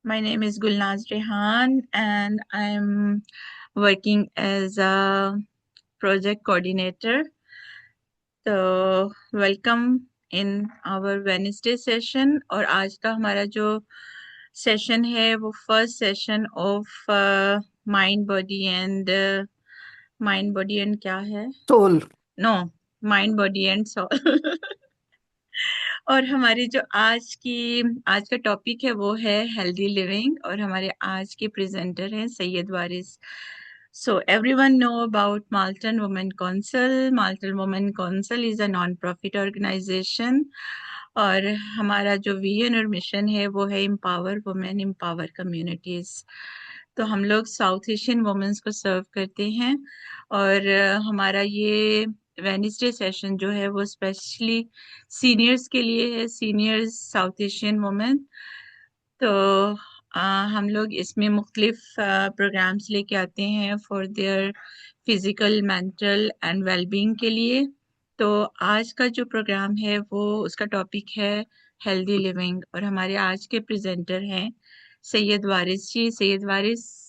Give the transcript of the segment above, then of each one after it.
My name is Gulnaz Rehan and I'm working as a project coordinator. तो welcome in our Wednesday session और आज का हमारा जो session है वो first session of mind body and क्या है? Soul. No, mind body and soul. और हमारी जो आज का टॉपिक है वो है हेल्दी लिविंग और हमारे आज के प्रेजेंटर हैं Syed Waris so everyone know about Malton women council is a non profit organization और हमारा जो विजन और मिशन है वो है एम्पावर वुमेन एम्पावर कम्युनिटीज तो हम लोग साउथ एशियन वुमेन्स को सर्व करते हैं और हमारा ये वेडनेसडे सेशन जो है वो स्पेशली सीनियर्स के लिए है सीनियर्स साउथ एशियन वुमेन तो हम लोग इसमें मुख्तलिफ प्रोग्राम्स लेके आते हैं for their physical mental and wellbeing के लिए तो आज का जो प्रोग्राम है वो उसका टॉपिक है हेल्दी लिविंग और हमारे आज के प्रेजेंटर हैं सैयद वारिस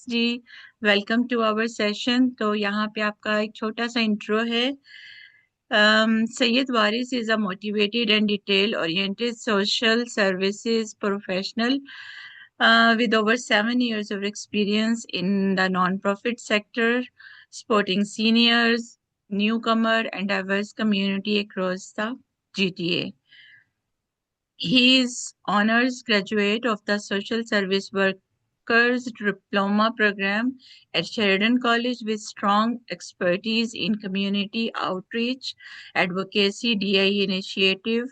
जी वेलकम टू आवर सेशन तो यहाँ पे आपका एक छोटा सा इंट्रो है Sayed Waris is a motivated and detail-oriented social services professional with over 7 years of experience in the non-profit sector, supporting seniors, newcomer, and diverse community across the GTA. He is honors graduate of the Social Service Workers Diploma Program at Sheridan College with strong expertise in community outreach, advocacy, DI initiative,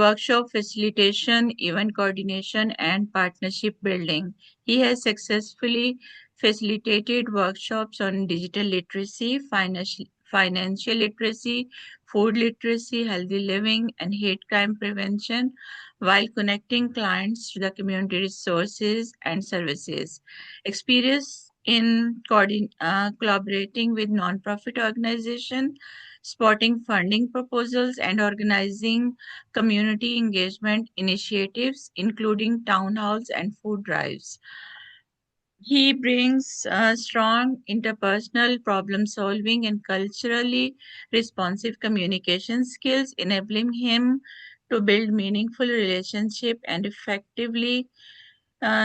workshop facilitation, event coordination, and partnership building. He has successfully facilitated workshops on digital literacy, financial literacy, food literacy, healthy living, and hate crime prevention while connecting clients to the community resources and services. Experience in collaborating with nonprofit organizations, spotting funding proposals, and organizing community engagement initiatives, including town halls and food drives. He brings strong interpersonal problem solving and culturally responsive communication skills, enabling him to build meaningful relationships and effectively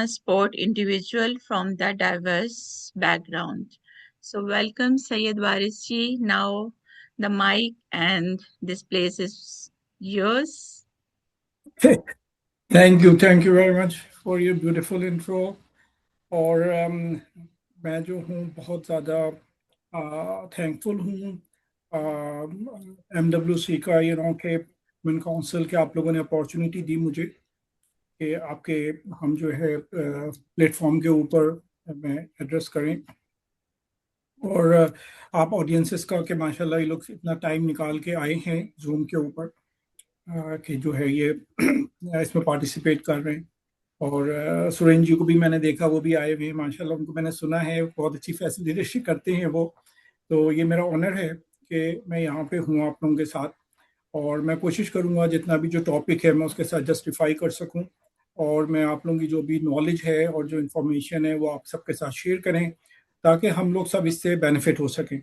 support individuals from the diverse background. So welcome Sayed Warisi. Now the mic and this place is yours. Thank you very much for your beautiful intro. और मैं जो हूँ बहुत ज़्यादा thankful हूँ MWC का के women council के आप लोगों ने अपॉर्चुनिटी दी मुझे कि आपके हम जो है प्लेटफॉर्म के ऊपर मैं एड्रेस करें। और आप ऑडियंसेस का कि माशाल्लाह ये लोग इतना टाइम निकाल के आए हैं जूम के ऊपर कि जो है ये इसमें पार्टिसिपेट कर रहे हैं। और सुरेंद्र जी को भी मैंने देखा, वो भी आए हुए हैं माशाल्लाह, उनको मैंने सुना है बहुत अच्छी फैसिलिटेशन करते हैं वो। तो ये मेरा ऑनर है कि मैं यहाँ पे हूँ आप लोगों के साथ, और मैं कोशिश करूँगा जितना भी जो टॉपिक है मैं उसके साथ जस्टिफाई कर सकूँ, और मैं आप लोगों की जो भी नॉलेज है और जो इन्फॉर्मेशन है वो आप सबके साथ शेयर करें ताकि हम लोग सब इससे बेनिफिट हो सकें।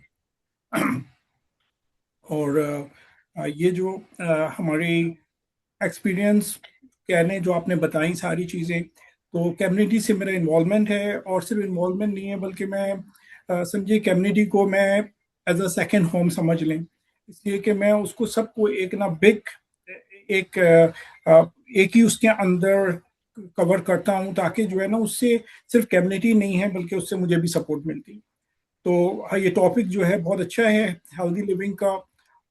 और ये जो हमारी एक्सपीरियंस कहने जो आपने बताई सारी चीज़ें, तो कम्युनिटी से मेरा इन्वॉल्वमेंट है, और सिर्फ इन्वॉल्वमेंट नहीं है बल्कि मैं समझिए कम्युनिटी को मैं एज अ सेकेंड होम समझ लें, इसलिए कि मैं उसको सबको एक ना बिग एक एक ही उसके अंदर कवर करता हूँ, ताकि जो है ना उससे सिर्फ कम्युनिटी नहीं है बल्कि उससे मुझे भी सपोर्ट मिलती है। तो ये टॉपिक जो है बहुत अच्छा है हेल्दी लिविंग का,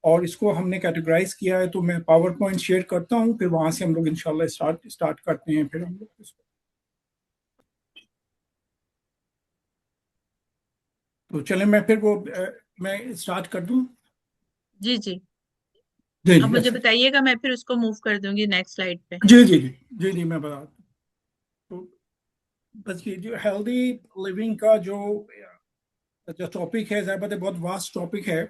और इसको हमने कैटेगराइज किया है। तो मैं पावर पॉइंट शेयर करता हूँ, फिर वहां से हम लोग इंशाल्लाह स्टार्ट करते हैं फिर हम लोग इसको। तो चले मैं फिर वो मैं स्टार्ट कर दूं। जी जी जी अब जी मुझे अच्छा। बताइएगा मैं फिर उसको मूव कर दूंगी नेक्स्ट स्लाइड पे जी जी जी जी जी मैं बता दूं। तो बस ये जो हेल्दी लिविंग का जो जो टॉपिक है, ज़ाहिर बात है बहुत वास्ट टॉपिक है,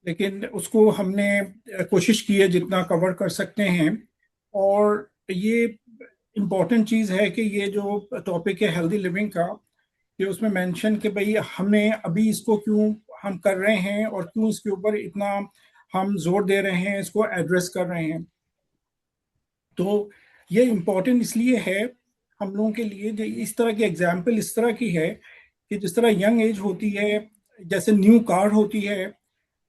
लेकिन उसको हमने कोशिश की है जितना कवर कर सकते हैं। और ये इम्पोर्टेंट चीज़ है कि ये जो टॉपिक है हेल्दी लिविंग का, कि उसमें मेंशन कि भाई हमें अभी इसको क्यों हम कर रहे हैं और क्यों इसके ऊपर इतना हम जोर दे रहे हैं, इसको एड्रेस कर रहे हैं। तो ये इम्पोर्टेंट इसलिए है हम लोगों के लिए, जो इस तरह की एग्जाम्पल इस तरह की है कि जिस तरह यंग एज होती है, जैसे न्यू कार होती है,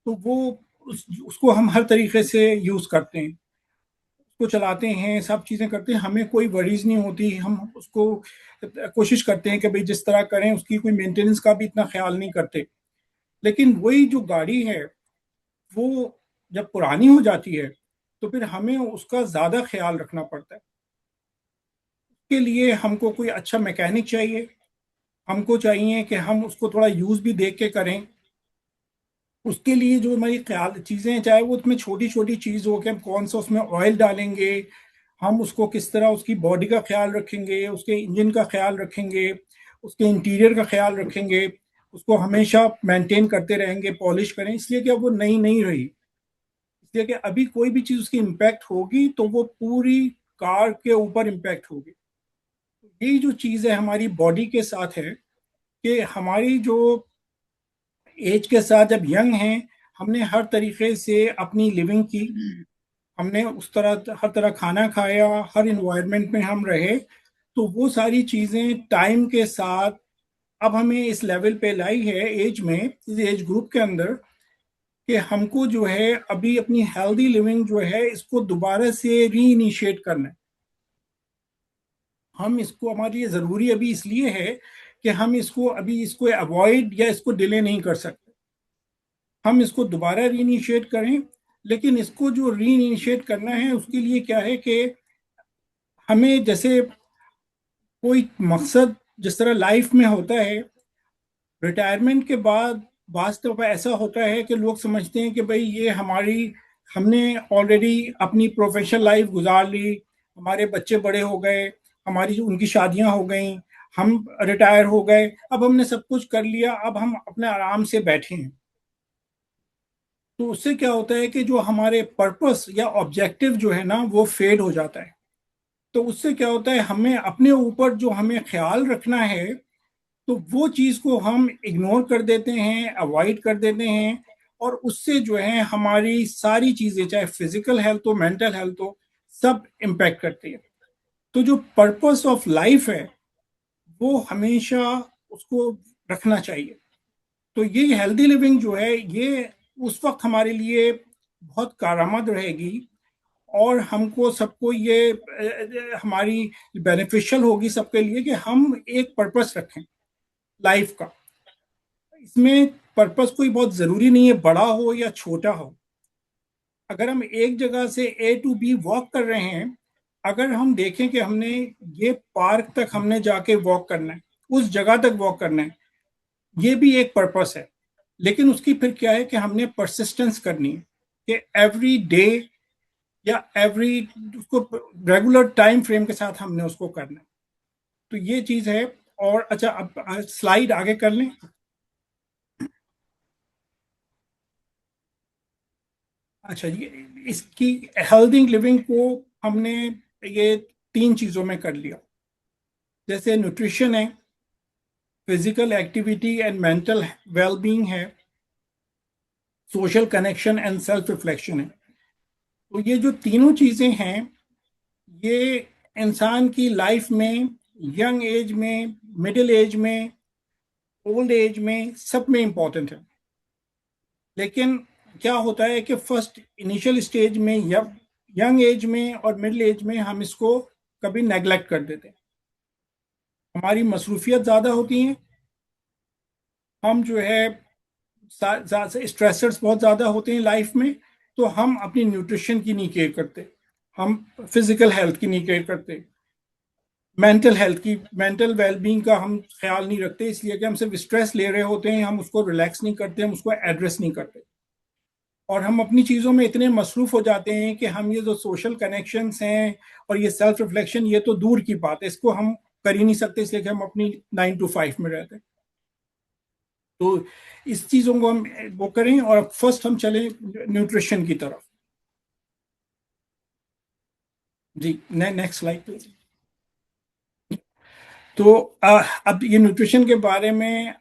तो वो उसको हम हर तरीके से यूज़ करते हैं, उसको चलाते हैं, सब चीज़ें करते हैं, हमें कोई वरीज नहीं होती। हम उसको कोशिश करते हैं कि भाई जिस तरह करें, उसकी कोई मेंटेनेंस का भी इतना ख्याल नहीं करते। लेकिन वही जो गाड़ी है वो जब पुरानी हो जाती है तो फिर हमें उसका ज़्यादा ख्याल रखना पड़ता है। उसके लिए हमको कोई अच्छा मैकेनिक चाहिए, हमको चाहिए कि हम उसको थोड़ा यूज़ भी देख के करें। उसके लिए जो हमारी ख्याल चीज़ें, चाहे वो उसमें छोटी छोटी चीज़ हो कि हम कौन सा उसमें ऑयल डालेंगे, हम उसको किस तरह उसकी बॉडी का ख्याल रखेंगे, उसके इंजन का ख्याल रखेंगे, उसके इंटीरियर का ख्याल रखेंगे, उसको हमेशा मेंटेन करते रहेंगे, पॉलिश करें, इसलिए कि अब वो नई नहीं रही। इसलिए कि अभी कोई भी चीज़ उसकी इम्पैक्ट होगी तो वो पूरी कार के ऊपर इम्पैक्ट होगी। यही जो चीज़ है हमारी बॉडी के साथ है कि हमारी जो एज के साथ जब यंग हैं, हमने हर तरीके से अपनी लिविंग की, हमने उस तरह हर तरह खाना खाया, हर इन्वायरमेंट में हम रहे, तो वो सारी चीज़ें टाइम के साथ अब हमें इस लेवल पे लाई है एज में, इस एज ग्रुप के अंदर, कि हमको जो है अभी अपनी हेल्दी लिविंग जो है इसको दोबारा से री इनिशिएट करना है। हम इसको, हमारे लिए ज़रूरी अभी इसलिए है कि हम इसको अभी इसको अवॉइड या इसको डिले नहीं कर सकते, हम इसको दोबारा री इनिशिएट करें। लेकिन इसको जो री इनिशिएट करना है उसके लिए क्या है कि हमें जैसे कोई मकसद जिस तरह लाइफ में होता है, रिटायरमेंट के बाद वास्तव में ऐसा होता है कि लोग समझते हैं कि भाई ये हमारी, हमने ऑलरेडी अपनी प्रोफेशनल लाइफ गुजार ली, हमारे बच्चे बड़े हो गए, हमारी उनकी शादियां हो गई, हम रिटायर हो गए, अब हमने सब कुछ कर लिया, अब हम अपने आराम से बैठे हैं। तो उससे क्या होता है कि जो हमारे पर्पस या ऑब्जेक्टिव जो है ना वो फेड हो जाता है। तो उससे क्या होता है, हमें अपने ऊपर जो हमें ख्याल रखना है तो वो चीज़ को हम इग्नोर कर देते हैं, अवॉइड कर देते हैं, और उससे जो है हमारी सारी चीज़ें, चाहे फिजिकल हेल्थ हो, मेंटल हेल्थ हो, सब इम्पैक्ट करती है। तो जो पर्पस ऑफ लाइफ है वो हमेशा उसको रखना चाहिए। तो ये हेल्दी लिविंग जो है ये उस वक्त हमारे लिए बहुत कारआमद रहेगी, और हमको सबको ये हमारी बेनिफिशियल होगी सबके लिए कि हम एक पर्पस रखें लाइफ का। इसमें पर्पस कोई बहुत जरूरी नहीं है बड़ा हो या छोटा हो। अगर हम एक जगह से ए टू बी वॉक कर रहे हैं, अगर हम देखें कि हमने ये पार्क तक हमने जाके वॉक करना है, उस जगह तक वॉक करना है, ये भी एक पर्पस है। लेकिन उसकी फिर क्या है कि हमने परसिस्टेंस करनी है, कि एवरी डे या एवरी, उसको रेगुलर टाइम फ्रेम के साथ हमने उसको करना है। तो ये चीज है। और अच्छा, अब स्लाइड आगे कर लें। अच्छा, ये इसकी हेल्दी लिविंग को हमने ये तीन चीजों में कर लिया। जैसे न्यूट्रिशन है, physical activity and mental wellbeing है, social connection and self reflection है। तो ये जो तीनों चीजें हैं ये इंसान की लाइफ में, यंग एज में, मिडिल एज में, ओल्ड एज में, सब में इंपॉर्टेंट है। लेकिन क्या होता है कि फर्स्ट इनिशियल स्टेज में या यंग एज में और मिडिल एज में हम इसको कभी नेग्लेक्ट कर देते हैं। हमारी मसरूफियत ज़्यादा होती हैं, हम जो है स्ट्रेसर्स बहुत ज़्यादा होते हैं लाइफ में, तो हम अपनी न्यूट्रिशन की नहीं केयर करते, हम फिजिकल हेल्थ की नहीं केयर करते, मेंटल हेल्थ की, मेंटल वेलबींग का हम ख्याल नहीं रखते, इसलिए कि हम सिर्फ स्ट्रेस ले रहे होते हैं, हम उसको रिलैक्स नहीं करते, हम उसको एड्रेस नहीं करते। और हम अपनी चीज़ों में इतने मसरूफ हो जाते हैं कि हम ये जो सोशल कनेक्शंस हैं और ये सेल्फ रिफ्लेक्शन, ये तो दूर की बात है, इसको हम कर ही नहीं सकते, इसलिए कि हम अपनी 9 to 5 में रहते हैं। तो इस चीज़ों को हम वो करें, और फर्स्ट हम चलें न्यूट्रिशन की तरफ। जी, नेक्स्ट स्लाइड प्लीज। तो अब ये न्यूट्रिशन के बारे में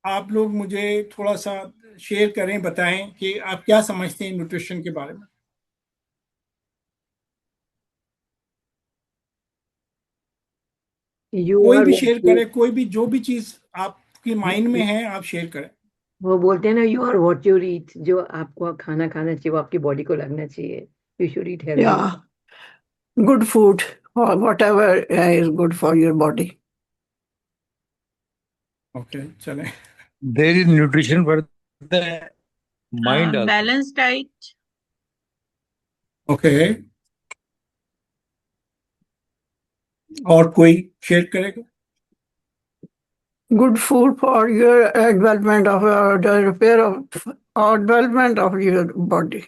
आप लोग मुझे थोड़ा सा शेयर करें, बताएं कि आप क्या समझते हैं न्यूट्रिशन के बारे में। यू कोई आर भी शेयर व्हाट करे, कोई भी जो भी चीज आपकी माइंड में है आप शेयर करें। वो बोलते हैं ना, you are what you eat. जो आपको खाना खाना चाहिए वो आपकी बॉडी को लगना चाहिए। You should eat healthy. Yeah, good food or whatever is good for your body. Okay, चलें। There is nutrition for the mind also. Balanced diet. Okay, और कोई शेयर करेगा? Good food for your development of the repair of or development of your body.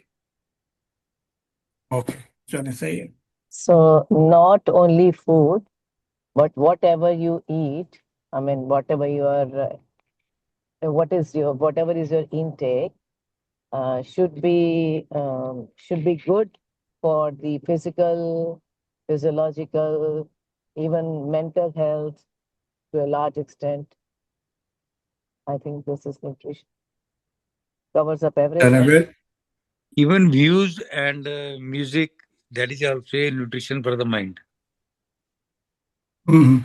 Okay, चलें, सही है। So not only food, but whatever you eat, I mean, whatever is your intake, should be good for the physical, physiological, even mental health to a large extent. I think this is nutrition. Covers up everything. चलें, Even views and music, that is also a nutrition for the mind. हम्म,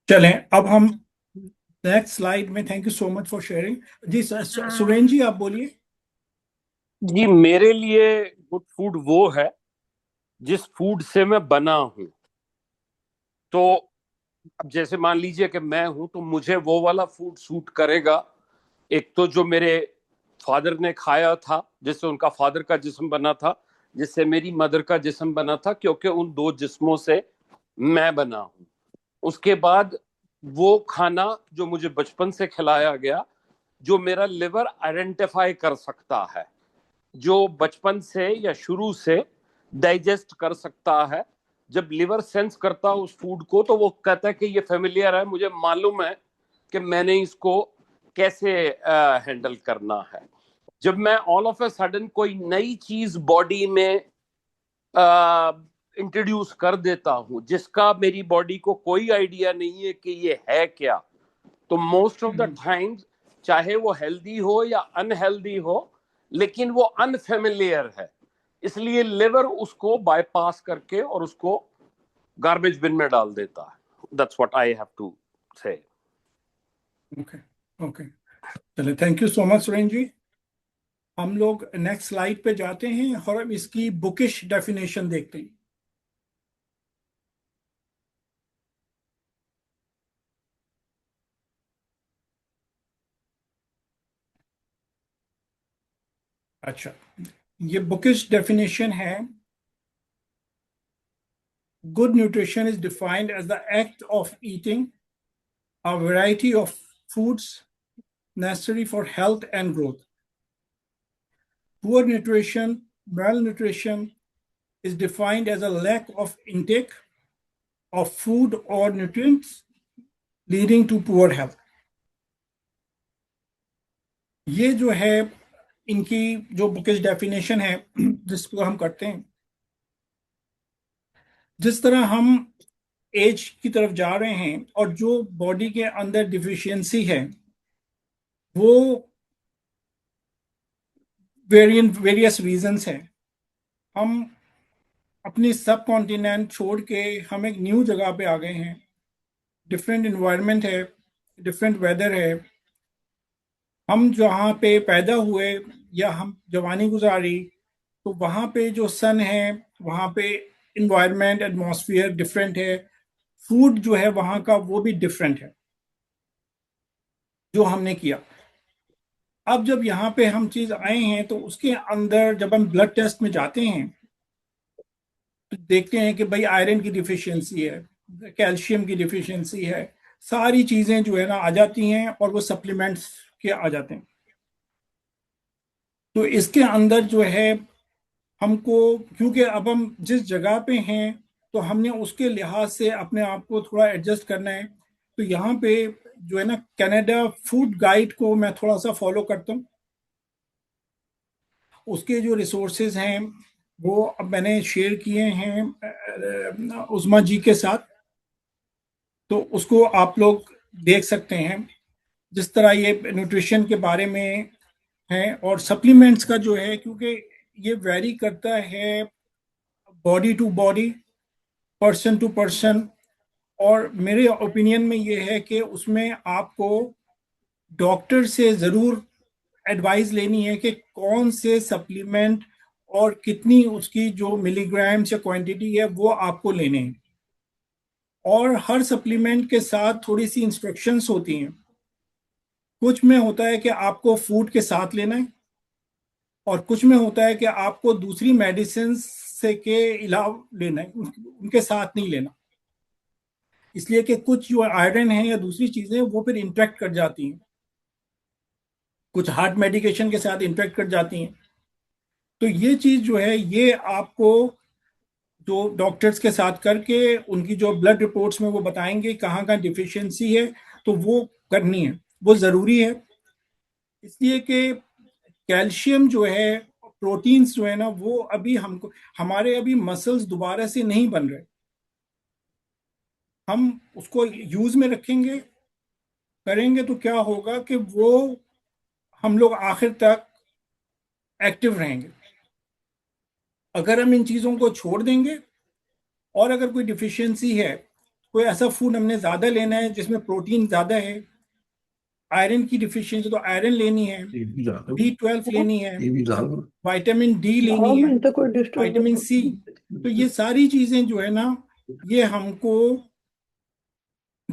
चलें, अब हम next slide में। Thank you so much for sharing. जी सुरेन जी, आप बोलिए। जी, मेरे लिए गुड फूड वो है जिस फूड से मैं बना हूं। तो अब जैसे मान लीजिए कि मैं हूं तो मुझे वो वाला फूड सूट करेगा। एक तो जो मेरे फादर ने खाया था, जिससे उनका फादर का जिस्म बना था, जिससे मेरी मदर का जिस्म बना था, क्योंकि उन दो जिस्मों से मैं बना हूं। उसके बाद वो खाना जो मुझे बचपन से खिलाया गया, जो मेरा लिवर आइडेंटिफाई कर सकता है, जो बचपन से या शुरू से डाइजेस्ट कर सकता है। जब लिवर सेंस करता है उस फूड को तो वो कहता है कि ये फेमिलियर है, मुझे मालूम है कि मैंने इसको कैसे हैंडल करना है। जब मैं ऑल ऑफ अ सडन कोई नई चीज बॉडी में इंट्रोड्यूस कर देता हूं जिसका मेरी बॉडी को कोई आइडिया नहीं है कि ये है क्या, तो मोस्ट ऑफ द टाइम्स चाहे वो हेल्दी हो या अनहेल्दी हो, लेकिन वो अनफेमिलियर है, इसलिए लिवर उसको बाईपास करके और उसको गार्बेज बिन में डाल देता है। That's what I have to say. Okay, okay, चलिए, thank you so much Suren ji. हम लोग नेक्स्ट स्लाइड पे जाते हैं और अब इसकी बुकिश डेफिनेशन देखते हैं। अच्छा, ये बुकिश डेफिनेशन है। Good nutrition is defined as the act of eating a variety of foods necessary for health and growth. Poor nutrition, malnutrition, is defined as a lack of intake of food or nutrients leading to poor health. ये जो है इनकी जो bookish definition है जिसको हम करते हैं, जिस तरह हम एज की तरफ जा रहे हैं और जो बॉडी के अंदर डिफिशियंसी है वो वेरियस रीजंस हैं। हम अपनी सब कॉन्टिनेंट छोड़ के हम एक न्यू जगह पे आ गए हैं, डिफरेंट इन्वायरमेंट है, डिफरेंट वेदर है। हम जहाँ पे पैदा हुए या हम जवानी गुजारी तो वहाँ पे जो सन है, वहाँ पे इन्वायरमेंट एटमॉस्फेयर डिफरेंट है, फूड जो है वहाँ का वो भी डिफरेंट है जो हमने किया। अब जब यहाँ पे हम चीज आए हैं तो उसके अंदर जब हम ब्लड टेस्ट में जाते हैं तो देखते हैं कि भाई आयरन की डिफिशियंसी है, कैल्शियम की डिफिशियंसी है, सारी चीजें जो है ना आ जाती हैं और वो सप्लीमेंट्स के आ जाते हैं। तो इसके अंदर जो है हमको, क्योंकि अब हम जिस जगह पे हैं तो हमने उसके लिहाज से अपने आप को थोड़ा एडजस्ट करना है। तो यहाँ पे जो है ना कनाडा फूड गाइड को मैं थोड़ा सा फॉलो करता हूँ। उसके जो रिसोर्सेज हैं वो अब मैंने शेयर किए हैं उस्मा जी के साथ, तो उसको आप लोग देख सकते हैं। जिस तरह ये न्यूट्रिशन के बारे में है और सप्लीमेंट्स का जो है, क्योंकि ये वेरी करता है body to body, person to person, और मेरे ओपिनियन में ये है कि उसमें आपको डॉक्टर से ज़रूर एडवाइस लेनी है कि कौन से सप्लीमेंट और कितनी उसकी जो मिलीग्राम्स या क्वांटिटी है वो आपको लेने हैं। और हर सप्लीमेंट के साथ थोड़ी सी इंस्ट्रक्शंस होती हैं। कुछ में होता है कि आपको फूड के साथ लेना है, और कुछ में होता है कि आपको दूसरी मेडिसिन से के अलावा लेना है, उनके साथ नहीं लेना। इसलिए कि कुछ जो आयरन है या दूसरी चीजें वो फिर इंटरेक्ट कर जाती हैं, कुछ हार्ट मेडिकेशन के साथ इंटरेक्ट कर जाती हैं। तो ये चीज जो है ये आपको जो डॉक्टर्स के साथ करके उनकी जो ब्लड रिपोर्ट्स में वो बताएंगे कहाँ कहाँ डिफिशियंसी है, तो वो करनी है, वो ज़रूरी है। इसलिए कि कैल्शियम जो है, प्रोटीन्स जो है ना, वो अभी हमको, हमारे अभी मसल्स दोबारा से नहीं बन रहे। हम उसको यूज में रखेंगे, करेंगे, तो क्या होगा कि वो हम लोग आखिर तक एक्टिव रहेंगे। अगर हम इन चीज़ों को छोड़ देंगे और अगर कोई डिफिशियंसी है, कोई ऐसा फूड हमने ज़्यादा लेना है जिसमें प्रोटीन ज़्यादा है, आयरन की डिफिशियंसी तो आयरन लेनी है, B12 लेनी है, विटामिन डी लेनी है, तो कोई डिस्टर्ब विटामिन सी, तो ये सारी चीज़ें जो है ना, ये हमको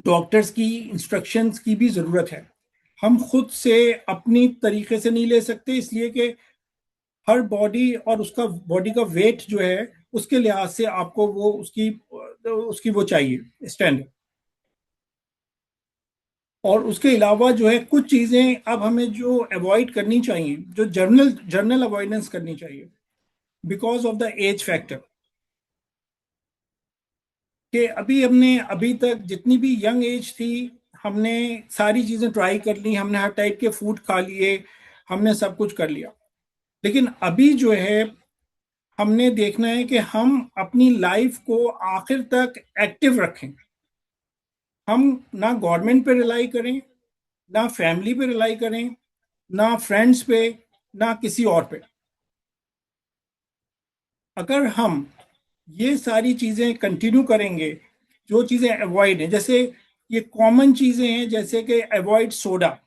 डॉक्टर्स की इंस्ट्रक्शंस की भी ज़रूरत है। हम खुद से अपनी तरीके से नहीं ले सकते, इसलिए कि हर बॉडी और उसका बॉडी का वेट जो है उसके लिहाज से आपको वो उसकी उसकी वो चाहिए स्टैंडर्ड। और उसके अलावा जो है कुछ चीज़ें अब हमें जो अवॉइड करनी चाहिए, जो जर्नल जर्नल अवॉइडेंस करनी चाहिए, because of the age factor. कि अभी हमने अभी तक जितनी भी यंग एज थी, हमने सारी चीज़ें ट्राई कर ली, हमने हर टाइप के फूड खा लिए, हमने सब कुछ कर लिया। लेकिन अभी जो है हमने देखना है कि हम अपनी लाइफ को आखिर तक एक्टिव रखें। हम ना गवर्नमेंट पे रिलाई करें, ना फैमिली पे रिलाई करें, ना फ्रेंड्स पे, ना किसी और पे। अगर हम ये सारी चीज़ें कंटिन्यू करेंगे, जो चीज़ें अवॉइड हैं, जैसे ये कॉमन चीज़ें हैं, जैसे कि अवॉइड सोडा।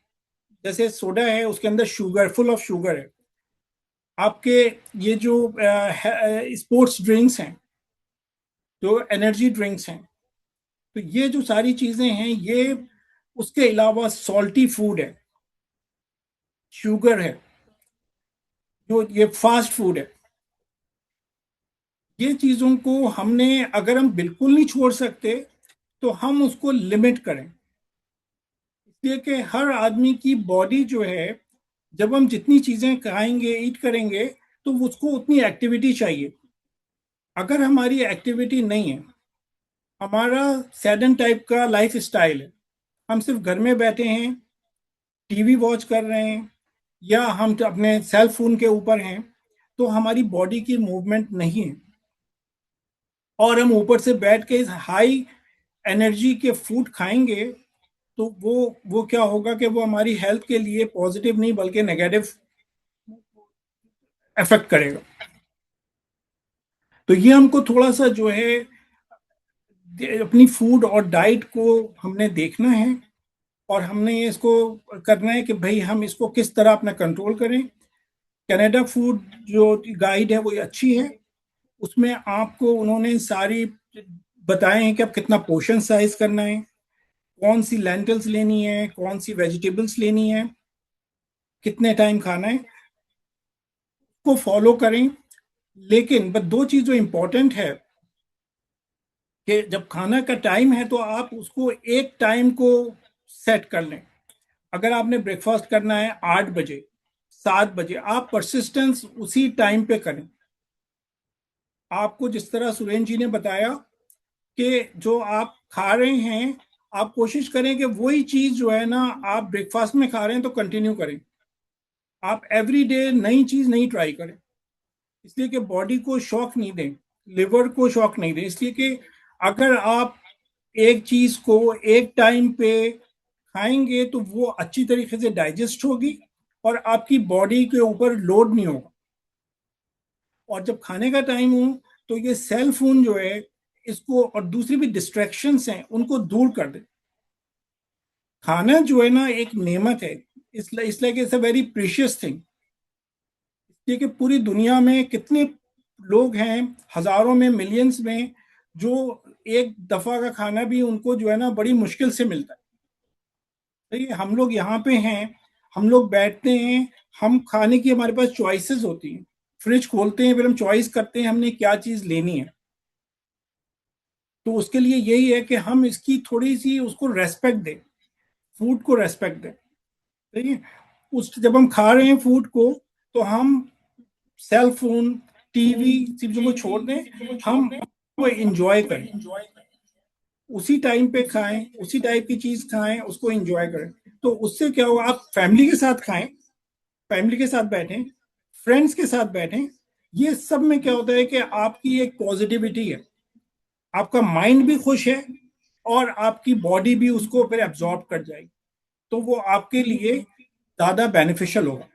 जैसे सोडा है उसके अंदर शुगर, फुल ऑफ शुगर है। आपके ये जो स्पोर्ट्स ड्रिंक्स हैं, जो एनर्जी ड्रिंक्स हैं, तो ये जो सारी चीज़ें हैं, ये उसके अलावा सॉल्टी फूड है, शुगर है, जो ये फास्ट फूड है। ये चीज़ों को हमने, अगर हम बिल्कुल नहीं छोड़ सकते, तो हम उसको लिमिट करें। इसलिए कि हर आदमी की बॉडी जो है, जब हम जितनी चीज़ें खाएंगे, ईट करेंगे, तो उसको उतनी एक्टिविटी चाहिए। अगर हमारी एक्टिविटी नहीं है, हमारा सैडन टाइप का लाइफ स्टाइल है, हम सिर्फ घर में बैठे हैं, टीवी वॉच कर रहे हैं, या हम अपने सेल फोन के ऊपर हैं, तो हमारी बॉडी की मूवमेंट नहीं है। और हम ऊपर से बैठ के हाई एनर्जी के फूड खाएंगे, तो वो क्या होगा कि वो हमारी हेल्थ के लिए पॉजिटिव नहीं बल्कि नेगेटिव इफेक्ट करेगा। तो ये हमको थोड़ा सा जो है अपनी फूड और डाइट को हमने देखना है, और हमने ये इसको करना है कि भाई हम इसको किस तरह अपना कंट्रोल करें। कनाडा फूड जो गाइड है वो अच्छी है, उसमें आपको उन्होंने सारी बताए हैं कि आप कितना पोर्शन साइज करना है, कौन सी लेंटल्स लेनी है, कौन सी वेजिटेबल्स लेनी है, कितने टाइम खाना है, को फॉलो करें। लेकिन बस दो चीज जो इंपॉर्टेंट है कि जब खाना का टाइम है तो आप उसको एक टाइम को सेट कर लें। अगर आपने ब्रेकफास्ट करना है 8 बजे, 7 बजे, आप परसिस्टेंस उसी टाइम पे करें। आपको जिस तरह सुरेंद्र जी ने बताया कि जो आप खा रहे हैं, आप कोशिश करें कि वही चीज जो है ना, आप ब्रेकफास्ट में खा रहे हैं तो कंटिन्यू करें। आप एवरी डे नई चीज नहीं ट्राई करें। इसलिए कि बॉडी को शॉक नहीं दें, लिवर को शॉक नहीं दें। इसलिए कि अगर आप एक चीज को एक टाइम पे खाएंगे तो वो अच्छी तरीके से डाइजेस्ट होगी और आपकी बॉडी के ऊपर लोड नहीं होगा। और जब खाने का टाइम हो तो ये सेल फोन जो है इसको, और दूसरी भी डिस्ट्रैक्शंस हैं, उनको दूर कर दे। खाना जो है ना एक नेमत है, इसलिए कि it's a very precious thing. इसलिए कि पूरी दुनिया में कितने लोग हैं, हजारों में, मिलियंस में, जो एक दफा का खाना भी उनको जो है ना बड़ी मुश्किल से मिलता है। सही है, हम लोग यहाँ पे हैं, हम लोग बैठते हैं, हम खाने की हमारे पास चॉइसेस होती हैं, फ्रिज खोलते हैं, फिर हम चॉइस करते हैं हमने क्या चीज लेनी है। तो उसके लिए यही है कि हम इसकी थोड़ी सी उसको रेस्पेक्ट दें, फूड को रेस्पेक्ट दें। सही है, उस जब हम खा रहे हैं फूड को तो हम सेल फोन, टीवी चीजों को छोड़ दें, हम वो एंजॉय करें, उसी टाइम पे खाएं, उसी टाइप की चीज खाएं, उसको एंजॉय करें। तो उससे क्या होगा, आप फैमिली के साथ खाएं, फैमिली के साथ बैठें, फ्रेंड्स के साथ बैठें। ये सब में क्या होता है कि आपकी एक पॉजिटिविटी है, आपका माइंड भी खुश है और आपकी बॉडी भी उसको फिर एब्जॉर्ब कर जाएगी, तो वो आपके लिए ज्यादा बेनिफिशियल होगा।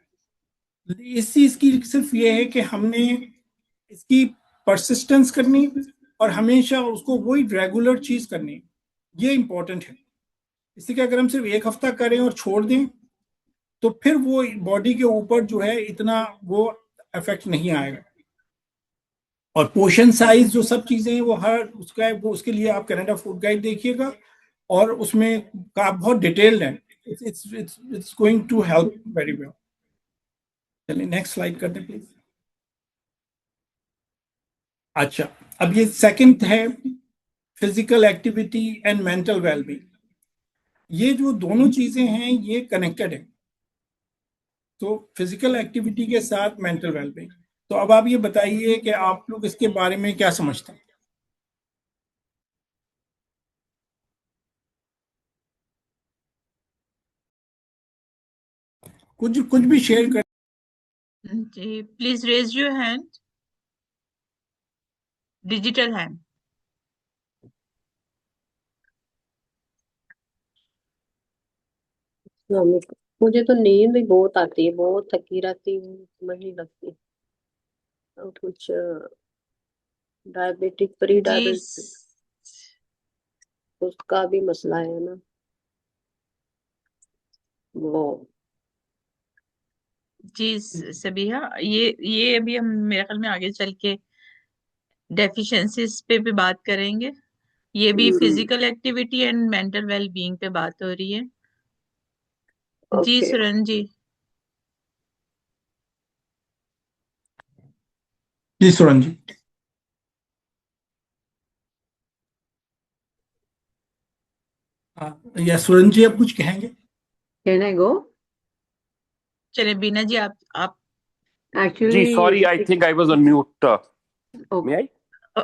इस चीज की सिर्फ ये है कि हमने इसकी परसिस्टेंस करनी और हमेशा उसको वही रेगुलर चीज करनी, ये इंपॉर्टेंट है। इसलिए कि अगर हम सिर्फ एक हफ्ता करें और छोड़ दें तो फिर वो बॉडी के ऊपर जो है इतना वो इफेक्ट नहीं आएगा। और पोर्शन साइज जो सब चीजें हैं वो हर उसका है, वो उसके लिए आप कनाडा फूड गाइड देखिएगा और उसमें का बहुत डिटेल्ड है। It's going to help very well. चलिए नेक्स्ट स्लाइड करते हैं प्लीज। अच्छा, अब ये सेकंड है physical activity and mental well being. ये जो दोनों चीजें हैं ये कनेक्टेड है, तो फिजिकल एक्टिविटी के साथ मेंटल वेलबींग। तो अब आप ये बताइए कि आप लोग इसके बारे में क्या समझते हैं। कुछ कुछ भी शेयर कर। जी, please raise your hand, digital hand. मुझे तो नींद भी बहुत आती है, बहुत थकी रहती हूँ, समझ नहीं लगती। और कुछ डायबिटिक, प्री जी डायबिटिक, उसका भी मसला है ना वो। जी सबिहा, ये अभी हम मेरे ख्याल में आगे चल के डेफिशिएंसीज पे भी बात करेंगे। ये भी physical activity and mental well being पे बात हो रही है। जी ओके। सुरन जी। जी सुरन जी। या सुरन जी आप कुछ कहेंगे। Can I go? चले बीना जी, आप जी Actually, sorry, I think I was on mute. okay, may I?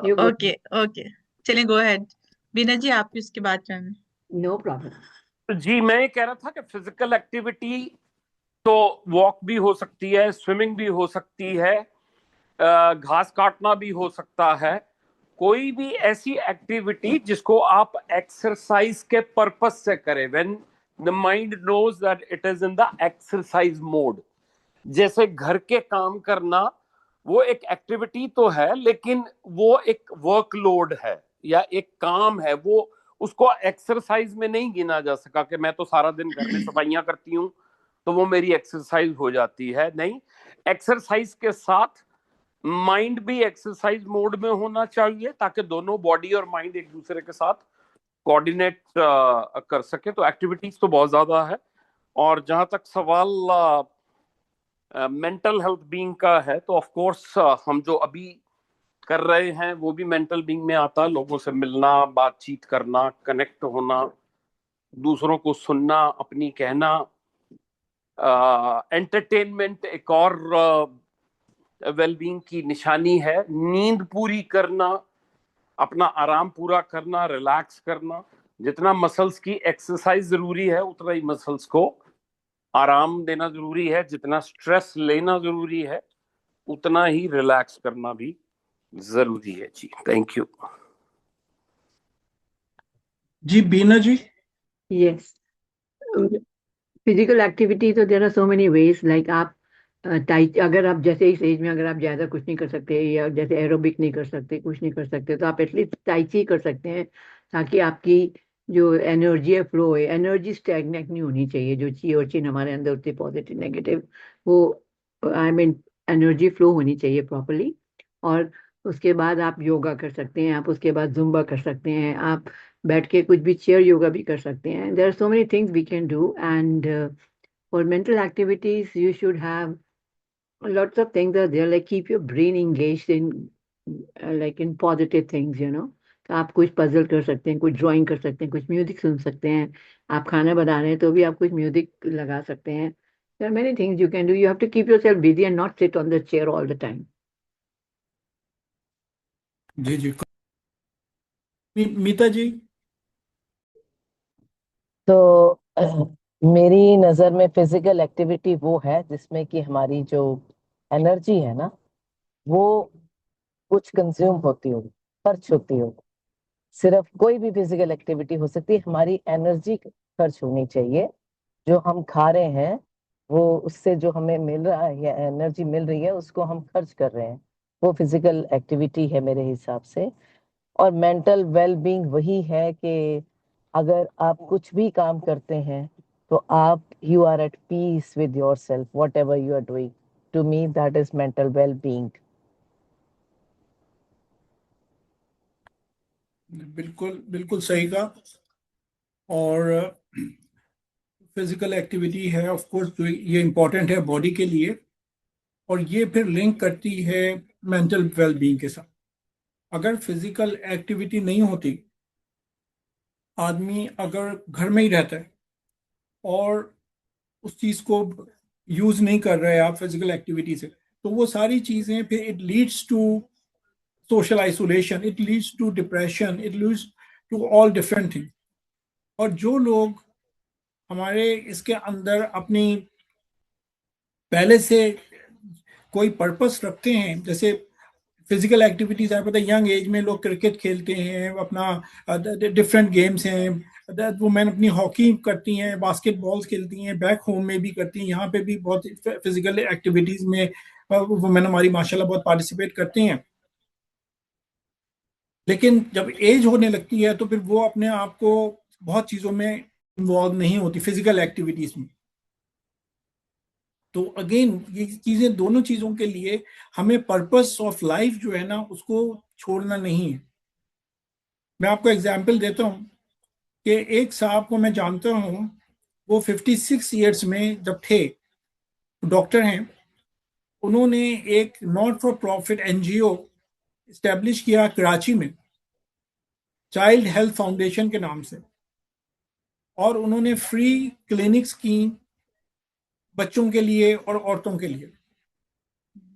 you go. Okay okay, चले गो अहेड। बीना जी आप इसके बाद करना। No problem. जी मैं ये कह रहा था कि फिजिकल एक्टिविटी तो वॉक भी हो सकती है, स्विमिंग भी हो सकती है, घास काटना भी हो सकता है, कोई भी ऐसी एक्टिविटी जिसको आप एक्सरसाइज के पर्पस से करें, when the mind knows that it is in the exercise mode. जैसे घर के काम करना, वो एक एक्टिविटी तो है लेकिन वो एक वर्कलोड है या एक काम है, वो उसको एक्सरसाइज में नहीं गिना जा सका कि मैं तो सारा दिन घर में सफाइयां करती हूँ तो वो मेरी एक्सरसाइज हो जाती है। नहीं, एक्सरसाइज के साथ माइंड भी एक्सरसाइज मोड में होना चाहिए ताकि दोनों बॉडी और माइंड एक दूसरे के साथ कोऑर्डिनेट कर सके। तो एक्टिविटीज तो बहुत ज्यादा है। और जहां तक सवाल मेंटल हेल्थ बीइंग का है तो ऑफ कोर्स हम जो अभी कर रहे हैं वो भी मेंटल बीइंग में आता है। लोगों से मिलना, बातचीत करना, कनेक्ट होना, दूसरों को सुनना, अपनी कहना, एंटरटेनमेंट एक और वेलबींग की निशानी है। नींद पूरी करना, अपना आराम पूरा करना, रिलैक्स करना। जितना मसल्स की एक्सरसाइज जरूरी है उतना ही मसल्स को आराम देना जरूरी है। जितना स्ट्रेस लेना जरूरी है उतना ही रिलैक्स करना भी जरूरी है जी। थैंक यू जी Beena ji. Yes. Physical activity तो there are so many ways, like आप टाई, अगर आप जैसे इस एज में अगर आप ज्यादा कुछ नहीं कर सकते या जैसे एरोबिक नहीं कर सकते, कुछ नहीं कर सकते, तो आप एटलीस्ट टाई ची कर सकते हैं, ताकि आपकी जो एनर्जी है फ्लो है, एनर्जी स्टैग्नेट नहीं होनी चाहिए। जो ची और चिन हमारे अंदर होती है पॉजिटिव नेगेटिव, वो आई मीन एनर्जी फ्लो होनी चाहिए प्रॉपरली। और उसके बाद आप योगा कर सकते हैं, आप उसके बाद जुम्बा कर सकते हैं, आप बैठ के कुछ भी चेयर योगा भी कर सकते हैं। There are so many things we can do, and for mental activities you should have lots of things are there, like keep your brain engaged in like in positive things, you know। तो आप कुछ puzzle कर सकते हैं, कुछ drawing कर सकते हैं, कुछ म्यूजिक सुन सकते हैं। आप खाना बना रहे हैं तो भी आप कुछ म्यूजिक लगा सकते हैं। there are many things you can do, you have to keep yourself busy and not sit on the chair all the time। जी जी मीता जी। तो मेरी नजर में फिजिकल एक्टिविटी वो है जिसमें कि हमारी जो एनर्जी है ना, वो कुछ कंज्यूम होती हो, खर्च होती हो। सिर्फ कोई भी फिजिकल एक्टिविटी हो सकती है, हमारी एनर्जी खर्च होनी चाहिए। जो हम खा रहे हैं वो, उससे जो हमें मिल रहा है या एनर्जी मिल रही है, उसको हम खर्च कर रहे हैं, वो फिजिकल एक्टिविटी है मेरे हिसाब से। और मेंटल वेल बीइंग वही है कि अगर आप कुछ भी काम करते हैं तो आप you are at peace with yourself, whatever you are doing. To me that is mental wellbeing. बिल्कुल बिल्कुल सही कहा। और फिजिकल एक्टिविटी है ऑफ कोर्स, जो ये इम्पोर्टेंट है बॉडी के लिए, और ये फिर लिंक करती है मेंटल वेलबींग के साथ। अगर फिजिकल एक्टिविटी नहीं होती, आदमी अगर घर में ही रहता है और उस चीज को यूज नहीं कर रहे हैं आप फिजिकल एक्टिविटी से, तो वो सारी चीजें फिर it leads to social isolation, it leads to depression, it leads to all different thing. और जो लोग हमारे इसके अंदर अपनी पहले से कोई पर्पस रखते हैं, जैसे फिजिकल एक्टिविटीज, आप पता है यंग एज में लोग क्रिकेट खेलते हैं, अपना डिफरेंट गेम्स हैं, वुमेन अपनी हॉकी करती हैं, बास्केटबॉल खेलती हैं, बैक होम में भी करती हैं, यहाँ पे भी बहुत फिजिकल एक्टिविटीज में वुमेन हमारी माशाल्लाह बहुत पार्टिसिपेट करती हैं। लेकिन जब एज होने लगती है तो फिर वो अपने आप को बहुत चीजों में इन्वॉल्व नहीं होती फिजिकल एक्टिविटीज में। तो अगेन ये चीजें, दोनों चीजों के लिए हमें पर्पस ऑफ लाइफ जो है ना, उसको छोड़ना नहीं है। मैं आपको एग्जांपल देता हूँ कि एक साहब को मैं जानता हूँ, वो 56 ईयर्स में जब थे, डॉक्टर हैं, उन्होंने एक not for profit NGO establish किया कराची में, चाइल्ड हेल्थ फाउंडेशन के नाम से। और उन्होंने फ्री क्लिनिक्स की बच्चों के लिए और औरतों के लिए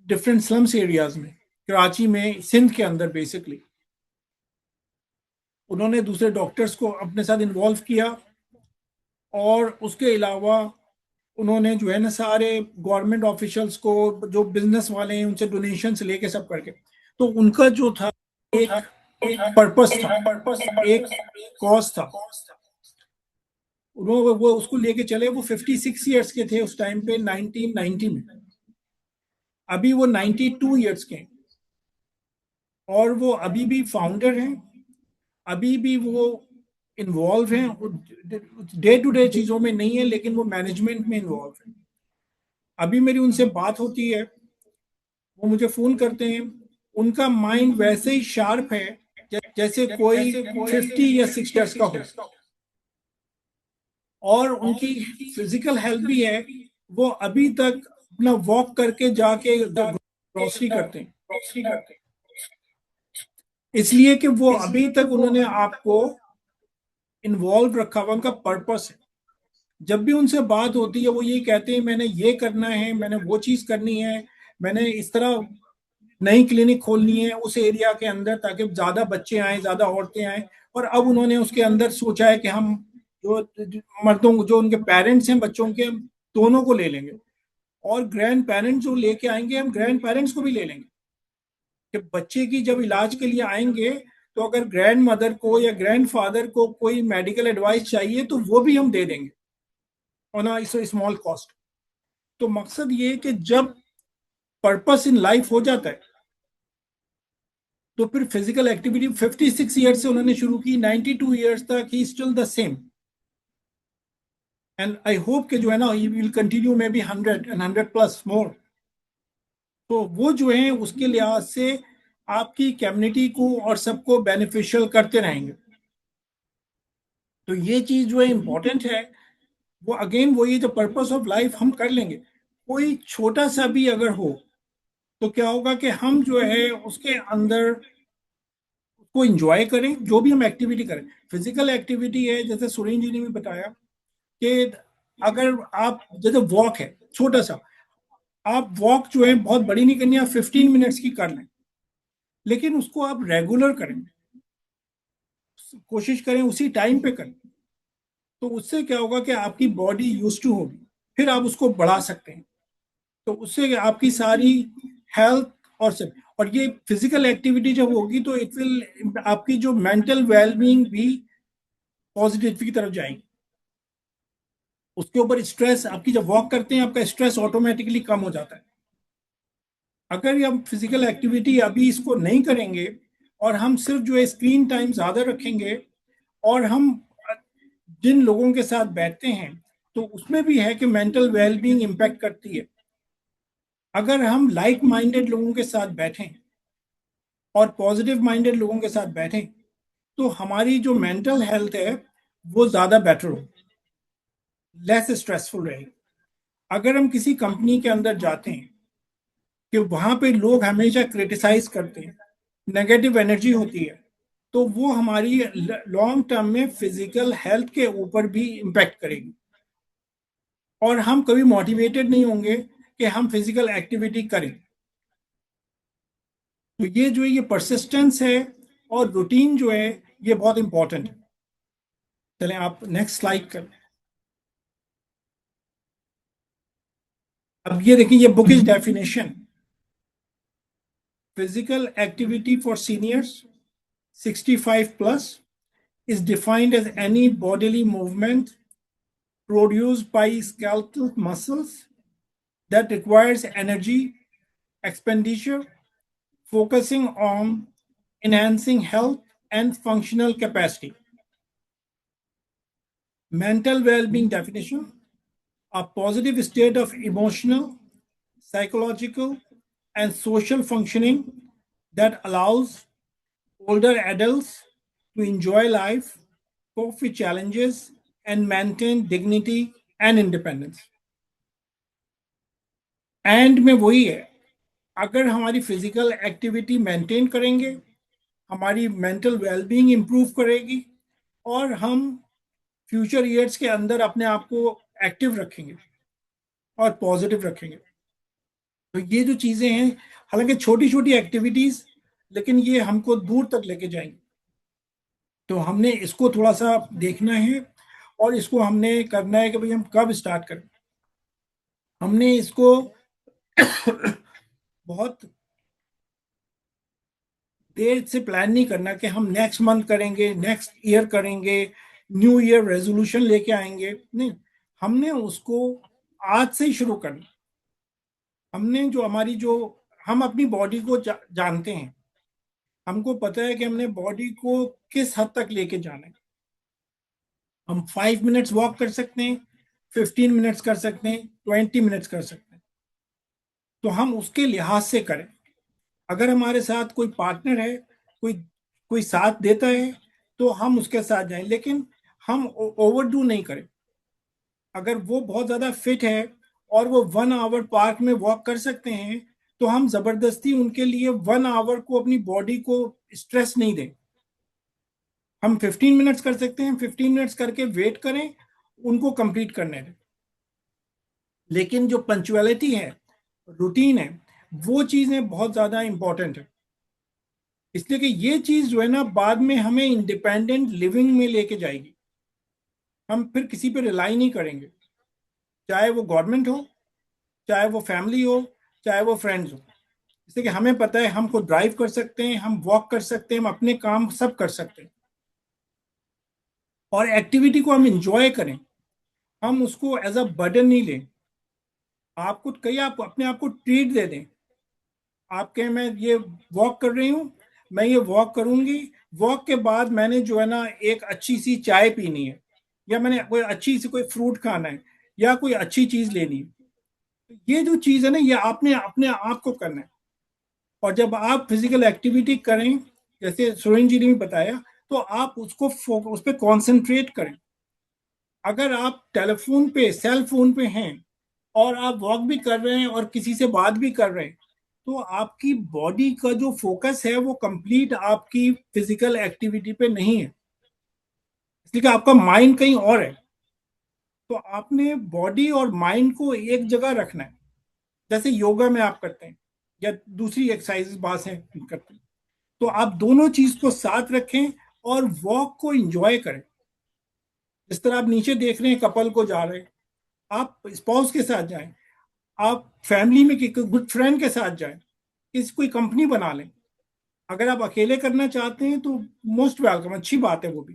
डिफरेंट स्लम्स एरियाज में, कराची में, सिंध के अंदर बेसिकली। उन्होंने दूसरे डॉक्टर्स को अपने साथ इन्वॉल्व किया, और उसके अलावा उन्होंने जो है ना सारे गवर्नमेंट ऑफिशियल्स को, जो बिजनेस वाले हैं, उनसे डोनेशंस लेके सब करके, तो उनका जो था एक पर्पस था, एक कॉज था, उन्होंने वो उसको लेके चले। वो 56 ईयर्स के थे उस टाइम पे 1990 में। अभी वो 92 ईयर्स के हैं, और वो अभी भी फाउंडर हैं, अभी भी वो इन्वॉल्व हैं। डे टू डे चीजों में नहीं है, लेकिन वो मैनेजमेंट में इन्वॉल्व है। अभी मेरी उनसे बात होती है, वो मुझे फोन करते हैं, उनका माइंड वैसे ही शार्प है जैसे कोई 50 या 60 ईयर्स का हो। और उनकी फिजिकल हेल्थ भी है, वो अभी तक अपना वॉक करके जाके ग्रोसरी करते हैं, इसलिए कि वो अभी तक उन्होंने आपको इन्वॉल्व रखा हुआ, उनका पर्पस है। जब भी उनसे बात होती है वो यही कहते हैं, मैंने ये करना है, मैंने वो चीज करनी है, मैंने इस तरह नई क्लिनिक खोलनी है उस एरिया के अंदर, ताकि ज्यादा बच्चे आए, ज्यादा औरतें आए। और अब उन्होंने उसके अंदर सोचा है कि हम जो मर्दों, जो उनके पेरेंट्स हैं बच्चों के, दोनों को ले लेंगे, और ग्रैंड पेरेंट्स जो लेके आएंगे, हम ग्रैंड पेरेंट्स को भी ले लेंगे कि बच्चे की जब इलाज के लिए आएंगे तो अगर ग्रैंड मदर को या ग्रैंड फादर को कोई मेडिकल एडवाइस चाहिए तो वो भी हम दे देंगे ऑन अ स्मॉल कॉस्ट। तो मकसद ये है कि जब पर्पस इन लाइफ हो जाता है तो फिर फिजिकल एक्टिविटी 56 ईयर्स से उन्होंने शुरू की, 92 ईयर्स तक he still the same, and I hope कि जो है ना he will continue may be 100 and 100 plus मोर। तो वो जो है उसके लिहाज से आपकी कम्युनिटी को और सबको बेनिफिशियल करते रहेंगे। तो ये चीज जो है इम्पोर्टेंट है, वो अगेन वो ये जो पर्पस ऑफ लाइफ हम कर लेंगे। कोई छोटा सा भी अगर हो तो क्या होगा कि हम जो है उसके अंदर उसको इंजॉय करें, जो भी हम एक्टिविटी करें। फिजिकल एक्टिविटी है, जैसे सुरेन जी ने भी बताया कि अगर आप जैसे वॉक है छोटा सा, आप वॉक जो है बहुत बड़ी नहीं करनी, आप 15 मिनट्स की कर लें, लेकिन उसको आप रेगुलर करें, कोशिश करें उसी टाइम पे करें। तो उससे क्या होगा कि आपकी बॉडी यूज टू होगी, फिर आप उसको बढ़ा सकते हैं। तो उससे आपकी सारी हेल्थ और सब, और ये फिजिकल एक्टिविटी जब होगी तो इट विल आपकी जो मेंटल वेलबींग भी पॉजिटिव की तरफ जाएगी। उसके ऊपर स्ट्रेस, आपकी जब वॉक करते हैं आपका स्ट्रेस ऑटोमेटिकली कम हो जाता है। अगर हम फिजिकल एक्टिविटी अभी इसको नहीं करेंगे और हम सिर्फ जो है स्क्रीन टाइम ज्यादा रखेंगे, और हम जिन लोगों के साथ बैठते हैं तो उसमें भी है कि मेंटल वेलबींग इंपैक्ट करती है। अगर हम लाइक माइंडेड लोगों के साथ बैठें और पॉजिटिव माइंडेड लोगों के साथ बैठें तो हमारी जो मेंटल हेल्थ है वो ज्यादा बेटर हो, लेस स्ट्रेसफुल रहेगी। अगर हम किसी कंपनी के अंदर जाते हैं कि वहां पे लोग हमेशा क्रिटिसाइज करते हैं, नेगेटिव एनर्जी होती है, तो वो हमारी लॉन्ग टर्म में फिजिकल हेल्थ के ऊपर भी इम्पैक्ट करेगी, और हम कभी मोटिवेटेड नहीं होंगे कि हम फिजिकल एक्टिविटी करें। तो ये जो है ये परसिस्टेंस है और रूटीन जो है ये बहुत इंपॉर्टेंट है। चलें आप नेक्स्ट स्लाइड कर। अब ये देखिए, ये book is definition, physical activity for seniors 65 plus is defined as any bodily movement produced by skeletal muscles that requires energy expenditure, focusing on enhancing health and functional capacity. Mental well-being definition: a positive state of emotional, psychological, and social functioning that allows older adults to enjoy life, cope with challenges, and maintain dignity and independence. And में वही है, अगर हमारी physical activity maintain करेंगे हमारी mental wellbeing improve करेगी, और हम फ्यूचर ईयर्स के अंदर अपने आप को एक्टिव रखेंगे और पॉजिटिव रखेंगे। तो ये जो चीजें हैं, हालांकि छोटी छोटी एक्टिविटीज, लेकिन ये हमको दूर तक लेके जाएंगे। तो हमने इसको थोड़ा सा देखना है, और इसको हमने करना है कि भाई हम कब स्टार्ट करें। हमने इसको बहुत देर से प्लान नहीं करना कि हम नेक्स्ट मंथ करेंगे, नेक्स्ट ईयर करेंगे, न्यू ईयर रेजोल्यूशन लेके आएंगे, नहीं। हमने उसको आज से ही शुरू करना। हमने जो हमारी जो हम अपनी बॉडी को जानते हैं, हमको पता है कि हमने बॉडी को किस हद तक लेके जाना है। हम 5 मिनट्स वॉक कर सकते हैं, 15 मिनट्स कर सकते हैं, 20 मिनट्स कर सकते हैं। तो हम उसके लिहाज से करें। अगर हमारे साथ कोई पार्टनर है, कोई कोई साथ देता है तो हम उसके साथ जाएं, लेकिन हम ओवरडू नहीं करें। अगर वो बहुत ज्यादा फिट है और वो 1 आवर पार्क में वॉक कर सकते हैं तो हम जबरदस्ती उनके लिए 1 आवर को अपनी बॉडी को स्ट्रेस नहीं दें। हम 15 मिनट्स कर सकते हैं, 15 मिनट्स करके वेट करें, उनको कंप्लीट करने दें। लेकिन जो पंचुअलिटी है, रूटीन है, वो चीजें बहुत ज्यादा इंपॉर्टेंट है, इसलिए कि ये चीज जो है ना बाद में हमें इंडिपेंडेंट लिविंग में लेके जाएगी। हम फिर किसी पे रिलाई नहीं करेंगे, चाहे वो गवर्नमेंट हो, चाहे वो फैमिली हो, चाहे वो फ्रेंड्स हो। जैसे कि हमें पता है हम खुद ड्राइव कर सकते हैं, हम वॉक कर सकते हैं, हम अपने काम सब कर सकते हैं, और एक्टिविटी को हम इंजॉय करें, हम उसको एज अ बर्डन नहीं लें। आपको कहीं आप अपने आप को ट्रीट दे दें। आप कहें मैं ये वॉक कर रही हूँ, मैं ये वॉक करूंगी, वॉक के बाद मैंने जो है ना एक अच्छी सी चाय पीनी है, या मैंने कोई अच्छी सी कोई फ्रूट खाना है, या कोई अच्छी चीज लेनी है। ये जो चीज है ना, ये आपने अपने आप को करना है। और जब आप फिजिकल एक्टिविटी करें, जैसे सुरेंद्र जी ने भी बताया, तो आप उसको उस पर कॉन्सेंट्रेट करें। अगर आप टेलीफोन पे, सेल फोन पे हैं, और आप वॉक भी कर रहे हैं और किसी से बात भी कर रहे हैं, तो आपकी बॉडी का जो फोकस है वो कंप्लीट आपकी फिजिकल एक्टिविटी पे नहीं है, इसलिए कि आपका माइंड कहीं और है। तो आपने बॉडी और माइंड को एक जगह रखना है, जैसे योगा में आप करते हैं या दूसरी एक्सरसाइज बात है करते हैं। तो आप दोनों चीज को साथ रखें और वॉक को एंजॉय करें। जिस तरह आप नीचे देख रहे हैं कपल को जा रहे हैं, आप स्पाउस के साथ जाएं, आप फैमिली में गुड फ्रेंड के साथ जाएं, किसी कोई कंपनी बना लें। अगर आप अकेले करना चाहते हैं तो मोस्ट वेलकम, अच्छी बात है वो भी।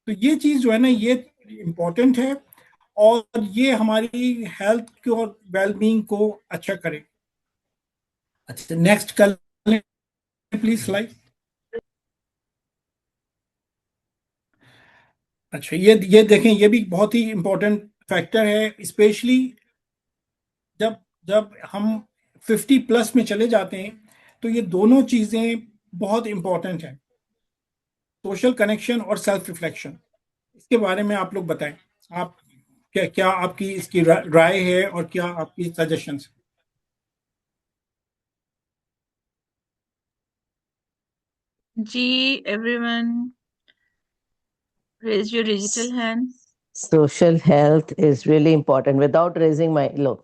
तो ये चीज जो है ना, ये इम्पोर्टेंट है, और ये हमारी हेल्थ की और वेलबींग को अच्छा करे। अच्छा, नेक्स्ट कर प्लीज स्लाइड। अच्छा, ये देखें, ये भी बहुत ही इंपॉर्टेंट फैक्टर है, स्पेशली जब जब हम 50 प्लस में चले जाते हैं, तो ये दोनों चीजें बहुत इंपॉर्टेंट हैं, सोशल कनेक्शन और सेल्फ रिफ्लेक्शन। इसके बारे में आप लोग बताएं, आप क्या क्या आपकी इसकी राय है और क्या आपकी सजेशंस? जी, everyone raise your digital hand. Social health is really important. Without raising my look,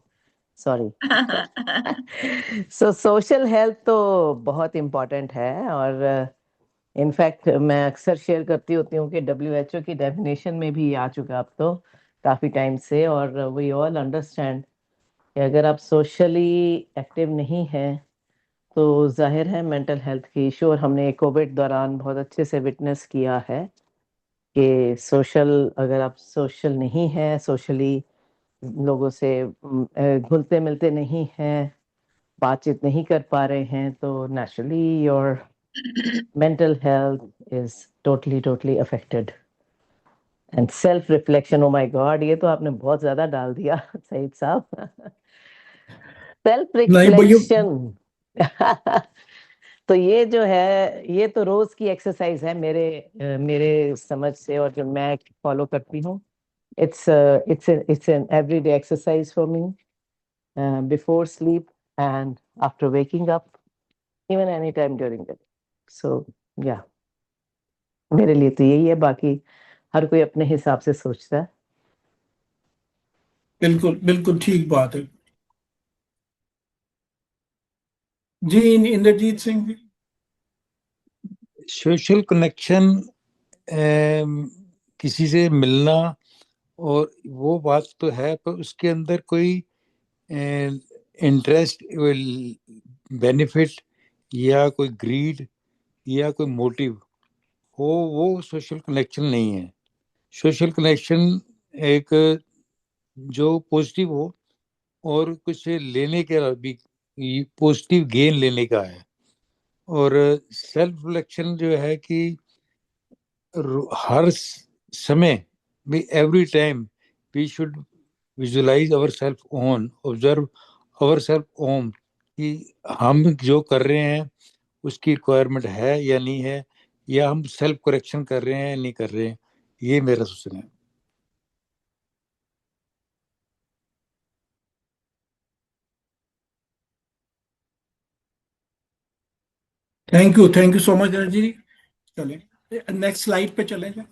sorry. So social health तो बहुत important है, और इनफैक्ट मैं अक्सर शेयर करती होती हूँ कि WHO की डेफिनेशन में भी आ चुका अब तो काफ़ी टाइम से, और वी ऑल अंडरस्टैंड कि अगर आप सोशली एक्टिव नहीं हैं तो जाहिर है मेंटल हेल्थ की इशू, और हमने कोविड दौरान बहुत अच्छे से विटनेस किया है कि अगर आप सोशल नहीं हैं, सोशली लोगों से घुलते मिलते नहीं हैं, बातचीत नहीं कर पा रहे हैं, तो naturally your mental health is totally affected. And self reflection, oh my god, ये तो आपने बहुत ज्यादा डाल दिया सईद साहब। सेल्फ नहीं भाई, रिफ्लेक्शन तो ये जो है, ये तो रोज की एक्सरसाइज है मेरे समझ से, और जो मैं फॉलो करती हूँ, it's an everyday exercise for me, before sleep and after waking up, even anytime during the day. So yeah, मेरे लिए तो यही है, बाकी हर कोई अपने हिसाब से सोचता है। बिल्कुल बिल्कुल ठीक बात है जी। इंद्रजीत सिंह जी। सोशल कनेक्शन, किसी से मिलना, और वो बात तो है, पर उसके अंदर कोई इंटरेस्ट, बेनिफिट, या कोई ग्रीड, या कोई मोटिव हो, वो सोशल कनेक्शन नहीं है। सोशल कनेक्शन एक जो पॉजिटिव हो, और कुछ लेने के भी, पॉजिटिव गेन लेने का है। और सेल्फ रिफ्लेक्शन जो है कि हर समय में, every time we should visualise our self own, observe our self own, कि हम जो कर रहे हैं उसकी रिक्वायरमेंट है या नहीं है, या हम सेल्फ करेक्शन कर रहे हैं या नहीं कर रहे हैं। ये मेरा सोचना है। थैंक यू सो मच जी। चलें नेक्स्ट स्लाइड पे चले जाए।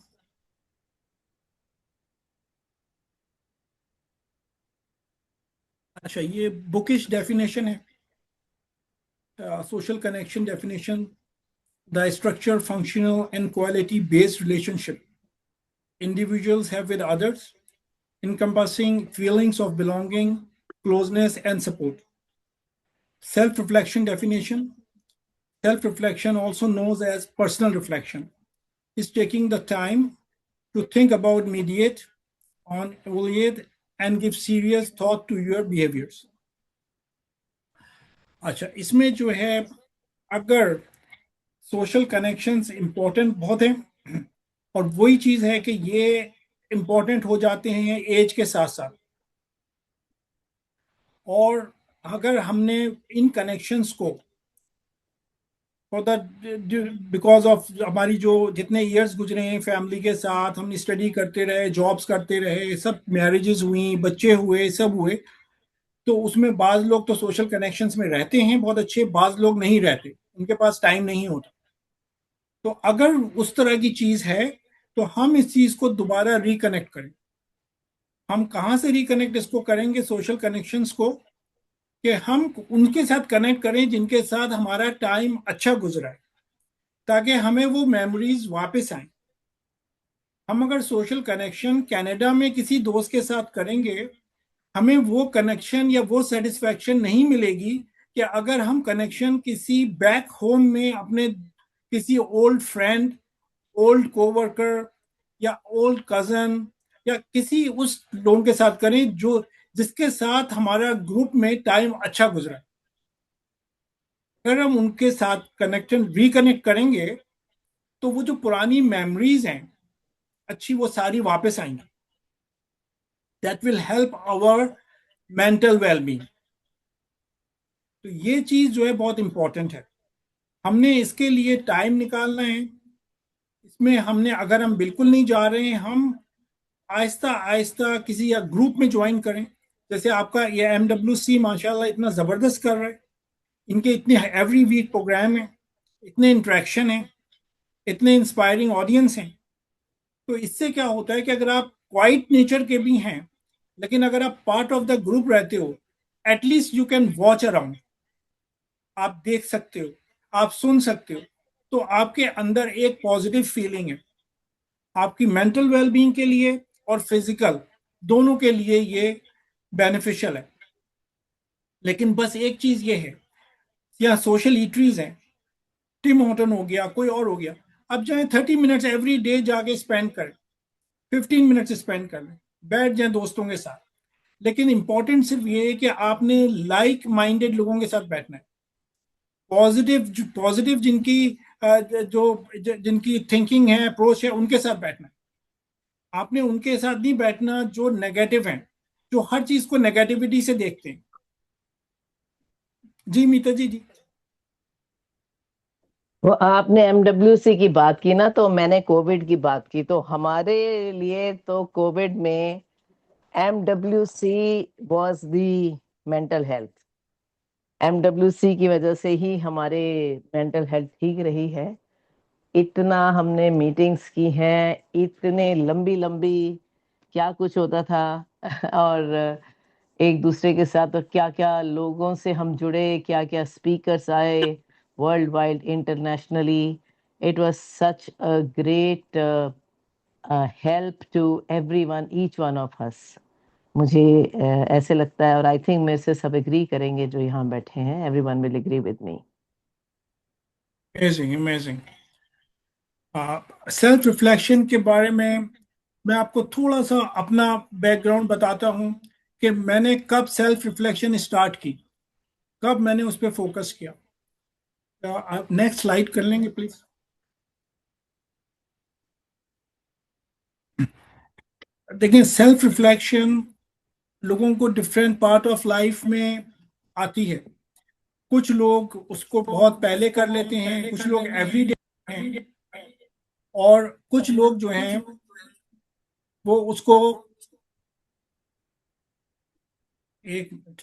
अच्छा, ये बुकिश डेफिनेशन है, social connection definition: the structure, functional and quality based relationship individuals have with others, encompassing feelings of belonging, closeness, and support. Self-reflection definition. Self-reflection, also known as personal reflection, is taking the time to think about, meditate on, evaluate, and give serious thought to your behaviors. अच्छा, इसमें जो है अगर social connections important बहुत हैं, और वही चीज है कि ये इंपॉर्टेंट हो जाते हैं एज के साथ साथ, और अगर हमने इन कनेक्शंस को फॉर द बिकॉज ऑफ हमारी जो जितने ईयर्स गुजरे हैं फैमिली के साथ, हम स्टडी करते रहे, जॉब्स करते रहे, सब मैरिजेस हुई, बच्चे हुए, सब हुए, तो उसमें बाज लोग तो सोशल कनेक्शंस में रहते हैं बहुत अच्छे, बाज लोग नहीं रहते, उनके पास टाइम नहीं होता। तो अगर उस तरह की चीज है तो हम इस चीज को दोबारा रिकनेक्ट करें। हम कहाँ से रिकनेक्ट इसको करेंगे, सोशल कनेक्शंस को, कि हम उनके साथ कनेक्ट करें जिनके साथ हमारा टाइम अच्छा गुजरा है, ताकि हमें वो मेमोरीज वापस आए। हम अगर सोशल कनेक्शन कनाडा में किसी दोस्त के साथ करेंगे, हमें वो कनेक्शन या वो सेटिस्फैक्शन नहीं मिलेगी कि अगर हम कनेक्शन किसी बैक होम में अपने किसी ओल्ड फ्रेंड, ओल्ड कोवर्कर या ओल्ड कजन या किसी उस लोगों के साथ करें जो जिसके साथ हमारा ग्रुप में टाइम अच्छा गुजरा। अगर हम उनके साथ कनेक्शन रिकनेक्ट करेंगे तो वो जो पुरानी मेमोरीज हैं अच्छी, वो सारी वापस आएंगी। That will help our mental well being. तो ये चीज जो है बहुत इंपॉर्टेंट है, हमने इसके लिए टाइम निकालना है। इसमें हमने, अगर हम बिल्कुल नहीं जा रहे हैं, हम आहिस्ता आहिस्ता किसी या ग्रुप में ज्वाइन करें। जैसे आपका ये MWC माशाल्लाह इतना जबरदस्त कर रहा है, इनके इतने एवरी वीक प्रोग्राम है, इतने इंटरेक्शन है, इतने इंस्पायरिंग ऑडियंस हैं। तो इससे क्या होता है कि अगर आप क्वाइट नेचर के भी हैं, लेकिन अगर आप पार्ट ऑफ द ग्रुप रहते हो, at least you can watch around, आप देख सकते हो, आप सुन सकते हो, तो आपके अंदर एक पॉजिटिव फीलिंग है। आपकी मेंटल वेलबींग के लिए और फिजिकल दोनों के लिए ये बेनिफिशियल है। लेकिन बस एक चीज ये है, यहाँ सोशल ईटरीज हैं, टिम हॉर्टन हो गया, कोई और हो गया, अब जाए 30 मिनट्स एवरी डे जाके स्पेंड करें, 15 मिनट्स स्पेंड कर लें, बैठ जाए दोस्तों के साथ। लेकिन इंपॉर्टेंट सिर्फ ये है कि आपने लाइक माइंडेड लोगों के साथ बैठना है, पॉजिटिव जिनकी जिनकी थिंकिंग है, अप्रोच है, उनके साथ बैठना है। आपने उनके साथ नहीं बैठना जो नेगेटिव हैं, जो हर चीज को नेगेटिविटी से देखते हैं। जी मीता जी। वो आपने MWC की बात की ना, तो मैंने कोविड की बात की। तो हमारे लिए तो कोविड में MWC was the mental health. MWC की वजह से ही हमारे मेंटल हेल्थ ठीक रही है। इतना हमने मीटिंग्स की हैं, इतने लंबी लंबी, क्या कुछ होता था और एक दूसरे के साथ और क्या क्या लोगों से हम जुड़े, क्या क्या स्पीकर्स आए worldwide, internationally. It was such a great help to everyone, each one of us. मुझे ऐसे लगता है, और आई थिंक मेरे से सब एग्री करेंगे जो यहाँ बैठे हैं, everyone will agree with me. Amazing amazing. Self reflection के बारे में मैं आपको थोड़ा सा अपना बैकग्राउंड बताता हूँ कि मैंने कब सेल्फ रिफ्लेक्शन स्टार्ट की, कब मैंने उस पर फोकस किया। आप नेक्स्ट स्लाइड कर लेंगे प्लीज। देखिए, सेल्फ रिफ्लेक्शन लोगों को डिफरेंट पार्ट ऑफ लाइफ में आती है। कुछ लोग उसको बहुत पहले कर लेते हैं, कुछ लोग एवरीडे हैं, और कुछ लोग जो हैं वो उसको एक मिनट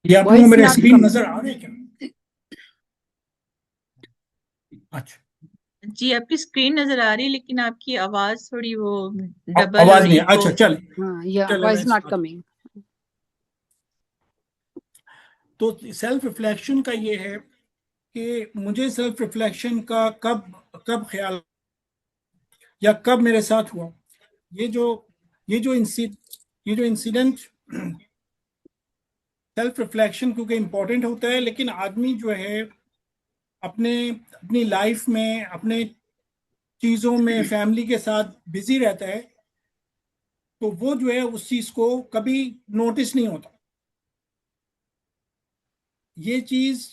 ये आप लोगों को वॉइस मेरे नॉट स्क्रीन नजर आ रहे हैं क्या? अच्छा, जी आपकी स्क्रीन नजर आ रही है लेकिन आपकी आवाज थोड़ी वो डबल हो आवाज रही नहीं, है अच्छा चल Yeah, चले voice मैं not start- coming. तो सेल्फ रिफ्लेक्शन का ये है कि मुझे सेल्फ रिफ्लेक्शन का कब कब ख्याल या कब मेरे साथ हुआ। ये जो ये जो इंसिडेंट सेल्फ रिफ्लेक्शन क्योंकि इम्पोर्टेंट होता है, लेकिन आदमी जो है अपनी लाइफ में अपने चीज़ों में फैमिली के साथ बिजी रहता है, तो वो जो है उस चीज़ को कभी नोटिस नहीं होता। ये चीज़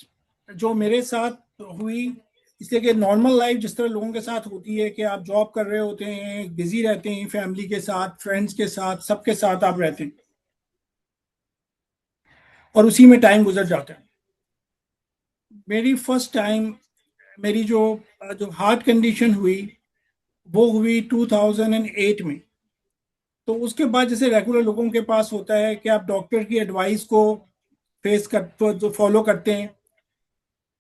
जो मेरे साथ हुई, इसलिए कि नॉर्मल लाइफ जिस तरह लोगों के साथ होती है कि आप जॉब कर रहे होते हैं, बिजी रहते हैं, फैमिली के साथ, फ्रेंड्स के साथ, सबके साथ आप रहते हैं और उसी में टाइम गुजर जाता है। मेरी फर्स्ट टाइम मेरी जो जो हार्ट कंडीशन हुई वो हुई 2008 में। तो उसके बाद जैसे रेगुलर लोगों के पास होता है कि आप डॉक्टर की एडवाइस को जो फॉलो करते हैं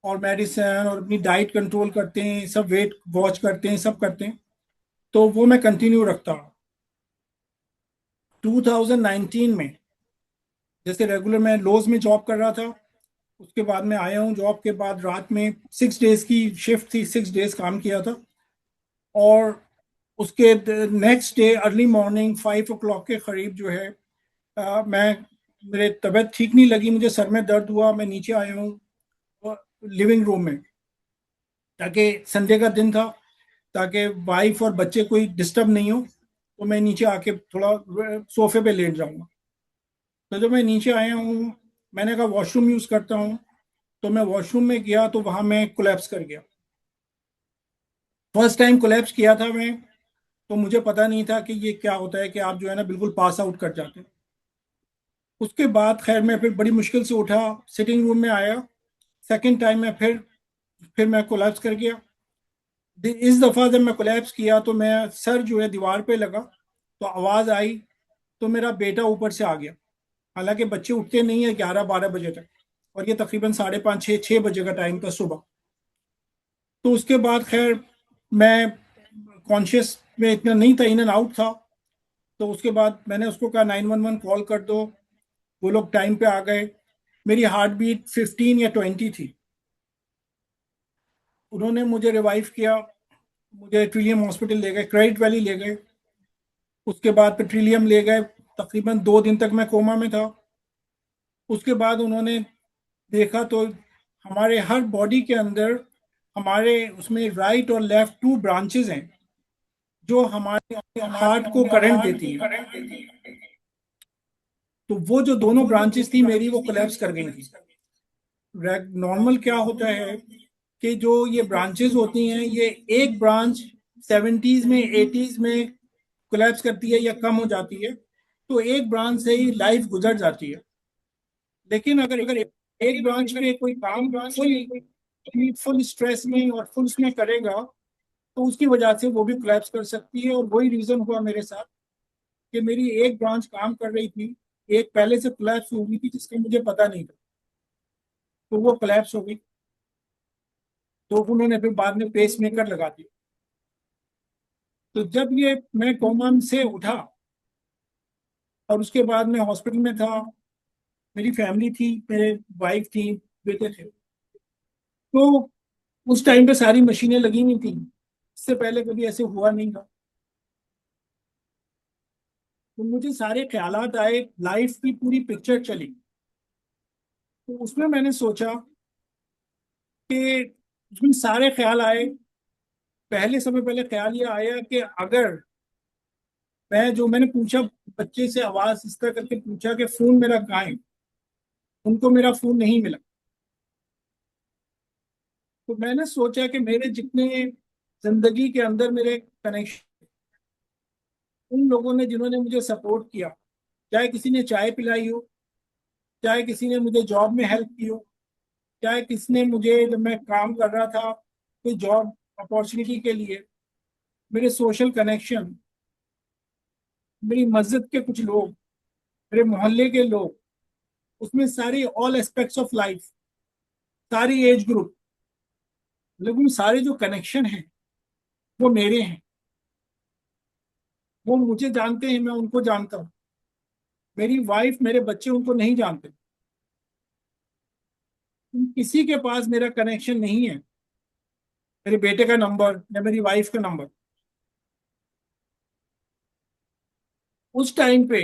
और मेडिसिन और अपनी डाइट कंट्रोल करते हैं, सब वेट वॉच करते हैं, सब करते हैं, तो वो मैं कंटिन्यू रखता हूँ। 2019 में जैसे रेगुलर मैं लोज में जॉब कर रहा था, उसके बाद में आया हूँ, जॉब के बाद रात में 6 डेज की शिफ्ट थी, 6 डेज काम किया था, और उसके next day early morning 5 o'clock के करीब जो है मेरे तबीयत ठीक नहीं लगी, मुझे सर में दर्द हुआ, मैं नीचे आया हूँ लिविंग रूम में, ताकि संडे का दिन था, ताकि वाइफ और बच्चे कोई डिस्टर्ब नहीं हो, तो मैं नीचे आके थोड़ा सोफे पे लेट जाऊंगा। तो जब मैं नीचे आया हूँ, मैंने कहा वॉशरूम यूज करता हूँ, तो मैं वॉशरूम में गया तो वहां मैं कोलैप्स कर गया। फर्स्ट टाइम कोलैप्स किया था मैं, तो मुझे पता नहीं था कि ये क्या होता है कि आप जो है ना बिल्कुल पास आउट कर जाते हैं। उसके बाद खैर मैं फिर बड़ी मुश्किल से उठा, सिटिंग रूम में आया, सेकंड टाइम मैं फिर मैं कोलैप्स कर गया। इस दफ़ा जब मैं कोलैप्स किया तो मैं सर जो है दीवार पे लगा, तो आवाज़ आई, तो मेरा बेटा ऊपर से आ गया। हालांकि बच्चे उठते नहीं है 11-12 बजे तक, और ये तकरीबन 5:30-6 बजे का टाइम था सुबह। तो उसके बाद खैर मैं कॉन्शियस में इतना नहीं था, इन एंड आउट था। तो उसके बाद मैंने उसको कहा 911 कॉल कर दो, वो लोग टाइम पे आ गए। मेरी हार्ट बीट 15 या 20 थी। उन्होंने मुझे रिवाइव किया, मुझे ट्रिलियम हॉस्पिटल ले गए, क्रेडिट वैली ले गए, उसके बाद पेट्रोलियम ले गए। तकरीबन 2 दिन तक मैं कोमा में था। उसके बाद उन्होंने देखा तो हमारे हर बॉडी के अंदर हमारे उसमें राइट और लेफ्ट 2 ब्रांचेस हैं जो हमारे हार्ट को करंट देती है। तो वो जो दोनों ब्रांचेस थी मेरी, वो कोलैप्स कर गई थी। नॉर्मल क्या होता है कि जो ये ब्रांचेस होती हैं, ये एक ब्रांच 70s में 80s में कोलैप्स करती है या कम हो जाती है, तो एक ब्रांच से ही लाइफ गुजर जाती है। लेकिन अगर अगर एक ब्रांच पे कोई काम फुल स्ट्रेस में और फुल उसमें करेगा, तो उसकी वजह से वो भी कोलैप्स कर सकती है। और वही रीजन हुआ मेरे साथ कि मेरी एक ब्रांच काम कर रही थी, एक पहले से कोलैप्स हो गई थी जिसका मुझे पता नहीं था, तो वो कोलैप्स हो गई। तो उन्होंने फिर बाद में पेस मेकर लगा दिया। तो जब ये मैं कोमा से उठा और उसके बाद मैं हॉस्पिटल में था, मेरी फैमिली थी, मेरे वाइफ थी, बेटे थे, तो उस टाइम पे सारी मशीनें लगी हुई थी, इससे पहले कभी ऐसे हुआ नहीं था। तो मुझे सारे ख्यालात आए, लाइफ की पूरी पिक्चर चली। तो उसमें मैंने सोचा कि उसमें सारे ख्याल आए। पहले समय पहले ख्याल ये आया कि अगर मैंने पूछा, बच्चे से आवाज इस तरह करके पूछा कि फोन मेरा कहाँ है, उनको मेरा फोन नहीं मिला। तो मैंने सोचा कि मेरे जितने जिंदगी के अंदर मेरे कनेक्शन, उन लोगों ने जिन्होंने मुझे सपोर्ट किया, चाहे किसी ने चाय पिलाई हो, चाहे किसी ने मुझे जॉब में हेल्प की हो, चाहे किसी ने मुझे जब मैं काम कर रहा था कोई जॉब अपॉर्चुनिटी के लिए, मेरे सोशल कनेक्शन, मेरी मस्जिद के कुछ लोग, मेरे मोहल्ले के लोग, उसमें सारी ऑल एस्पेक्ट्स ऑफ लाइफ, सारी एज ग्रुप, लेकिन सारे जो कनेक्शन हैं वो मेरे हैं, वो मुझे जानते हैं, मैं उनको जानता हूँ। मेरी वाइफ, मेरे बच्चे उनको नहीं जानते। किसी के पास मेरा कनेक्शन नहीं है, मेरे बेटे का नंबर या मेरी वाइफ का नंबर। उस टाइम पे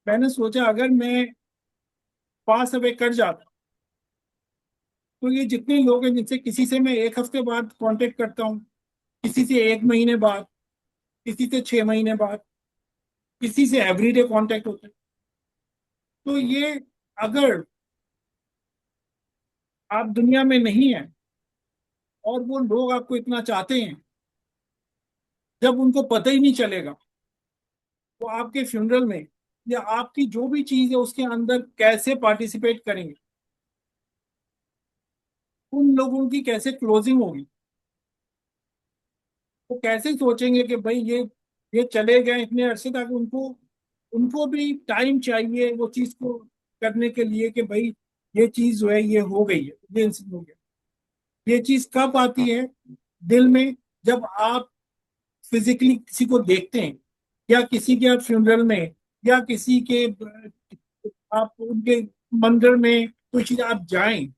मैंने सोचा अगर मैं पास अवे कर जाता, तो ये जितने लोग हैं जिनसे किसी से मैं एक हफ्ते बाद कांटेक्ट करता हूँ, किसी से एक महीने बाद, किसी से 6 महीने बाद, किसी से एवरीडे कांटेक्ट होता है, तो ये अगर आप दुनिया में नहीं है और वो लोग आपको इतना चाहते हैं, जब उनको पता ही नहीं चलेगा वो आपके फ्यूनरल में या आपकी जो भी चीज है उसके अंदर कैसे पार्टिसिपेट करेंगे, उन लोगों की कैसे क्लोजिंग होगी, वो कैसे सोचेंगे कि भाई ये चले गए इतने अरसे तक, उनको उनको भी टाइम चाहिए वो चीज को करने के लिए कि भाई ये चीज जो है ये हो गई है, ये इंसिडेंट हो गया। ये चीज कब आती है दिल में? जब आप फिजिकली किसी को देखते हैं, या किसी के आप फ्यूनरल में, या किसी के आप उनके मंदिर में कोई चीज आप जाएं,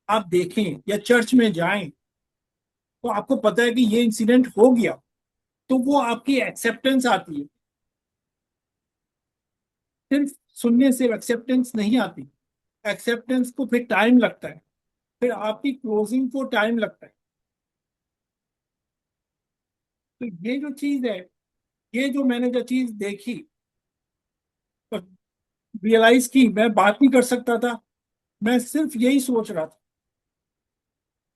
आप देखें, या चर्च में जाएं, तो आपको पता है कि ये इंसिडेंट हो गया, तो वो आपकी एक्सेप्टेंस आती है। सिर्फ सुनने से एक्सेप्टेंस नहीं आती, एक्सेप्टेंस को फिर टाइम लगता है, फिर आपकी क्लोजिंग को टाइम लगता है। तो ये जो चीज है, ये जो मैंने जो चीज देखी, तो रियलाइज की, मैं बात नहीं कर सकता था, मैं सिर्फ यही सोच रहा था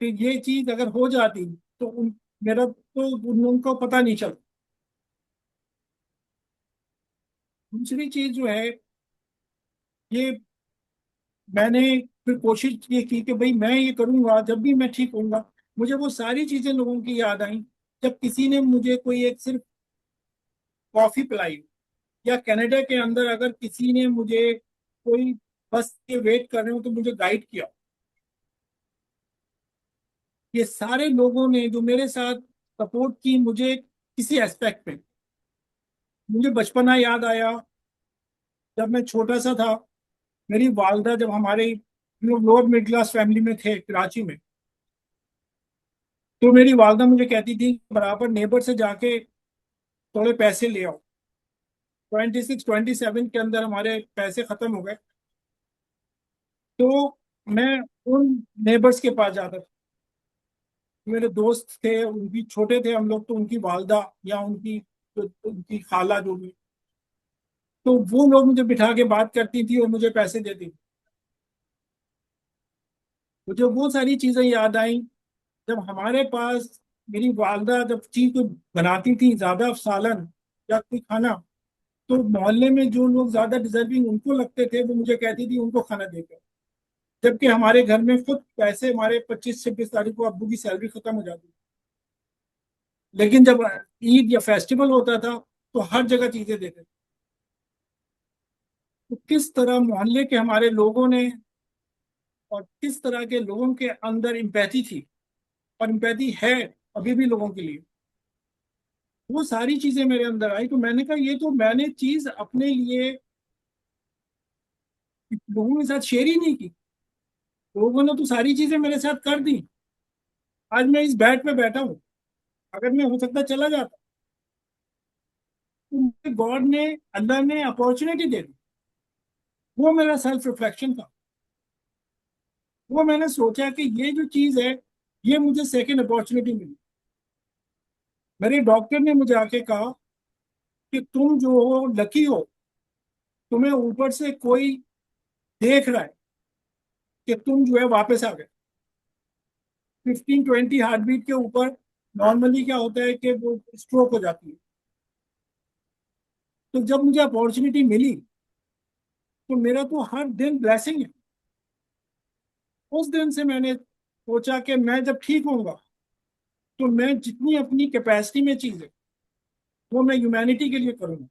कि ये चीज अगर हो जाती तो मेरा तो उन लोगों को पता नहीं चलता। दूसरी चीज जो है, ये मैंने फिर कोशिश ये की कि भाई मैं ये करूंगा जब भी मैं ठीक होऊंगा। मुझे वो सारी चीजें लोगों की याद आई जब किसी ने मुझे कोई एक सिर्फ कॉफी पिलाई, या कनाडा के अंदर अगर किसी ने मुझे कोई बस के वेट कर रहे हो तो मुझे गाइड किया। ये सारे लोगों ने जो मेरे साथ सपोर्ट की मुझे किसी एस्पेक्ट पे, मुझे बचपना याद आया। जब मैं छोटा सा था, मेरी वालदा, जब हमारे हम लोग लोअर मिडिल क्लास फैमिली में थे कराची में, तो मेरी वालदा मुझे कहती थी बराबर नेबर से जाके थोड़े पैसे ले आओ। 26-27 के अंदर हमारे पैसे खत्म हो गए, तो मैं उन नेबर्स के पास जाता था। मेरे दोस्त थे, उनकी छोटे थे हम लोग, तो उनकी वालदा या उनकी खाला जो भी, तो वो लोग मुझे बिठा के बात करती थी और मुझे पैसे देती थी। मुझे वो सारी चीजें याद आई जब हमारे पास मेरी वालदा जब चीज को बनाती थी, ज्यादा सालन या कोई खाना, तो मोहल्ले में जो लोग ज्यादा डिजर्विंग उनको लगते थे वो मुझे कहती थी उनको खाना देकर। जबकि हमारे घर में खुद पैसे, हमारे 25-26 तारीख को अब्बू की सैलरी खत्म हो जाती थी, लेकिन जब ईद या फेस्टिवल होता था तो हर जगह चीजें देते थे। तो किस तरह मोहल्ले के हमारे लोगों ने, और किस तरह के लोगों के अंदर इम्पैथी थी, और इम्पैथी है अभी भी लोगों के लिए, वो सारी चीजें मेरे अंदर आई। तो मैंने कहा ये तो मैंने चीज अपने लिए लोगों के साथ शेयर ही नहीं की, लोगों ने तो सारी चीजें मेरे साथ कर दी। आज मैं इस बेड पे बैठा हूँ, अगर मैं हो सकता चला जाता, तो मुझे गॉड ने, अल्लाह ने अपॉर्चुनिटी दे दी। वो मेरा सेल्फ रिफ्लेक्शन था। वो मैंने सोचा कि ये जो चीज है, ये मुझे सेकंड अपॉर्चुनिटी मिली। मेरे डॉक्टर ने मुझे आके कहा कि तुम जो हो लकी हो, तुम्हें ऊपर से कोई देख रहा है कि तुम जो है वापस आ गए। 15-20 हार्ट बीट के ऊपर नॉर्मली क्या होता है कि वो स्ट्रोक हो जाती है। तो जब मुझे अपॉर्चुनिटी मिली, तो मेरा तो हर दिन ब्लेसिंग है। उस दिन से मैंने सोचा कि मैं जब ठीक होऊंगा, तो मैं जितनी अपनी कैपेसिटी में चीज है वो मैं ह्यूमैनिटी के लिए करूंगा।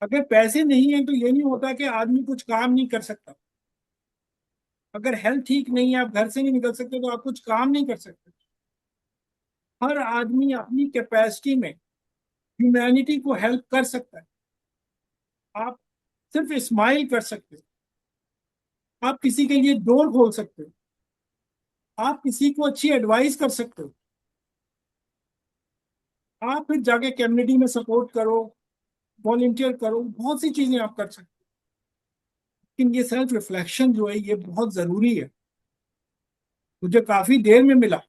अगर पैसे नहीं है तो ये नहीं होता कि आदमी कुछ काम नहीं कर सकता। अगर हेल्थ ठीक नहीं है, आप घर से नहीं निकल सकते, तो आप कुछ काम नहीं कर सकते। हर आदमी अपनी कैपेसिटी में ह्यूमैनिटी को हेल्प कर सकता है। आप सिर्फ स्माइल कर सकते हो, आप किसी के लिए डोर खोल सकते हो, आप किसी को अच्छी एडवाइस कर सकते हो, आप फिर जाके कम्युनिटी में सपोर्ट करो, वॉलंटियर करो, बहुत सी चीजें आप कर सकते हो। लेकिन ये सेल्फ रिफ्लेक्शन जो है ये बहुत जरूरी है। मुझे काफी देर में मिला,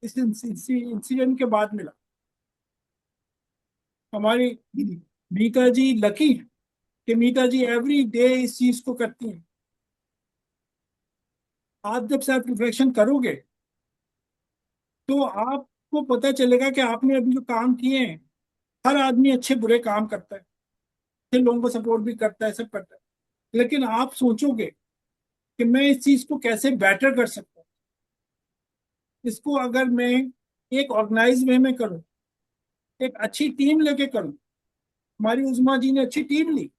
इस इंसिडेंट के बाद मिला। हमारी मीता जी लकी है कि मीता जी एवरी डे इस चीज को करती हैं। आप जब सेल्फ रिफ्लेक्शन करोगे तो आपको पता चलेगा कि आपने अभी जो काम किए हैं, हर आदमी अच्छे बुरे काम करता है, अच्छे लोगों को सपोर्ट भी करता है, सब करता है। लेकिन आप सोचोगे कि मैं इस चीज को कैसे बेटर कर सकता हूँ, इसको अगर मैं एक ऑर्गेनाइज वे में करूँ, एक अच्छी टीम लेके करूँ। हमारी उस्मा जी ने अच्छी टीम ली,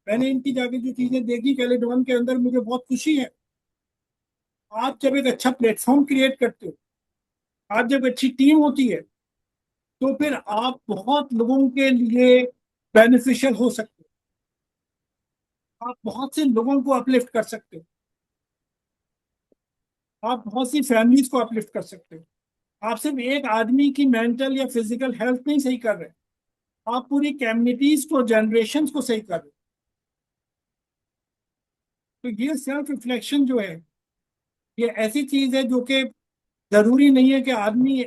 मैंने इनकी जाके जो चीजें देखी कैलेडोन के अंदर, मुझे बहुत खुशी है। आप जब एक अच्छा प्लेटफॉर्म क्रिएट करते हो, आप जब अच्छी टीम होती है, तो फिर आप बहुत लोगों के लिए बेनिफिशियल हो सकते हो, आप बहुत से लोगों को अपलिफ्ट कर सकते हो, आप बहुत सी फैमिलीज को अपलिफ्ट कर सकते हो। आप सिर्फ एक आदमी की मेंटल या फिजिकल हेल्थ नहीं सही कर रहे, आप पूरी कम्युनिटीज को, जनरेशन को सही कर रहे। तो ये सेल्फ रिफ्लेक्शन जो है, ये ऐसी चीज है जो कि जरूरी नहीं है कि आदमी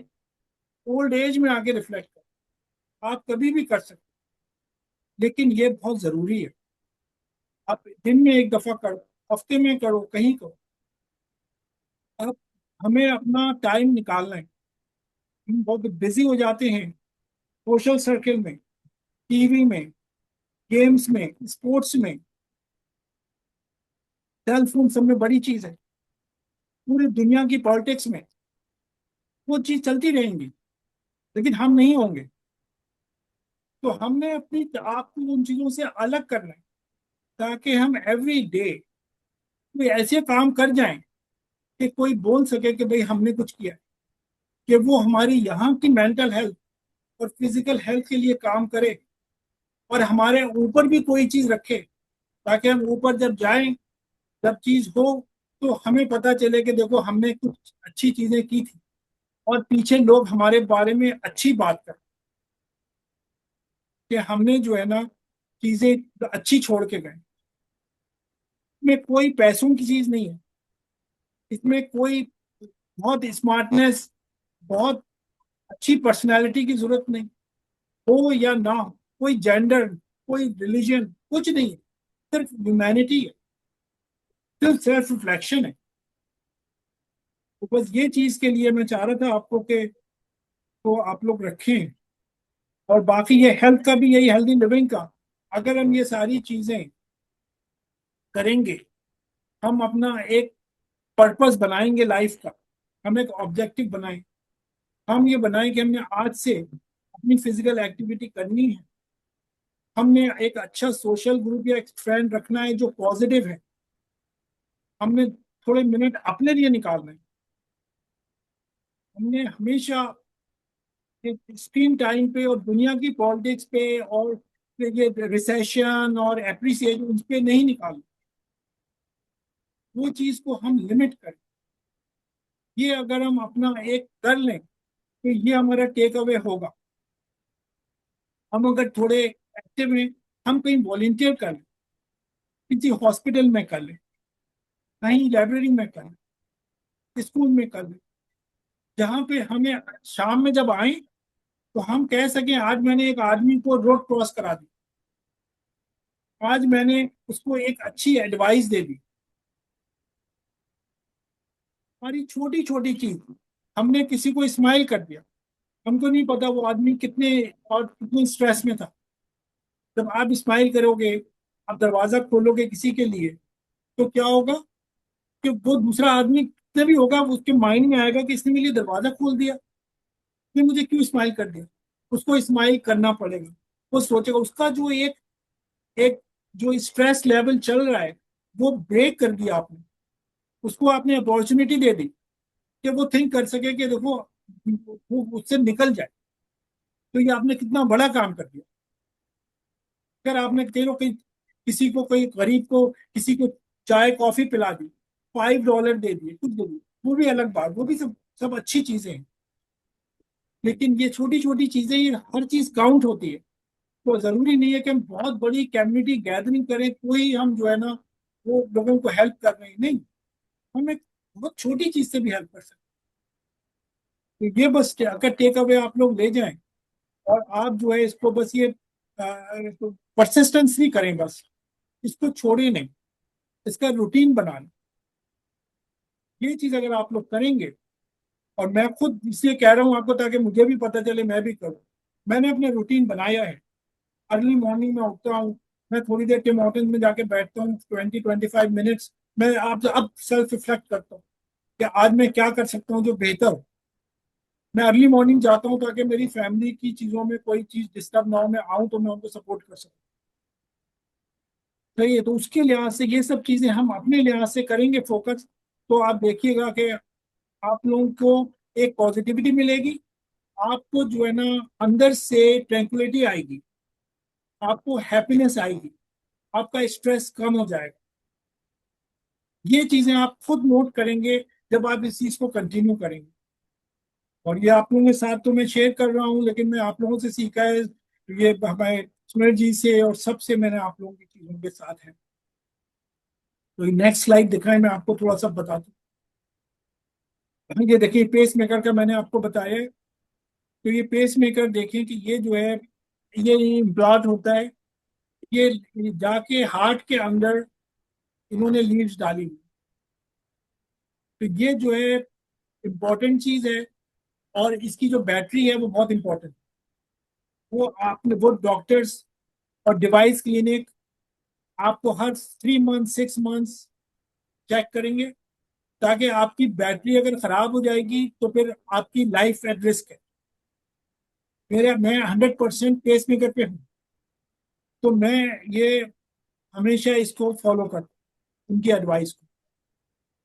ओल्ड एज में आके रिफ्लेक्ट करे, आप कभी भी कर सकते, लेकिन ये बहुत जरूरी है। आप दिन में एक दफा करो, हफ्ते में करो, कहीं करो। अब हमें अपना टाइम निकालना है। हम बहुत बिजी हो जाते हैं सोशल सर्कल में, टीवी में, गेम्स में, स्पोर्ट्स में। सेल फोन सब में बड़ी चीज है, पूरी दुनिया की पॉलिटिक्स में वो चीज चलती रहेंगी, लेकिन हम नहीं होंगे। तो हमने अपनी आप को उन चीजों से अलग करना है, ताकि हम एवरी डे कोई ऐसे काम कर जाएं कि कोई बोल सके कि भाई हमने कुछ किया, कि वो हमारी यहाँ की मेंटल हेल्थ और फिजिकल हेल्थ के लिए काम करे, और हमारे ऊपर भी कोई चीज रखे, ताकि हम ऊपर जब जाएं, जब चीज हो, तो हमें पता चले कि देखो हमने कुछ अच्छी चीजें की थी, और पीछे लोग हमारे बारे में अच्छी बात करें कि हमने जो है ना चीजें अच्छी छोड़ के गए। इसमें कोई पैसों की चीज नहीं है, इसमें कोई बहुत स्मार्टनेस, बहुत अच्छी पर्सनालिटी की जरूरत नहीं, हो या ना हो, कोई जेंडर, कोई रिलीजन, कुछ नहीं है, सिर्फ ह्यूमैनिटी है, सिर्फ सेल्फ रिफ्लेक्शन है। तो बस ये चीज के लिए मैं चाह रहा था आपको कि तो आप लोग रखें। और बाकी ये हेल्थ का भी, यही हेल्दी लिविंग का, अगर हम ये सारी चीजें करेंगे, हम अपना एक पर्पस बनाएंगे लाइफ का, हम एक ऑब्जेक्टिव बनाएं, हम ये बनाएं कि हमने आज से अपनी फिजिकल एक्टिविटी करनी है, हमने एक अच्छा सोशल ग्रुप या एक फ्रेंड रखना है जो पॉजिटिव है, हमने थोड़े मिनट अपने लिए निकालना है, हमने हमेशा स्क्रीन टाइम पे और दुनिया की पॉलिटिक्स पे और ये रिसेशन और एप्रिसिएशन उस पे नहीं निकालना। वो चीज को हम लिमिट करें। ये अगर हम अपना एक कर लें, तो ये हमारा टेक अवे होगा। हम अगर थोड़े एक्टिव हैं, हम कहीं वॉलेंटियर कर लें, किसी हॉस्पिटल में कर लें, कहीं लाइब्रेरी में कर लें, स्कूल में कर लें, जहाँ पे हमें शाम में जब आए तो हम कह सकें आज मैंने एक आदमी को रोड क्रॉस करा दी, आज मैंने उसको एक अच्छी एडवाइस दे दी। हमारी छोटी छोटी चीज, हमने किसी को स्माइल कर दिया, हमको नहीं पता वो आदमी कितने और कितने स्ट्रेस में था। जब आप स्माइल करोगे, आप दरवाजा खोलोगे किसी के लिए, तो क्या होगा कि वो दूसरा आदमी कितने भी होगा, उसके माइंड में आएगा कि इसने मेरे लिए दरवाजा खोल दिया, इसने मुझे क्यों स्माइल कर दिया। उसको स्माइल करना पड़ेगा। वो सोचेगा उसका जो एक एक जो स्ट्रेस लेवल चल रहा है वो ब्रेक कर दिया आपने। उसको आपने अपॉर्चुनिटी दे दी कि वो थिंक कर सके कि देखो वो उससे निकल जाए, तो ये आपने कितना बड़ा काम कर दिया। अगर आपने कहीं किसी को, कोई गरीब को, किसी को चाय कॉफी पिला दी, $5 दे दिए, कुछ दे दिए, वो भी अलग बात, वो भी सब सब अच्छी चीजें हैं। लेकिन ये छोटी छोटी चीजें, ये हर चीज काउंट होती है। तो जरूरी नहीं है कि हम बहुत बड़ी कम्युनिटी गैदरिंग करें, कोई हम जो है ना वो लोगों को हेल्प कर रहे हैं, नहीं। हम एक बहुत छोटी चीज से भी हेल्प कर सकते हैं। तो ये बस अगर टेक अवे आप लोग ले जाएं, और आप जो है इसको बस ये परसिस्टेंस नहीं करें, बस इसको छोड़े नहीं, इसका रूटीन बना लें। ये चीज अगर आप लोग करेंगे, और मैं खुद इसलिए कह रहा हूँ आपको ताकि मुझे भी पता चले, मैं भी करूँ। मैंने अपने रूटीन बनाया है। अर्ली मॉर्निंग में उठता हूँ, मैं थोड़ी देर टिम हॉर्टन्स में जाके बैठता हूँ, 20-25 मिनट्स। मैं आप अब सेल्फ रिफ्लेक्ट करता हूँ कि आज मैं क्या कर सकता हूँ जो बेहतर हो। मैं अर्ली मॉर्निंग जाता हूँ ताकि मेरी फैमिली की चीज़ों में कोई चीज़ डिस्टर्ब ना हो, मैं आऊँ तो मैं उनको सपोर्ट कर सकूँ। सही है, तो उसके लिहाज से ये सब चीज़ें हम अपने लिहाज से करेंगे फोकस, तो आप देखिएगा कि आप लोगों को एक पॉजिटिविटी मिलेगी, आपको जो है ना अंदर से ट्रैंक्विलिटी आएगी, आपको हैप्पीनेस आएगी, आपका स्ट्रेस कम हो जाएगा। ये चीजें आप खुद नोट करेंगे जब आप इस चीज को कंटिन्यू करेंगे। और ये आप लोगों के साथ तो मैं शेयर कर रहा हूँ, लेकिन मैं आप लोगों से सीखा है, ये हमारे सुनील जी से और सबसे मैंने आप लोगों की चीजों के साथ है। तो नेक्स्ट स्लाइड दिखाएं, मैं आपको थोड़ा सा बता दूं। ये देखिए पेस मेकर का मैंने आपको बताया है। तो ये पेस मेकर देखें कि ये जो है, ये इम्प्लांट होता है, ये जाके हार्ट के अंदर इन्होंने लीड्स डाली। तो ये जो है इम्पोर्टेंट चीज है, और इसकी जो बैटरी है वो बहुत इंपॉर्टेंट। वो आपने वो डॉक्टर्स और डिवाइस क्लिनिक आपको हर 3 मंथ 6 मंथ्स चेक करेंगे, ताकि आपकी बैटरी अगर खराब हो जाएगी तो फिर आपकी लाइफ एट रिस्क है। मैं 100% पेस मेकर पे हूँ, तो मैं ये हमेशा इसको फॉलो करता हूँ, उनकी एडवाइस को।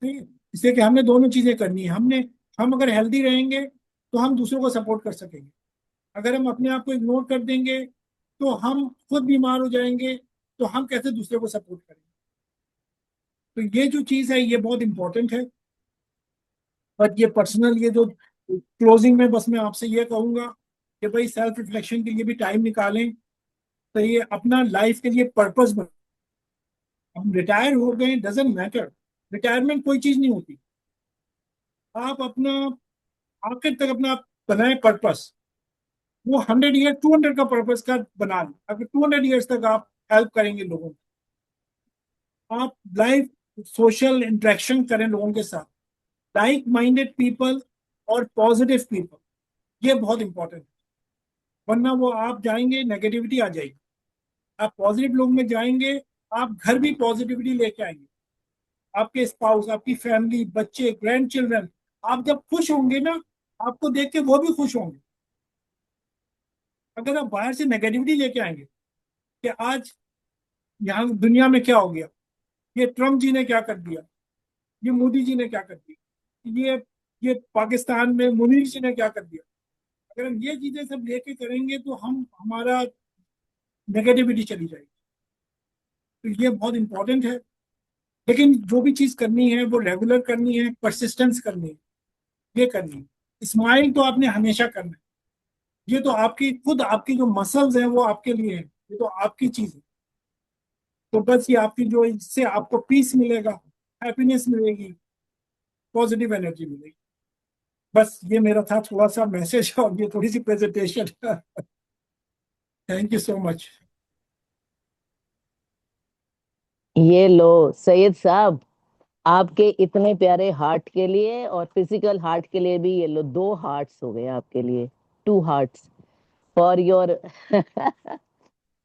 ठीक है, इसलिए कि हमने दोनों चीजें करनी है। हम अगर हेल्दी रहेंगे तो हम दूसरों को सपोर्ट कर सकेंगे। अगर हम अपने आप को इग्नोर कर देंगे तो हम खुद बीमार हो जाएंगे, तो हम कैसे दूसरे को सपोर्ट करेंगे। तो ये जो चीज है ये बहुत इंपॉर्टेंट है। बट ये पर्सनल, ये जो क्लोजिंग में बस मैं आपसे ये कहूंगा कि भाई सेल्फ रिफ्लेक्शन के लिए भी टाइम निकालें। तो ये अपना लाइफ के लिए पर्पस बना। हम रिटायर हो गए, डजेंट मैटर, रिटायरमेंट कोई चीज नहीं होती। आप अपना आखिर तक अपना बनाए पर्पस, वो 100 ईयर 200 का पर्पस का बना लें। अगर 200 ईयर्स तक आप हेल्प करेंगे लोगों को, आप लाइफ सोशल इंटरेक्शन करें लोगों के साथ, लाइक माइंडेड पीपल और पॉजिटिव पीपल, ये बहुत इंपॉर्टेंट है। वरना वो आप जाएंगे, नेगेटिविटी आ जाएगी। आप पॉजिटिव लोग में जाएंगे, आप घर भी पॉजिटिविटी लेके आएंगे। आपके स्पाउस, आपकी फैमिली, बच्चे, ग्रैंड चिल्ड्रन, आप जब खुश होंगे ना, आपको देख के वो भी खुश होंगे। अगर आप बाहर से नेगेटिविटी लेके आएंगे कि आज यहाँ दुनिया में क्या हो गया, ये ट्रम्प जी ने क्या कर दिया, ये मोदी जी ने क्या कर दिया, ये पाकिस्तान में मुनीर जी ने क्या कर दिया, अगर हम ये चीजें सब लेके करेंगे तो हम हमारा नेगेटिविटी चली जाएगी। तो ये बहुत इंपॉर्टेंट है। लेकिन जो भी चीज करनी है वो रेगुलर करनी है, परसिस्टेंस करनी है, ये करनी है। स्माइल तो आपने हमेशा करना है। ये तो आपकी खुद, आपकी जो मसल्स हैं वो आपके लिए है, ये तो आपकी चीज है। तो बस ये आपकी जो, इससे आपको पीस मिलेगा, हैप्पीनेस मिलेगी, पॉजिटिव एनर्जी मिलेगी। बस ये मेरा था थोड़ा सा मैसेज और ये थोड़ी सी presentation. Thank you so much. ये लो सैयद साहब, आपके इतने प्यारे हार्ट के लिए और फिजिकल हार्ट के लिए भी ये लो 2 हार्ट्स हो गए आपके लिए, 2 hearts for your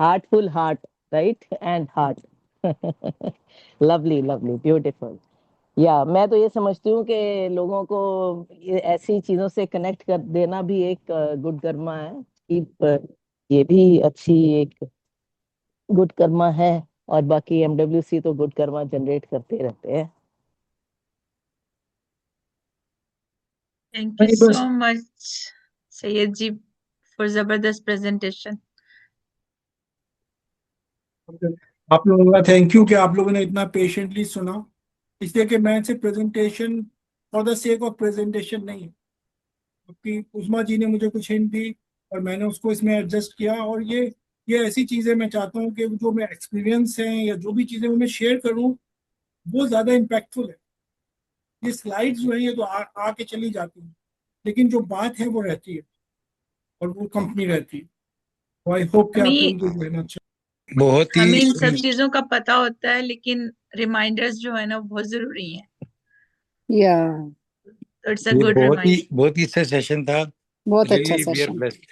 heartful heart, right, and heart. Lovely lovely beautiful. या मैं तो ये समझती हूँ कि लोगों को ये ऐसी चीजों से कनेक्ट कर देना भी एक गुड कर्मा है कि ये भी अच्छी एक गुड कर्मा है। और बाकी एमडब्ल्यूसी तो गुड कर्मा जनरेट करते रहते हैं। Thank you नहीं बस so much, Sayed ji, for जबरदस्त presentation. आप लोगों का थैंक यू कि आप लोगों ने इतना पेशेंटली सुना, इसलिए कि मैं सिर्फ presentation for the sake of presentation नहीं है, क्योंकि उस्मा जी ने मुझे कुछ हिंट दी और मैंने उसको इसमें एडजस्ट किया। और ये ऐसी चीज़ें मैं चाहता हूँ कि जो मैं एक्सपीरियंस है या जो भी चीज़ें मैं शेयर करूँ वो ज़्यादा इम्पैक्टफुल है। ये स्लाइड्स जो है ये तो आके चली जाती हैं, लेकिन जो बात है वो रहती है और वो कंपनी रहती है। तो आई होप कि आप हमें लोगों को जो है ना अच्छा। बहुत हमें ही इन सब चीजों का पता होता है, लेकिन रिमाइंडर्स जो है ना वो बहुत जरूरी हैं। या तो इट्स अ ये गुड रिमाइंडर। बहुत ही अच्छा सेशन था। बहुत अच्छा really we are session, blessed.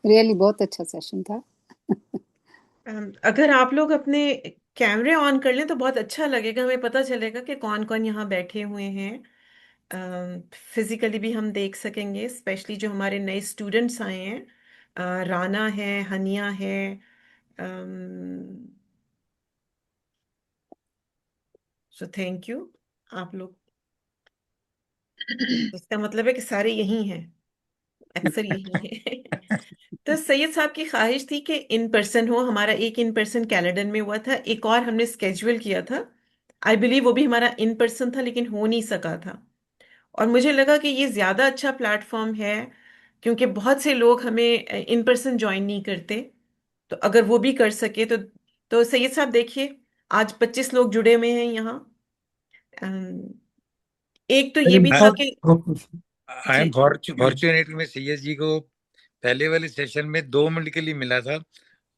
Really बहुत अच्छा सेशन था। अगर आप लोग अपने कैमरे ऑन कर लें तो बहुत अच्छा लगेगा, हमें पता चलेगा कि कौन कौन यहाँ बैठे हुए हैं। फिजिकली भी हम देख सकेंगे, स्पेशली जो हमारे नए स्टूडेंट्स आए हैं। राना है, हनिया है। सो थैंक यू आप लोग। इसका मतलब है कि सारे यही हैं, अक्सर यही हैं। तो सैयद साहब की ख्वाहिश थी कि इन पर्सन हो। हमारा एक इन पर्सन कैलेंडर में हुआ था, एक और हमने स्केड्यूल किया था। आई बिलीव वो भी हमारा इन पर्सन था, लेकिन हो नहीं सका था। और मुझे लगा कि ये ज्यादा अच्छा प्लेटफॉर्म है, क्योंकि बहुत से लोग हमें इन पर्सन ज्वाइन नहीं करते। तो अगर वो भी कर सके तो सैयद साहब देखिए, आज 25 लोग जुड़े हुए हैं यहाँ। अम, एक तो ये भी था बहुत कि बहुत खुश हूँ। आई जी एम फॉर्चुनेट में सैयद जी को पहले वाले सेशन में 2 मिनट के लिए मिला था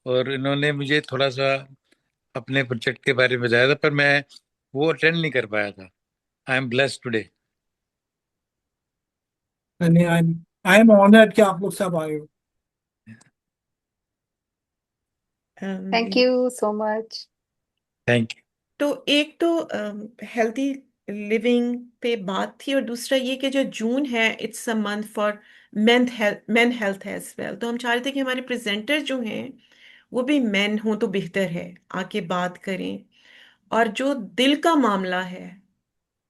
और इन्होंने मुझे थोड़ा सा अपने प्रोजेक्ट के बारे में बताया था, पर मैं वो अटेंड नहीं कर पाया था। I am blessed today. I am honoured कि आप लोग सब आए हो। Thank you so much. Thank you. तो एक तो हेल्दी लिविंग पे बात थी, और दूसरा ये कि जो जून है it's a month for men health as well. तो हम चाह रहे थे कि हमारे प्रेजेंटर जो हैं वो भी मेन हों तो बेहतर है, आके बात करें। और जो दिल का मामला है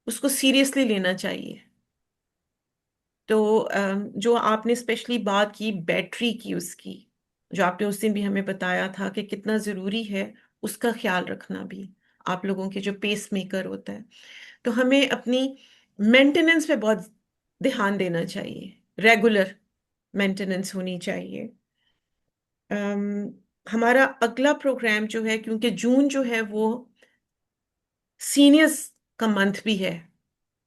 उसको सीरियसली लेना चाहिए। तो जो आपने स्पेशली बात की बैटरी की, उसकी जो आपने उस दिन भी हमें बताया था कि कितना ज़रूरी है उसका ख्याल रखना भी, आप लोगों के जो पेस मेकर होता है। तो हमें अपनी मेंटेनेंस पे बहुत ध्यान देना चाहिए, रेगुलर मेंटेनेंस होनी चाहिए। हमारा अगला प्रोग्राम जो है, क्योंकि जून जो है वो सीनियर्स का मंथ भी है,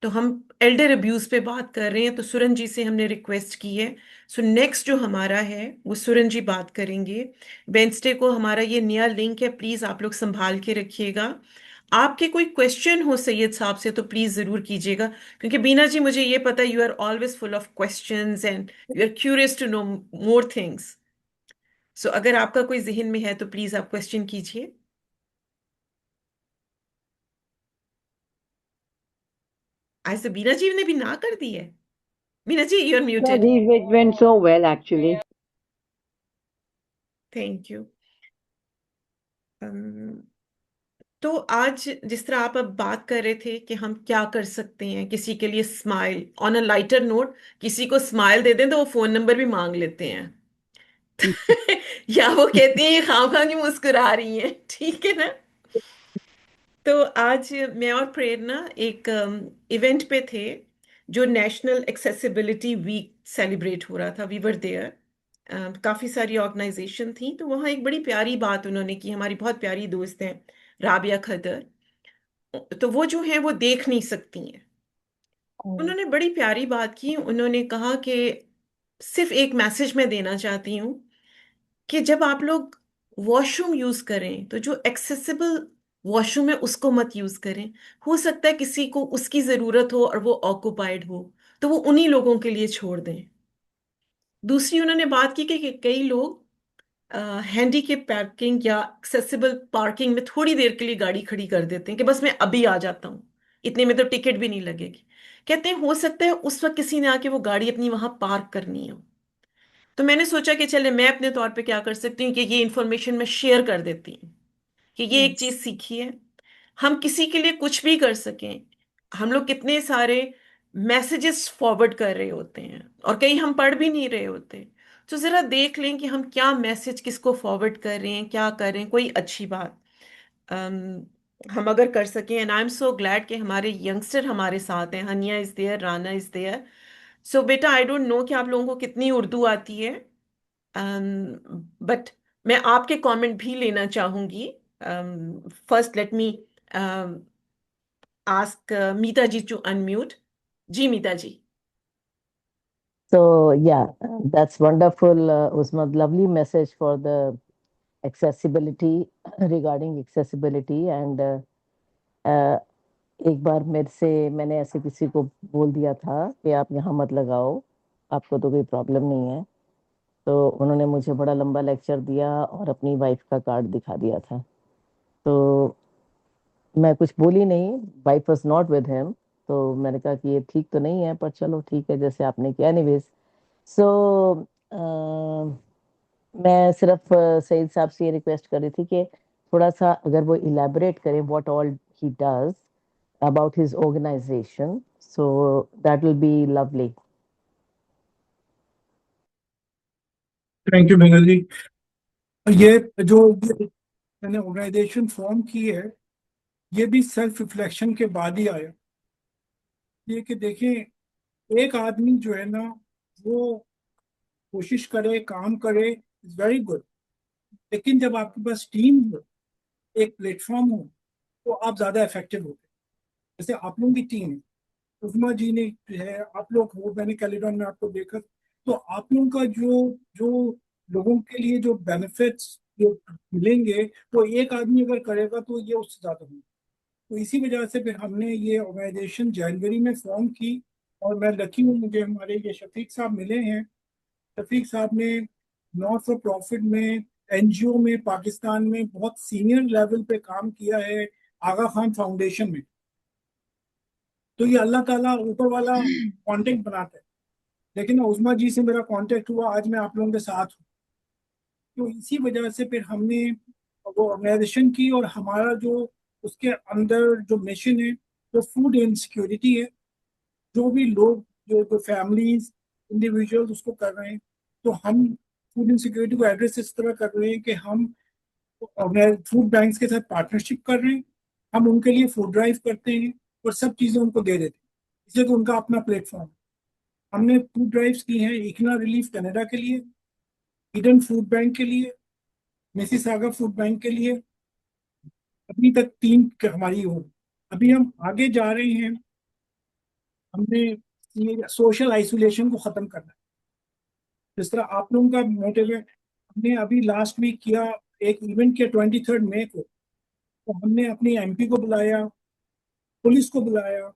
तो हम एल्डर अब्यूज पे बात कर रहे हैं। तो सुरन जी से हमने रिक्वेस्ट की है। सो नेक्स्ट जो हमारा है वो सुरन जी बात करेंगे। वेंसडे को हमारा ये नया लिंक है, प्लीज आप लोग संभाल के रखिएगा। आपके कोई क्वेश्चन हो सैयद साहब से तो प्लीज जरूर कीजिएगा, क्योंकि बीना जी मुझे ये पता है you are always full of questions and you are curious to know more things. So अगर आपका कोई जहन में है तो प्लीज आप क्वेश्चन कीजिए। आज तो बीना जी ने भी ना कर दी है। Beena ji you are Yeah, muted. these it went so well actually. Thank you. तो आज जिस तरह आप अब बात कर रहे थे कि हम क्या कर सकते हैं किसी के लिए smile on a lighter note, किसी को स्माइल दे दें तो वो फोन नंबर भी मांग लेते हैं। या वो कहती हैं ये खामखा की मुस्कुरा रही हैं, ठीक है ना। तो आज मैं और प्रेरणा एक इवेंट पे थे, जो नेशनल एक्सेसिबिलिटी वीक सेलिब्रेट हो रहा था। We were there. काफी सारी ऑर्गेनाइजेशन थी, तो वहाँ एक बड़ी प्यारी बात उन्होंने की। हमारी बहुत प्यारी दोस्त हैं राबिया खदर, तो वो जो है वो देख नहीं सकती हैं। उन्होंने बड़ी प्यारी बात की। उन्होंने कहा कि सिर्फ एक मैसेज मैं देना चाहती हूँ कि जब आप लोग वॉशरूम यूज करें तो जो एक्सेसिबल वॉशरूम है उसको मत यूज करें। हो सकता है किसी को उसकी जरूरत हो और वो ऑक्युपाइड हो, तो वो उन्हीं लोगों के लिए छोड़ दें। दूसरी उन्होंने बात की कि कई लोग हैंडीकेप पार्किंग या एक्सेसिबल पार्किंग में थोड़ी देर के लिए गाड़ी खड़ी कर देते हैं कि बस मैं अभी आ जाता हूँ, इतने में तो टिकट भी नहीं लगेगी। कहते हैं हो सकता है उस वक्त किसी ने आके वो गाड़ी अपनी वहां पार्क करनी हो। तो मैंने सोचा कि चले मैं अपने तौर पे क्या कर सकती हूँ कि ये इन्फॉर्मेशन मैं शेयर कर देती हूँ, कि ये एक चीज सीखी है। हम किसी के लिए कुछ भी कर सकें। हम लोग कितने सारे मैसेजेस फॉरवर्ड कर रहे होते हैं और कहीं हम पढ़ भी नहीं रहे होते। तो जरा देख लें कि हम क्या मैसेज किसको फॉरवर्ड कर रहे हैं, क्या कर रहे हैं, कोई अच्छी बात हम अगर कर सकें। And I am so glad कि हमारे यंगस्टर हमारे साथ हैं। Haniya is there, Rana is there. So बेटा, आई डोंट नो कि आप लोगों को कितनी उर्दू आती है, बट मैं आपके कमेंट भी लेना चाहूंगी। First let me ask Meeta ji to unmute. Ji Meeta ji. So yeah, that's wonderful, Usma. Lovely message for the accessibility, regarding accessibility. And एक बार मैंने ऐसे किसी को बोल दिया था कि आप यहाँ मत लगाओ, आपको तो कोई प्रॉब्लम नहीं है। तो उन्होंने मुझे बड़ा लंबा लेक्चर दिया और अपनी वाइफ का कार्ड दिखा दिया था। तो मैं कुछ बोली नहीं, wife was not with him. तो मैंने कहा कि ये ठीक तो नहीं है, पर चलो ठीक है जैसे आपने किया। एनीवेज, सो मैं सिर्फ सईद साहब से ये रिक्वेस्ट कर रही थी कि थोड़ा सा अगर वो इलेबोरेट करें what all he does about his organization, so that will be lovely. Thank you Bengal ji. ये जो मैंने ऑर्गेनाइजेशन फॉर्म की है, ये भी सेल्फ रिफ्लेक्शन के बाद ही आया। ये कि देखें, एक आदमी जो है ना, वो कोशिश करे, काम करे, इज वेरी गुड। लेकिन जब आपके पास टीम हो, एक प्लेटफॉर्म हो, तो आप ज्यादा इफेक्टिव होते हैं। जैसे आप लोगों की टीम है, उस्मा जी ने है, आप लोग हो, मैंने कैलेडोन में आपको देखा। तो आप लोगों का जो जो लोगों के लिए जो बेनिफिट्स जो मिलेंगे, वो एक आदमी अगर करेगा तो ये उससे ज्यादा होंगे। तो इसी वजह से फिर हमने ये ऑर्गेनाइजेशन जनवरी में फॉर्म की। और मैं लकी हूँ, मुझे हमारे ये शफीक साहब मिले हैं। शफीक साहब ने नॉट फॉर प्रॉफिट में, एनजीओ में, पाकिस्तान में बहुत सीनियर लेवल पे काम किया है, आगा खान फाउंडेशन में। तो ये अल्लाह ताला ऊपर वाला कांटेक्ट बनाता है। लेकिन उस्मा जी से मेरा कांटेक्ट हुआ, आज मैं आप लोगों के साथ हूँ। तो इसी वजह से फिर हमने वो ऑर्गेनाइजेशन की। और हमारा जो उसके अंदर जो मिशन है, वो फूड इनसिक्योरिटी है। जो भी लोग, जो जो फैमिलीज, इंडिविजुअल्स उसको कर रहे हैं, तो हम फूड इनसिक्योरिटी को एड्रेस इस तरह कर रहे हैं कि हम फूड बैंक्स के साथ पार्टनरशिप कर रहे हैं। हम उनके लिए फूड ड्राइव करते हैं और सब चीज़ें उनको दे देते हैं। इसलिए तो उनका अपना प्लेटफॉर्म। हमने फूड ड्राइव्स की हैं इकना रिलीफ कनाडा के लिए, ईडन फूड बैंक के लिए, मिसिसागा फूड बैंक के लिए। अभी तक 3 हमारी हो। अभी हम आगे जा रहे हैं। हमने ये सोशल आइसोलेशन को खत्म करना है। जिस तरह आप लोगों का मोटिव है, हमने अभी लास्ट वीक किया, एक इवेंट किया 23 मई को। तो हमने अपनी एमपी को बुलाया, पुलिस को बुलाया,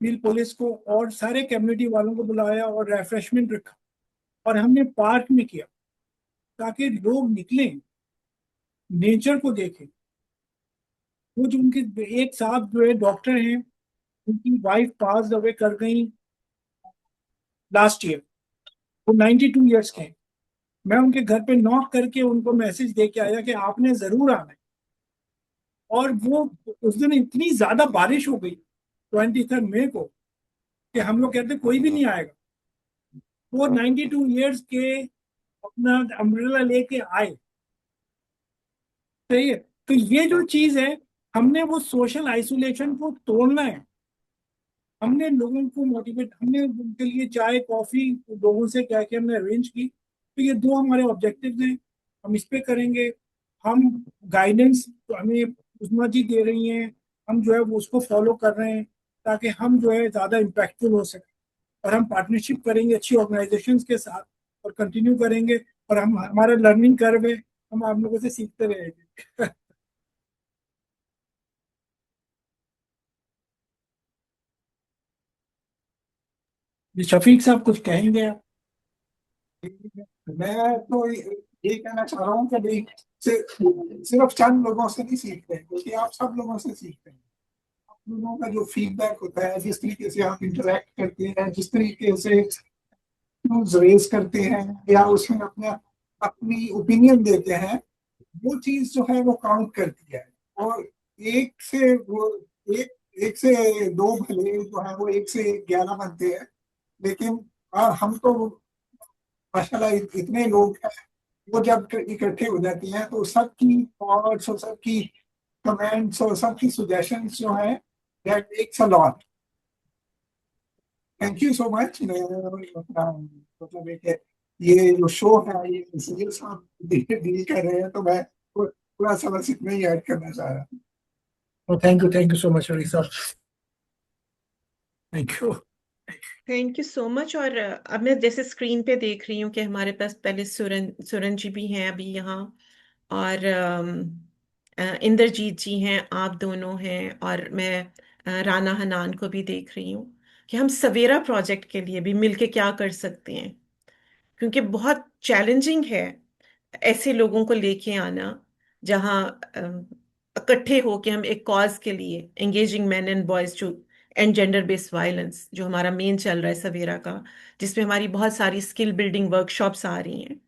फील्ड पुलिस को, और सारे कम्युनिटी वालों को बुलाया और रिफ्रेशमेंट रखा। और हमने पार्क में किया ताकि लोग निकलें, नेचर को देखें। वो जो उनके एक साहब जो है डॉक्टर हैं, उनकी वाइफ पास अवे कर गई लास्ट ईयर। वो 92 ईयर्स के हैं। मैं उनके घर पे नॉक करके उनको मैसेज दे के आया कि आपने जरूर आना है। और वो उस दिन इतनी ज्यादा बारिश हो गई 23 मई को कि हम लोग कहते कोई भी नहीं आएगा। वो 92 ईयर्स के अपना अम्ब्रेला लेके आए। सही है। तो ये जो चीज है, हमने वो सोशल आइसोलेशन को तोड़ना है। हमने लोगों को मोटिवेट, हमने उनके लिए चाय कॉफी लोगों से क्या क्या हमने अरेंज की। तो ये 2 हमारे ऑब्जेक्टिव्स हैं, हम इस पे करेंगे। हम गाइडेंस तो हमें उस्मा जी दे रही हैं, हम जो है वो उसको फॉलो कर रहे हैं ताकि हम जो है ज़्यादा इम्पैक्टफुल हो सके। और हम पार्टनरशिप करेंगे अच्छी ऑर्गेनाइजेशंस के साथ और कंटिन्यू करेंगे। और हम, हमारा लर्निंग कर्व है, हम आप लोगों से सीखते रहेंगे। शफीक साहब कुछ कहेंगे आप? मैं तो ये कहना चाह रहा हूँ कि भाई सिर्फ चंद लोगों से नहीं सीखते हैं, क्योंकि आप सब लोगों से सीखते हैं। आप लोगों का जो फीडबैक होता है, जिस तरीके से आप इंटरेक्ट करते हैं, जिस तरीके से रेज करते हैं या उसमें अपनी ओपिनियन देते हैं, वो चीज जो है वो काउंट करती है। और एक से वो एक एक से दो भले जो है वो 1 से 11 बनते हैं, लेकिन हम तो माशाल्लाह इतने लोग हैं, वो जब इकट्ठे हो जाती हैं तो सबकी थॉट्स और सबकी कमेंट्स और सबकी सजेशंस जो है that makes a lot. Thank you so much. मतलब एक ये जो शो है ये सीरियस आप डील कर रहे हैं, तो मैं पूरा सा बस इतना ही ऐड करना चाह रहा हूँ। Thank you so much Hari sir. Thank you. Thank you so much. और अब मैं जैसे स्क्रीन पे देख रही हूँ कि हमारे पास पहले सुरन जी भी हैं अभी यहाँ, और इंद्रजीत जी हैं, आप दोनों हैं, और मैं राना हनान को भी देख रही हूँ कि हम सवेरा प्रोजेक्ट के लिए भी मिलके क्या कर सकते हैं, क्योंकि बहुत चैलेंजिंग है ऐसे लोगों को लेके आना जहाँ इकट्ठे होके हम एक कॉज के लिए, engaging man and boys to end gender based violence, जो हमारा मेन चल रहा है सवेरा का, जिसमें हमारी बहुत सारी स्किल बिल्डिंग वर्कशॉप्स आ रही हैं।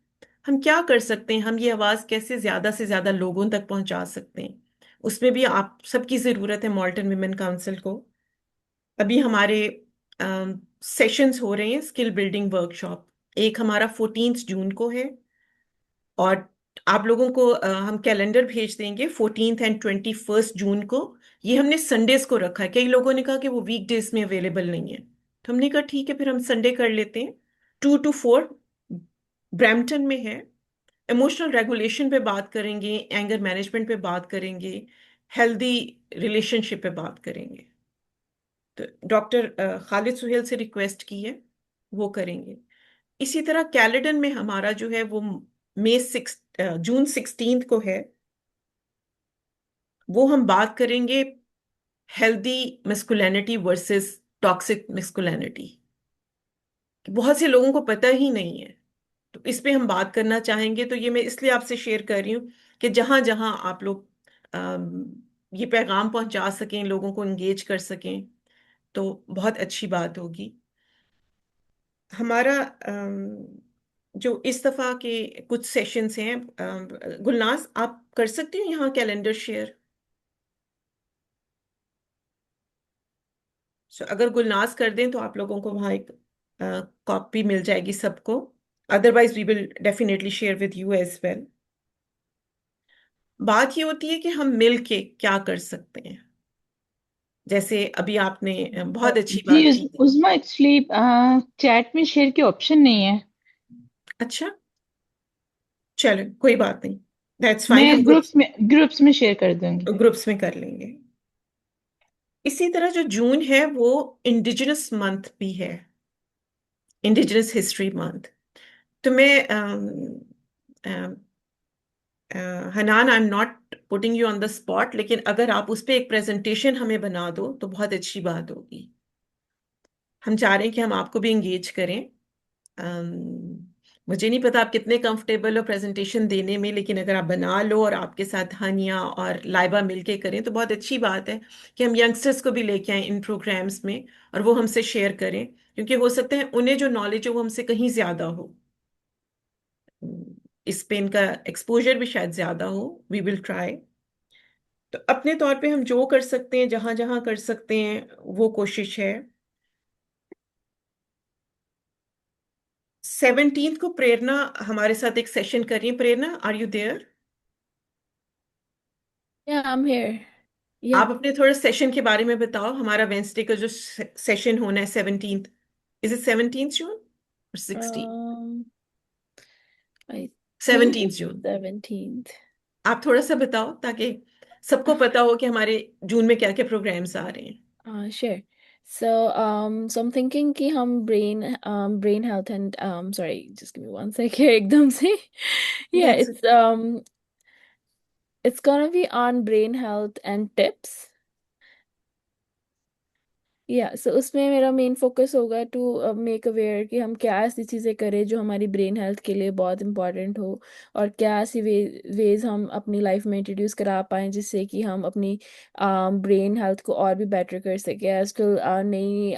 हम क्या कर सकते हैं, हम ये आवाज़ कैसे ज़्यादा से ज़्यादा लोगों तक पहुंचा सकते हैं, उसमें भी आप सबकी ज़रूरत है मॉल्टन विमेन काउंसिल को। अभी हमारे सेशंस हो रहे हैं स्किल बिल्डिंग वर्कशॉप। एक हमारा 14 जून को है, और आप लोगों को हम कैलेंडर भेज देंगे 14 एंड 21 जून को। ये हमने संडेज को रखा है, कई लोगों ने कहा कि वो वीकडेज में अवेलेबल नहीं है, तो हमने कहा ठीक है फिर हम संडे कर लेते हैं। 2 to 4 ब्रैम्पटन में है। इमोशनल रेगुलेशन पे बात करेंगे, एंगर मैनेजमेंट पे बात करेंगे, हेल्दी रिलेशनशिप पे बात करेंगे। तो डॉक्टर खालिद सुहेल से रिक्वेस्ट की है, वो करेंगे। इसी तरह कैलेडन में हमारा जो है वो जून 16 को है, वो हम बात करेंगे healthy masculinity versus toxic masculinity. बहुत से लोगों को पता ही नहीं है, तो इस पे हम बात करना चाहेंगे। तो ये मैं इसलिए आपसे शेयर कर रही हूँ कि जहां जहां आप लोग ये पैगाम पहुंचा सकें, लोगों को एंगेज कर सकें, तो बहुत अच्छी बात होगी। हमारा जो इस दफा के कुछ सेशंस हैं, गुलनाज आप कर सकती हो यहाँ कैलेंडर शेयर। अगर गुलनाज कर दें तो आप लोगों को वहाँ एक कॉपी मिल जाएगी सबको, otherwise we will definitely share with you as well. बात ये होती है कि हम मिल के क्या कर सकते हैं, जैसे अभी आपने बहुत अच्छी जी बात की थी। उसमें एक्चुअली चैट में शेयर की ऑप्शन नहीं है। अच्छा, चलो कोई बात नहीं, दैट्स फाइन, मैं हम ग्रुप्स में शेयर कर दूंगी। ग्रुप्स में कर लेंगे। इसी तरह जो जून है वो इंडिजिनस मंथ भी है, इंडिजिनस हिस्ट्री मंथ। तो मैं Hanan, I am not putting you on the spot, लेकिन अगर आप उस पर एक प्रेजेंटेशन हमें बना दो तो बहुत अच्छी बात होगी। हम चाह रहे हैं कि हम आपको भी इंगेज करें। मुझे नहीं पता आप कितने कंफर्टेबल हो प्रेजेंटेशन देने में, लेकिन अगर आप बना लो और आपके साथ हानिया और लाइबा मिलके करें तो बहुत अच्छी बात है कि हम यंगस्टर्स को भी लेके आए इन प्रोग्राम्स में और वो हमसे शेयर करें, क्योंकि हो सकता है उन्हें जो नॉलेज हो वो हमसे कहीं ज्यादा हो, इस पे इनका एक्सपोजर भी शायद ज्यादा हो। We will try. तो अपने तौर पे हम जो कर सकते हैं, जहां जहां कर सकते हैं, वो कोशिश है। 17 को प्रेरणा हमारे साथ एक सेशन कर रही है। Prerna, are you there? Yeah, I'm here. आप Yeah. अपने थोड़ा सेशन के बारे में बताओ। हमारा वेंसडे का जो सेशन होना है 17th, इज इट 17th जून और 16? I think 17th it's June. 17th. आप थोड़ा सा बताओ ताकि सबको पता हो कि हमारे जून में क्या क्या प्रोग्राम्स आ रहे हैं। Sure. So I'm thinking कि हम brain health and sorry, just give me one second एकदम से yeah, That's it. it's gonna be on brain health and tips. सो उसमें मेरा मेन फोकस होगा टू मेक अवेयर कि हम क्या ऐसी चीज़ें करें जो हमारी ब्रेन हेल्थ के लिए बहुत इंपॉर्टेंट हो, और क्या ऐसी वेज हम अपनी लाइफ में इंट्रोड्यूस करा पाएँ जिससे कि हम अपनी ब्रेन हेल्थ को और भी बेटर कर सकें। आजकल नई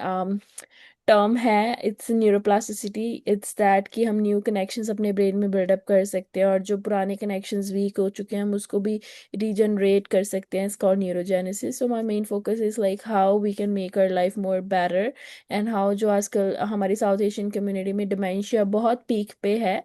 टर्म है, इट्स न्यूरोप्लास्टिसिटी। इट्स दैट कि हम न्यू कनेक्शंस अपने ब्रेन में बिल्डअप कर सकते हैं और जो पुराने कनेक्शंस वीक हो चुके हैं हम उसको भी रीजनरेट कर सकते हैं। It's called neurogenesis. So my main focus is like how we can make our life more better and how जो आजकल हमारी साउथ एशियन कम्युनिटी में डिमेंशिया बहुत पीक पे है।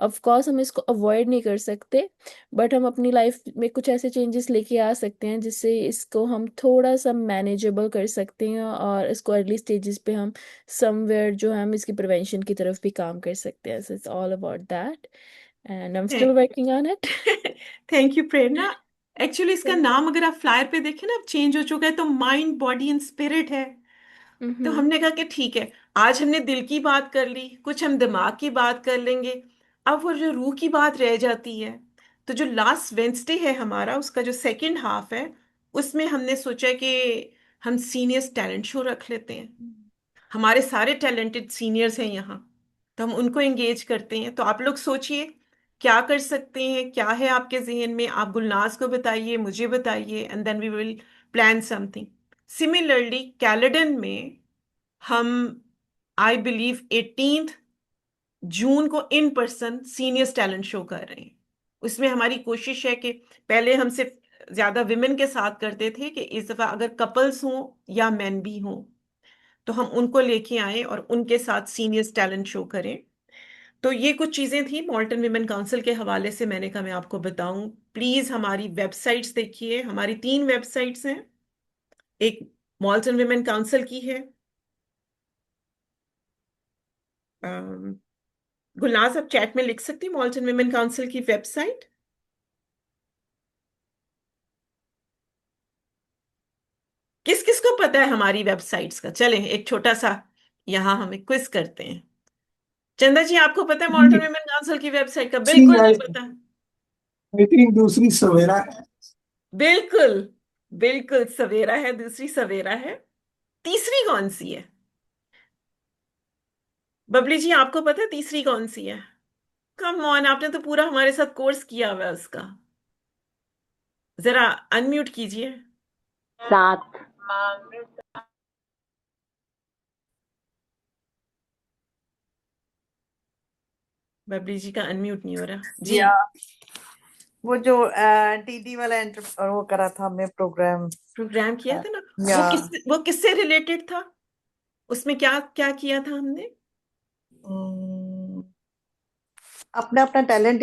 ऑफ कोर्स हम इसको अवॉइड नहीं कर सकते, बट हम अपनी लाइफ में कुछ ऐसे चेंजेस लेके आ सकते हैं जिससे इसको हम थोड़ा सा मैनेजेबल कर सकते हैं और इसको अर्ली स्टेजेस पे हम समवेयर जो है हम इसकी प्रिवेंशन की तरफ भी काम कर सकते हैं। So it's all about that and I am still working on it. Thank you Prerna. Actually इसका नाम अगर आप फ्लायर पे देखें ना, अब चेंज हो चुका है, तो माइंड बॉडी एंड स्पिरिट है। तो हमने कहा कि ठीक है, आज हमने दिल की बात कर ली, कुछ हम दिमाग की बात कर लेंगे, अब वो जो रूह की बात रह जाती है। तो जो लास्ट वेंसडे है हमारा, उसका जो सेकंड हाफ है, उसमें हमने सोचा कि हम सीनियर्स टैलेंट शो रख लेते हैं। हमारे सारे टैलेंटेड सीनियर्स हैं यहाँ, तो हम उनको एंगेज करते हैं। तो आप लोग सोचिए क्या कर सकते हैं, क्या है आपके जहन में, आप गुलनाज को बताइए, मुझे बताइए, and then we will plan something. Similarly Caledon में हम आई बिलीव 18 जून को in person seniors talent show कर रहे हैं। उसमें हमारी कोशिश है कि पहले हम सिर्फ ज्यादा विमेन के साथ करते थे, कि इस दफा अगर कपल्स हों या मैन भी हों तो हम उनको लेके आए और उनके साथ सीनियर्स टैलेंट शो करें। तो ये कुछ चीजें थी मॉल्टन विमेन काउंसिल के हवाले से, मैंने कहा मैं आपको बताऊं। प्लीज हमारी वेबसाइट्स देखिए, हमारी 3 वेबसाइट्स हैं। एक मॉल्टन विमेन काउंसिल की है, गुलनाज आप चैट में लिख सकती मॉल्टन विमेन काउंसिल की वेबसाइट। किस किस को पता है हमारी वेबसाइट्स का? चलें एक छोटा सा यहाँ हम एक क्विज करते हैं। चंदा जी, आपको पता है मॉल्टन विमेन काउंसिल की वेबसाइट का? जी, बिल्कुल नहीं पता। आई थिंक दूसरी सवेरा है। बिल्कुल बिल्कुल, सवेरा है, दूसरी सवेरा है। तीसरी कौन सी है? बबली जी, आपको पता है तीसरी कौन सी है? कम ऑन, आपने तो पूरा हमारे साथ कोर्स किया हुआ है उसका। जरा अनम्यूट कीजिए। 7। बबली जी का अनम्यूट नहीं हो रहा जी। या वो जो टीडी वाला और वो करा था हमने प्रोग्राम किया था ना, या वो किससे रिलेटेड था? उसमें क्या क्या किया था हमने? अपना अपना टैलेंट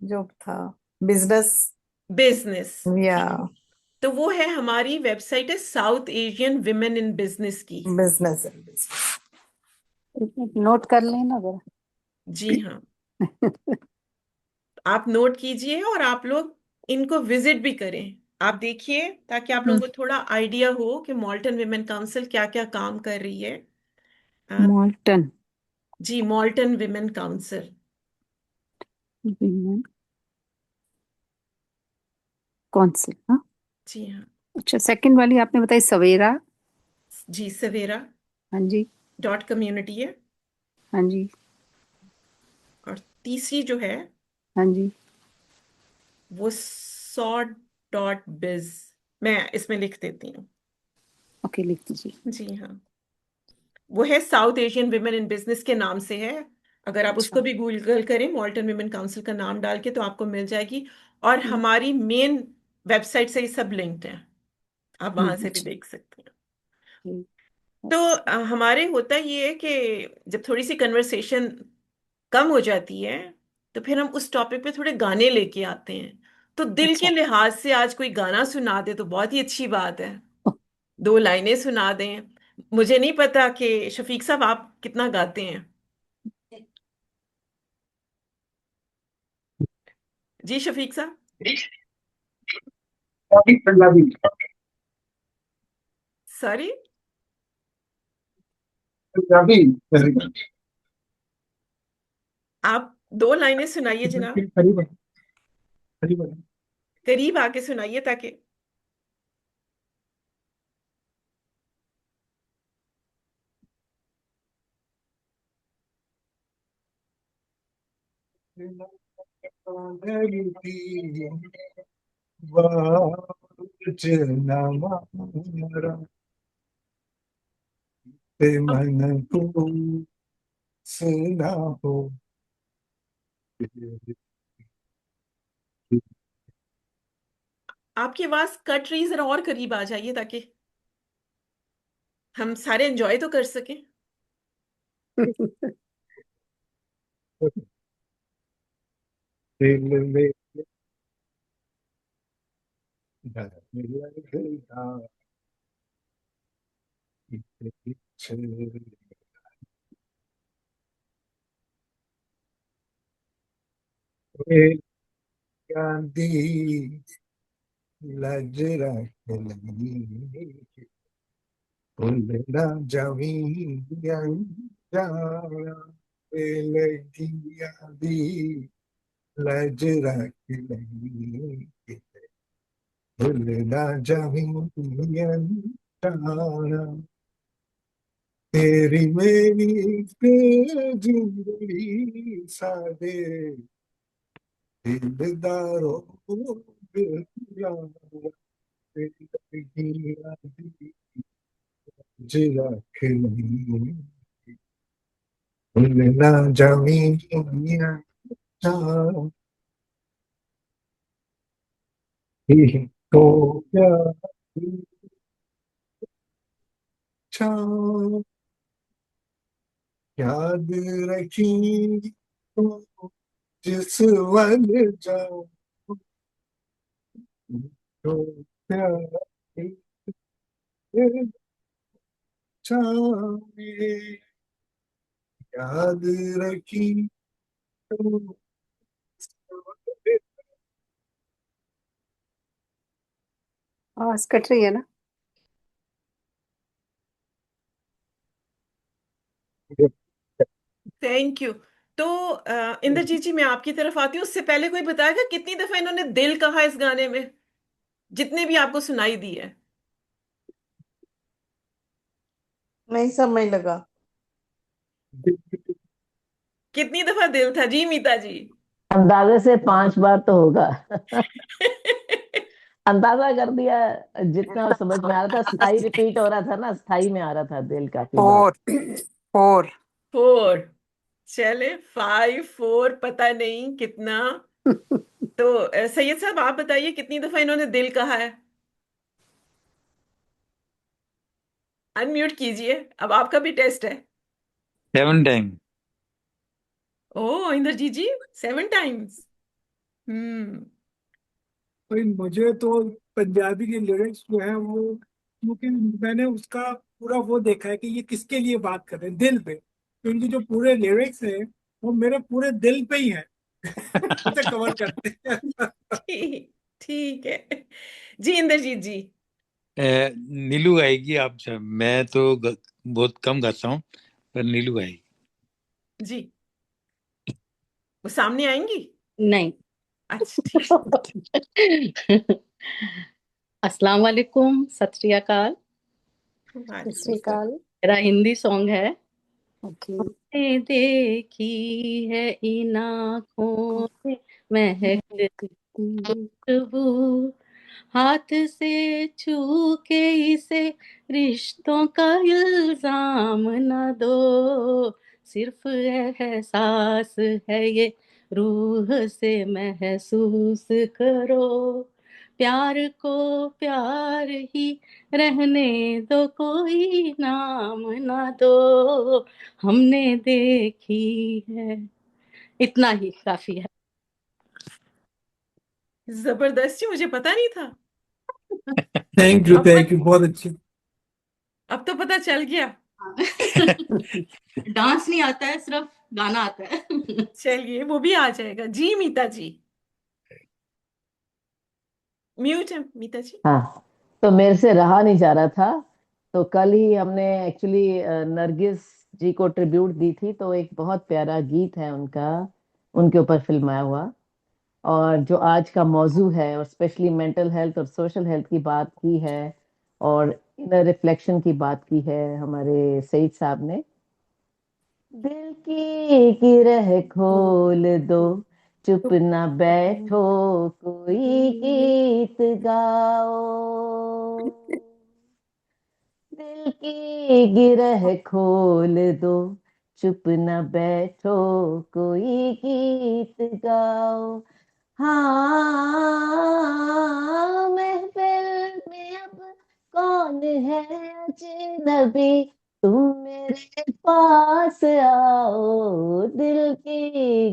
जो था, बिजनेस। या तो वो है, हमारी वेबसाइट है south Asian women in business की। बिजनेस नोट कर लेना जरा। जी हाँ, आप नोट कीजिए और आप लोग इनको विजिट भी करें। आप देखिए, ताकि आप लोगों को थोड़ा आइडिया हो कि मॉल्टन विमेन काउंसिल क्या क्या काम कर रही है। Malton ji, Malton women council. Women council. हाँ, जी हाँ। अच्छा, सेकंड वाली आपने बताई सवेरा। जी, सवेरा हाँ जी, .community है। हाँ जी, और तीसरी जो है हाँ जी। वो sort.biz, मैं इसमें लिख देती हूँ। ओके, लिख दीजिए। जी हाँ, वो है south Asian women in business के नाम से है। अगर आप उसको भी गूगल करें मॉल्टन विमेन काउंसिल का नाम डाल के, तो आपको मिल जाएगी। और हमारी मेन वेबसाइट से ये सब लिंक्ड है, आप वहां से भी देख सकते हैं। तो हमारे होता ये है कि जब थोड़ी सी कन्वर्सेशन कम हो जाती है, तो फिर हम उस टॉपिक पे थोड़े गाने लेके आते हैं। तो दिल के लिहाज से आज कोई गाना सुना दे तो बहुत ही अच्छी बात है। 2 लाइनें सुना दें। मुझे नहीं पता कि शफीक साहब आप कितना गाते हैं। जी शफीक साहब। सॉरी, आप 2 लाइनें सुनाइए जनाब, करीब आके सुनाइए ताकि। मन को सुना हो। आपकी आवाज कट रही, जरा और करीब आ जाइए ताकि हम सारे एंजॉय तो कर सकें। दिल में डर लगता दी लज रख लगी फुलना जमी लगिया दी लज रख लगी फुलना जमी तेरी मेरी जिंदगी सादे दिलदारों जिला खिलनी भूलना जमीनिया तो क्या अच्छा याद रखी तो जिस वन जाओ तो क्या चाहे याद रखी तो आवाज कट रही है ना? Thank you. तो इंद्रजीत जी, मैं आपकी तरफ आती हूँ। उससे पहले कोई बताएगा कितनी दफा इन्होंने दिल कहा इस गाने में, जितने भी आपको सुनाई दी है? नहीं समझ लगा। कितनी दफा दिल था जी मीता जी? अंदाजे से 5 बार तो होगा। अंदाजा कर दिया। जितना समझ में आ रहा था, स्थाई रिपीट हो रहा था ना, स्थाई में आ रहा था दिल काफी बार। 4 4। चले 5 4 पता नहीं कितना। तो सैयद साहब आप बताइए कितनी दफा इन्होंने दिल कहा है? अनम्यूट कीजिए, अब आपका भी टेस्ट है। 7 टाइम। ओ इंद्रजीत जी, 7 टाइम्स। भाई मुझे तो पंजाबी के लिरिक्स जो है वो, क्योंकि मैंने उसका पूरा वो देखा है कि ये किसके लिए बात कर रहे हैं, दिल पे, तो इनके जो पूरे लिरिक्स है वो मेरे पूरे दिल पे ही है। उसे कवर करते हैं। ठीक ठीक है जी। इंद्रजीत जी। नीलू गाएगी। आप मैं तो बहुत कम गाता हूँ, पर नीलू गाएगी। जी, वो सामने आएंगी? नहीं। अच्छा ठीक। अस्सलाम वालेकुम, सत श्री अकाल। वालेकुम श्री सलाम। अकाल। मेरा हिंदी सॉन्ग है। ओके। हमने देखी है इन आँखों से महकती खुशबू, हाथ से छू के इसे रिश्तों का इल्जाम न दो, सिर्फ एहसास है ये रूह से महसूस करो, प्यार को प्यार ही रहने दो, कोई नाम ना दो, हमने देखी है। इतना ही काफी है। जबरदस्त जी, मुझे पता नहीं था। थैंक यू, बहुत अच्छी। अब तो पता चल गया। डांस नहीं आता है, सिर्फ गाना आता है। चलिए वो भी आ जाएगा जी। मीता जी म्यूट है। मीता जी। हाँ, तो मेरे से रहा नहीं जा रहा था। तो कल ही हमने एक्चुअली नरगिस जी को ट्रिब्यूट दी थी, तो एक बहुत प्यारा गीत है उनका, उनके ऊपर फिल्माया हुआ। और जो आज का मौजू है, और स्पेशली मेंटल हेल्थ और सोशल हेल्थ की बात की है, और इनर रिफ्लेक्शन की बात की है हमारे सईद साहब ने। दिल की रह खोल दो, चुप ना बैठो, कोई गीत गाओ, दिल की गिरह खोल दो, चुप न बैठो, कोई गीत गाओ। हाँ, महफिल में अब कौन है अजनबी, तुम मेरे पास आओ, दिल की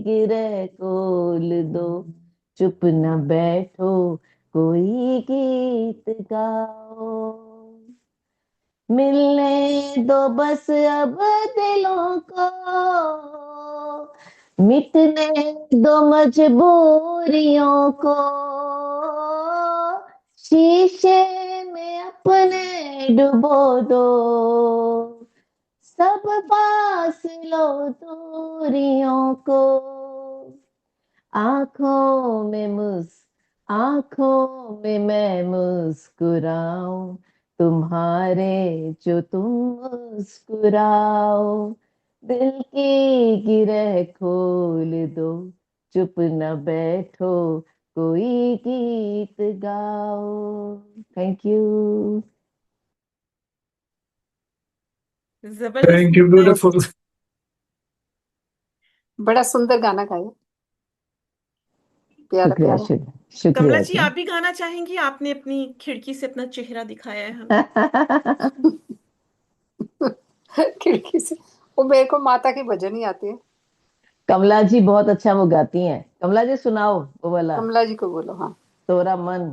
गिरह खोल दो, चुप न बैठो, कोई गीत गाओ। मिलने दो बस अब दिलों को, मिटने दो मजबूरियों को, शीशे में अपने डुबो दो, सब फासलों दूरियों को। आंखों में मैं मुस्कुराऊं, तुम्हारे जो तुम मुस्कुराओ, दिल की गिरह खोल दो, चुप न बैठो, कोई गीत गाओ। Thank you. जबरदस्त थैंक यू, गाना है। ब्यूटीफुल। बड़ा सुंदर गाना गाया, प्यारा शुक्रिया प्यारा। शुक्रिया कमला शुक्रिया जी, आप भी गाना चाहेंगी? आपने अपनी खिड़की से अपना चेहरा दिखाया है हमें। खिड़की से वो मेरे को माता के भजन ही आते हैं। कमला जी बहुत अच्छा वो गाती हैं। कमला जी सुनाओ वो वाला, कमला जी को बोलो। हाँ, तोरा मन।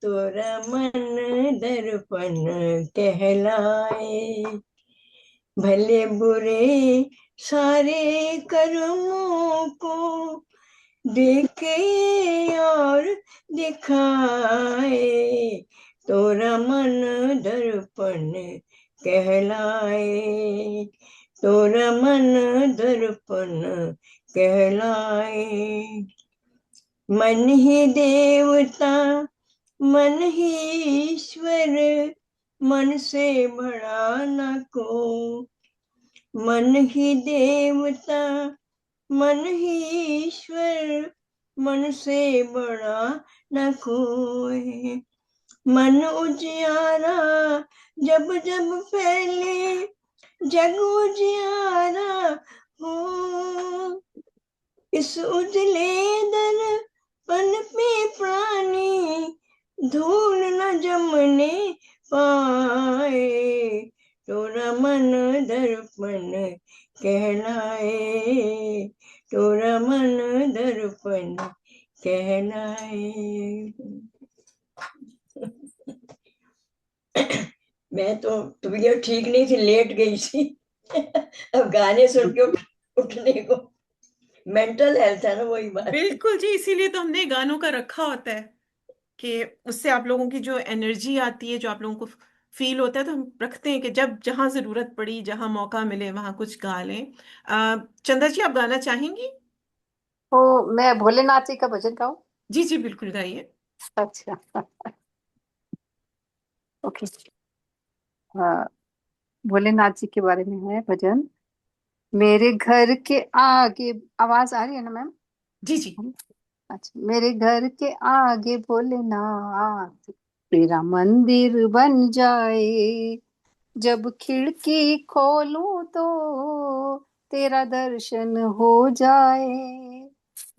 तोरा मन दर्पण कहलाए, भले बुरे सारे कर्मों को देखे और दिखाए, तोरा मन दर्पण कहलाए, तोरा मन दर्पण कहलाए। मन ही देवता मन ही ईश्वर, मन से बड़ा न को, मन ही देवता मन ही ईश्वर, मन से बड़ा न कोई। मन उजियारा जब जब फैले, जग उजियारा हो, इस उजले दर्पण पे प्राणी धूल न जमने पाए, तोरा मन दर्पण कहलाए, तोरा मन दर्पण कहलाए। मैं तो तबीयत ठीक नहीं थी, लेट गई थी। अब गाने सुन के उठने को, मेंटल हेल्थ है ना, वही बात। बिल्कुल जी, इसीलिए तो हमने गानों का रखा होता है कि उससे आप लोगों की जो एनर्जी आती है, जो आप लोगों को फील होता है, तो हम रखते हैं कि जब जहां जरूरत पड़ी, जहां मौका मिले, वहां कुछ गा लें। चंदा जी, आप गाना चाहेंगी? तो मैं भोलेनाथ जी का भजन गाऊं? जी जी, बिल्कुल गाइए। अच्छा, ओके। हाँ, भोलेनाथ जी के बारे में है भजन। मेरे घर के आगे, आवाज आ रही है ना मैम? जी जी। अच्छा, मेरे घर के आगे भोलेनाथ, तेरा मंदिर बन जाए, जब खिड़की खोलूं तो तेरा दर्शन हो जाए,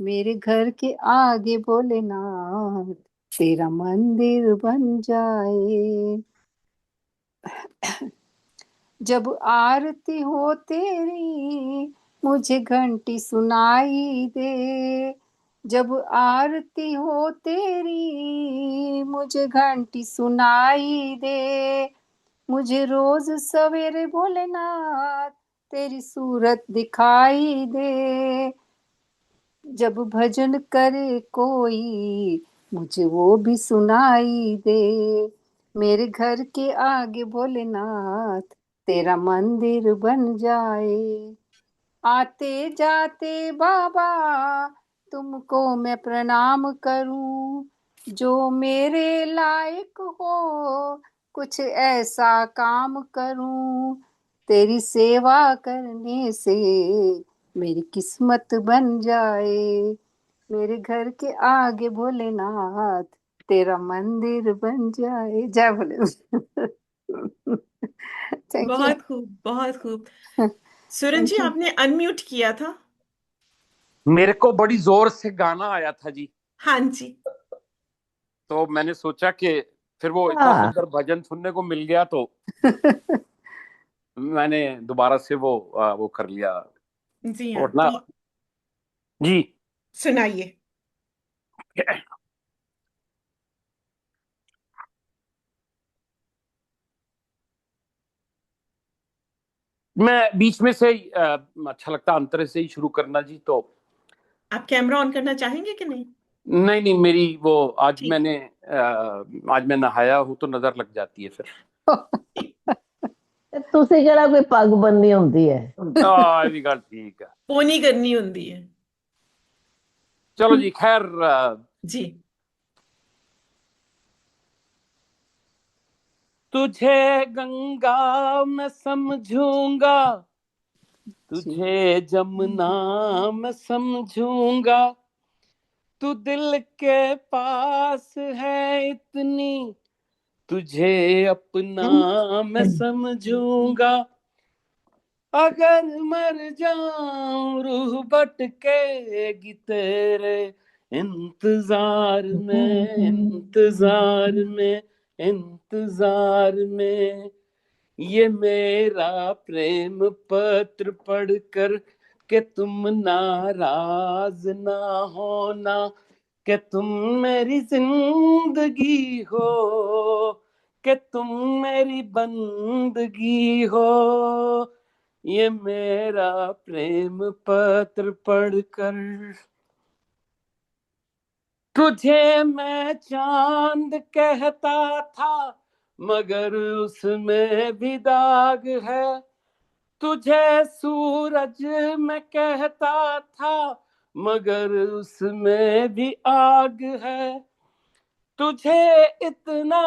मेरे घर के आगे भोलेनाथ, तेरा मंदिर बन जाए, जब आरती हो तेरी मुझे घंटी सुनाई दे, जब आरती हो तेरी मुझे घंटी सुनाई दे, मुझे रोज सवेरे भोलेनाथ तेरी सूरत दिखाई दे, जब भजन करे कोई मुझे वो भी सुनाई दे, मेरे घर के आगे भोलेनाथ, तेरा मंदिर बन जाए, आते जाते बाबा तुमको मैं प्रणाम करूं, जो मेरे लायक हो कुछ ऐसा काम करूं तेरी सेवा करने से मेरी किस्मत बन जाए। मेरे घर के आगे भोलेनाथ तेरा मंदिर बन जाए। जय भोलेनाथ। Thank you. बहुत खूब, बहुत खूब। सुरन जी, थैंक यू। आपने अनम्यूट किया था। मेरे को बड़ी जोर से गाना आया था जी, हाँ जी। तो मैंने सोचा कि फिर वो इतना हाँ सुंदर भजन सुनने को मिल गया तो मैंने दोबारा से वो कर लिया। जी हाँ, और ना तो जी, सुनाइए। मैं बीच में से अच्छा लगता अंतर से ही शुरू करना जी। तो आप कैमरा ऑन करना चाहेंगे कि नहीं? नहीं नहीं, मेरी वो आज ठीक है। आज मैं नहाया हूं तो नजर लग जाती है फिर। तुसी केड़ा कोई पग बननी होंदी है। ये गल ठीक है। पोनी करनी होती है। चलो जी, खैर जी। तुझे गंगा मैं समझूंगा, तुझे जमुना मैं समझूंगा, तू दिल के पास है इतनी, तुझे अपना मैं समझूंगा। अगर मर जाऊं रूह भटकेगी तेरे इंतजार में, इंतजार में, इंतजार में। ये मेरा प्रेम पत्र पढ़कर के तुम नाराज ना होना, कि तुम मेरी जिंदगी हो, कि तुम मेरी बंदगी हो। ये मेरा प्रेम पत्र पढ़कर तुझे मैं चांद कहता था, मगर उसमें भी दाग है। तुझे सूरज मैं कहता था, मगर उसमें भी आग है। तुझे इतना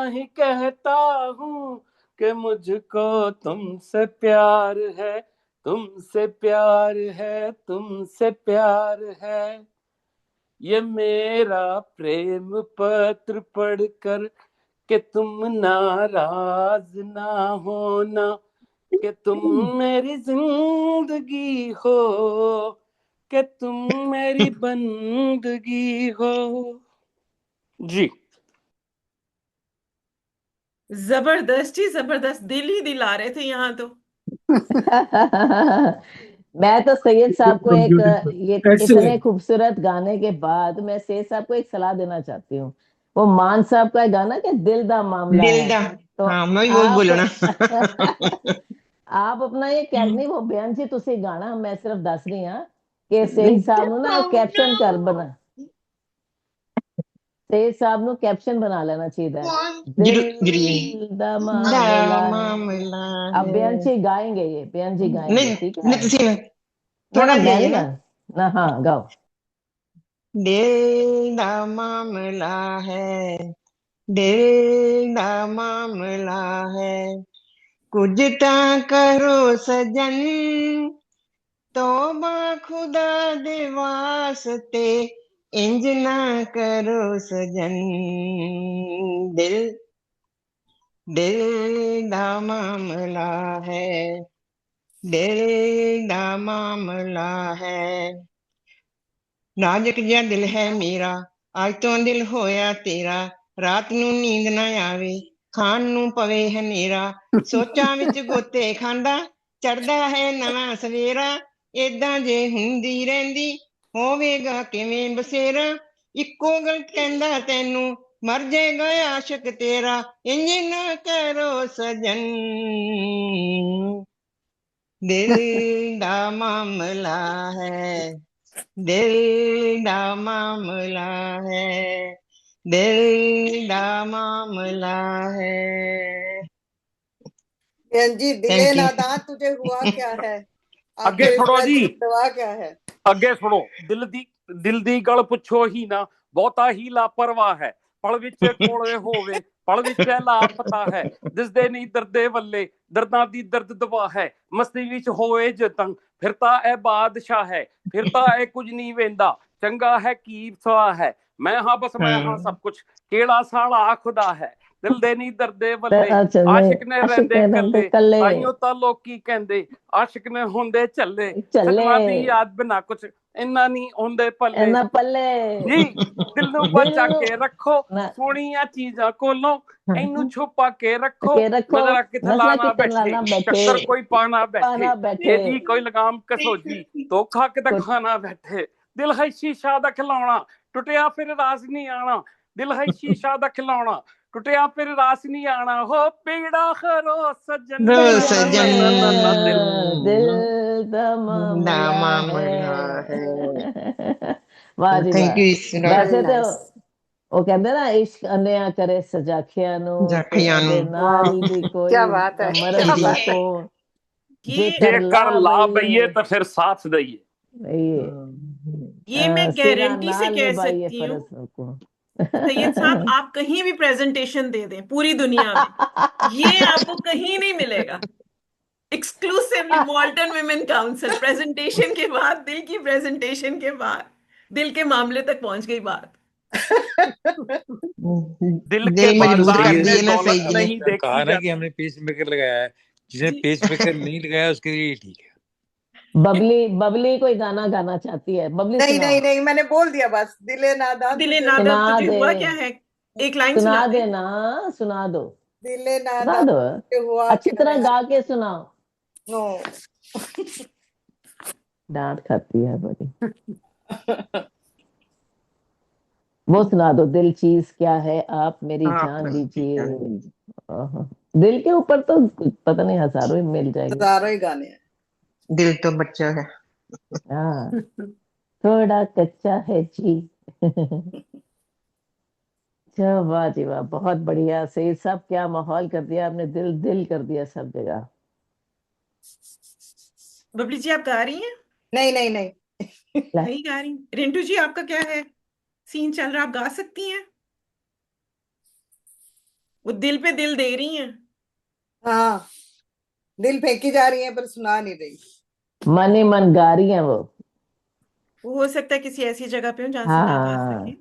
ही कहता हूँ कि मुझको तुमसे प्यार है, तुमसे प्यार है, तुमसे प्यार है। ये मेरा प्रेम पत्र पढ़कर कि तुम नाराज ना होना, कि तुम मेरी जिंदगी हो, कि तुम मेरी बंदगी हो जी। जबरदस्त जी, जबरदस्त। दिल ही दिल आ रहे थे यहाँ तो। मैं तो सैयद साहब को एक ये ऐसे इतने खूबसूरत गाने के बाद मैं सैयद साहब को एक सलाह देना चाहती हूँ। वो मान साहब का गाना कि दिल दा मामला दिल है, दा, तो हाँ मैं भी वही आप बोलना। आप अपना ये नहीं वो बयान जी तुसी गाना, मैं सिर्फ दस रही हाँ कि सैयद साहब ਨੂੰ ना कैप्शन कर बना, सैयद साहब ਨੂੰ कैप्शन बना लेना चाहिए, जरूर जरूर। दिल दा दा मामला है। मामला अब है। बयान जी गाएंगे, ये बयान जी गाएंगे, नहीं ठीक है। नहीं, तुसी ना थोड़ा ना मैं जाइए नहीं ना। गाना ना, हाँ गाओ। दिल दा मामला है, दिल दा मामला है, कुछ तां करो सजन, तौबा खुदा दे वास्ते, इंज ना करो सजन। दिल दिल दा मामला है, दिल दा मामला है, नाजुक जिहा दिल है मेरा, आज तो दिल होया तेरा, रात नू नींद ना आवे, खान नू पवे हनेरा, सोचां विच गोते खांदा, चढ़दा है नवां सवेरा, ਏਦਾਂ ਜੇ ਹੁੰਦੀ ਰਹਿੰਦੀ ਹੋਵੇਗਾ ਕਿਵੇਂ ਬਸੇਰਾ, ਇੱਕੋ ਗੱਲ ਕਹਿੰਦਾ ਤੈਨੂੰ ਮਰ ਜਾਏਗਾ ਆਸ਼ਕ ਤੇਰਾ, ਇੰਜ ਨਾ ਕਰੋ ਸਜਨ। ਦਿਲ ਦਾ ਮਾਮਲਾ ਹੈ, दिल दा मामला है, दिल दा मामला है। बहन जी, दिले थैंक यू। नादान तुझे हुआ क्या है, ਅੱਗੇ आखिर सुनो इसका जी, दवा क्या है। ਅੱਗੇ ਸੁਣੋ। ਦਿਲ ਦੀ ਗੱਲ ਪੁੱਛੋ ਹੀ ਨਾ, ਬਹੁਤਾ ਹੀ ਲਾਪਰਵਾਹ ਹੈ, ਪਲ ਵਿੱਚ ਕੋਲੇ ਹੋਵੇ ਪਲ ਵਿੱਚ ਹੈ ਲਾਪਤਾ ਹੈ, ਦਿਸਦੇ ਨਹੀਂ ਦਰਦੇ ਵੱਲੇ, ਦਰਦਾਂ ਦੀ ਦਰਦ ਦਵਾ ਹੈ, ਮਸਤੀ ਵਿੱਚ ਹੋਏ ਜਤਨ, ਫਿਰ ਤਾਂ ਇਹ ਬਾਦਸ਼ਾਹ ਹੈ, ਫਿਰ ਤਾਂ ਇਹ ਕੁਝ ਨਹੀਂ ਵੇਂਦਾ, ਚੰਗਾ ਹੈ ਕੀ ਸਵਾ ਹੈ, ਮੈਂ ਹਾਂ ਬਸ ਮੈਂ ਹਾਂ ਸਭ ਕੁਛ, ਕਿਹੜਾ ਸਾਲਾ ਖੁਦਾ ਹੈ, ਦਿਲ ਦੇ ਨਹੀਂ ਦਰਦੇ ਵੱਲੇ, ਆਸ਼ਿਕ ਨੇ ਰਹਿੰਦੇ ਕੱਲੇ, ਤਾਈਓ ਤਾਂ ਲੋਕੀ ਕਹਿੰਦੇ ਆਸ਼ਿਕ ਨੇ ਹੁੰਦੇ ਝੱਲੇ, ਸਜਣਾ ਦੀ ਯਾਦ ਬਿਨਾ ਕੁਛ ਇੰਨਾ ਨਹੀਂ ਹੁੰਦੇ ਪੱਲੇ ਜੀ, ਦਿਲ ਨੂੰ ਬਚਾ ਕੇ ਰੱਖੋ ਸੋਹਣੀਆਂ ਚੀਜ਼ਾਂ ਕੋਲੋਂ, ਇਹਨੂੰ ਛੁਪਾ ਕੇ ਰੱਖੋ, ਨਜ਼ਰ ਕਿਤੇ ਲਾਣਾ ਬੈਠੇ, ਚੱਕਰ ਕੋਈ ਪਾਣਾ ਬੈਠੇ, ਇਹ ਜੀ ਕੋਈ ਲਗਾਮ ਕਸੋ ਜੀ, ਧੋਖਾ ਕਿਤੇ ਖਾਣਾ ਬੈਠੇ, ਦਿਲ ਹੈ ਸ਼ੀਸ਼ਾ ਦਾ ਖਿਲਾਉਣਾ, ਟੁੱਟਿਆ ਫਿਰ ਰਾਸ ਨਹੀਂ ਆਣਾ, ਦਿਲ ਹੈ ਸ਼ੀਸ਼ਾ ਦਾ ਖਿਲਾਉਣਾ, ਟੁੱਟਿਆ ਫਿਰ ਰਾਸ ਨਹੀਂ ਆਣਾ, ਹੋ ਪੀੜਾ ਖਰੋ ਸੱਜਣ ਦਿਲ ਦਾ ਮਾਮਲਾ ਹੈ। ਵਾਹ ਜੀ ਵਾਹ। ਵੈਸੇ ਤਾਂ ਉਹ ਕਹਿੰਦੇ ਨਾ ਇਸ਼ਕ ਅੰਨਿਆਂ ਕਰੇ ਸਜਾਖਿਆਂ ਨੂੰ, ਨਾਲ ਦੀ ਕੋਈ ਮਰਦ ਦੀ ਕੋਣ, ਜੇ ਕਰ ਲਾ ਬਈਏ ਤਾਂ ਫਿਰ साथ दइए। ये मैं गारंटी से कह सकती हूँ सैयद साहब, आप कहीं भी प्रेजेंटेशन दे दें पूरी दुनिया में, ये आपको कहीं नहीं मिलेगा। एक्सक्लूसिवली मॉल्टन वुमेन काउंसिल, प्रेजेंटेशन के बाद, दिल की प्रेजेंटेशन के बाद दिल के मामले तक पहुंच गई बात। दिल के मजबूर कर दिए ना सही नहीं कहा ना कि हमने पेस मेकर लगाया है, जिसने पेस मेकर नहीं लगाया उसके लिए ठीक है। बबली कोई गाना गाना चाहती है, बबली नहीं मैंने बोल दिया बस, दिले नादान तुझे हुआ क्या है, एक लाइन सुना देना, सुना दो, दिले सुना दो, अच्छी तरह गा के सुनाओ। नो डांट खाती है बड़ी। वो सुना दो, दिल चीज क्या है आप मेरी जान लीजिए। दिल के ऊपर तो पता नहीं हजारों ही मिल जाएंगे, हजारों ही गाने हैं। दिल तो बच्चा है, हाँ थोड़ा कच्चा है जी। वाह जी वाह, बहुत बढ़िया। सैयद साहब क्या माहौल कर दिया आपने, दिल दिल कर दिया सब जगह। बबली जी आप गा रही हैं? नहीं नहीं गा रही। रिंटू जी आपका क्या है, सीन चल रहा, आप गा सकती हैं? वो दिल पे दिल दे रही हैं। हाँ दिल फेंकी जा रही है पर सुना नहीं रही, मन ही मन गा रही है वो हो सकता है किसी ऐसी जगह पे हो जहाँ से ना गा सके।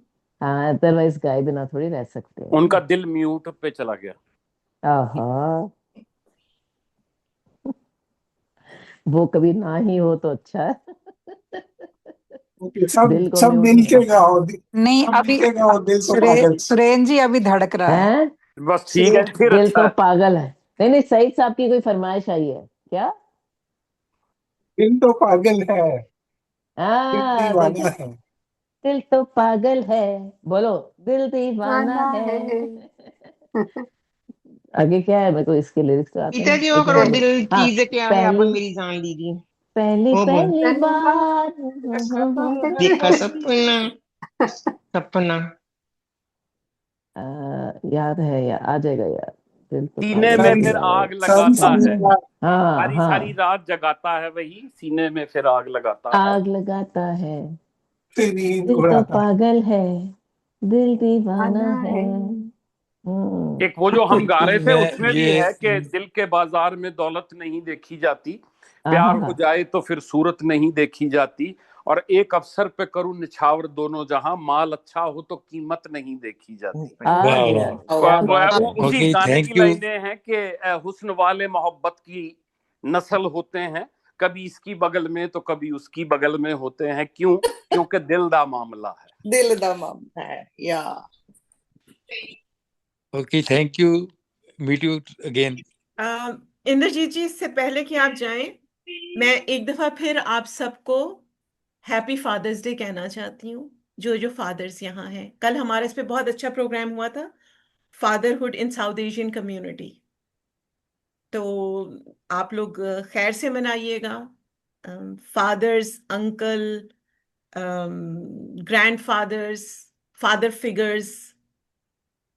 हाँ अदरवाइज गाए बिना थोड़ी रह सकते हैं। उनका दिल म्यूट पे चला गया। वो कभी ना ही हो तो अच्छा है। सब मिल के गाओ। नहीं अभी सुरेन जी अभी धड़क रहा है। बस ठीक है, फिर दिल तो पागल है। नहीं सईद साहब की कोई फरमाइश आई है क्या? दिल तो पागल है, दीवाना है। दिल तो पागल है, बोलो दिल दीवाना है। आगे क्या है, मेरे को इसके लिरिक्स तो आते हैं। जी वो करो, दिल चीज क्या है आप मेरी जान लीजिए। पहली बार देखा सपना याद है यार, आ जाएगा यार। सीने में फिर आग लगाता है, सारी सारी रात जगाता है, वही सीने में फिर आग लगाता है, आग लगाता है। दिल तो पागल है, दिल दीवाना है। एक वो जो हम गा रहे थे उसमें भी है कि दिल के बाजार में दौलत नहीं देखी जाती, प्यार हो जाए तो फिर सूरत नहीं देखी जाती, और एक अवसर पे करूं निछावर दोनों जहां, माल अच्छा हो तो कीमत नहीं देखी जाती। उसी गाने की लाइनें हैं कि हुस्न वाले मोहब्बत की नस्ल होते हैं, कभी इसकी बगल में तो कभी उसकी बगल में होते हैं। क्यों? क्योंकि दिल दा मामला है। दिल दा मामला है। या okay, thank you, meet you again. Inderjit ji, इससे पहले कि आप जाएं, मैं एक दफा फिर आप सबको हैप्पी फादर्स डे कहना चाहती हूँ। जो फादर्स यहाँ हैं, कल हमारे इस पे बहुत अच्छा प्रोग्राम हुआ था, fatherhood in South Asian community. तो आप लोग खैर से मनाइएगा। Fathers, uncle, grandfathers, father figures,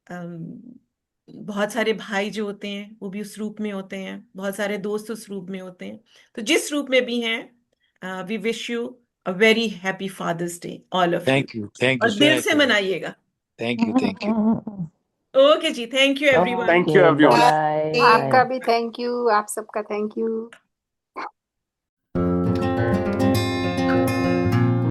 बहुत सारे भाई जो होते हैं वो भी उस रूप में होते हैं, बहुत सारे दोस्त उस रूप में होते हैं। तो जिस रूप में भी हैं, we wish you a very happy Father's day all of you. Thank you और दिल से मनाइएगा। थैंक यू ओके जी, thank you everyone. Thank you everyone. आपका भी थैंक यू, आप सबका थैंक यू।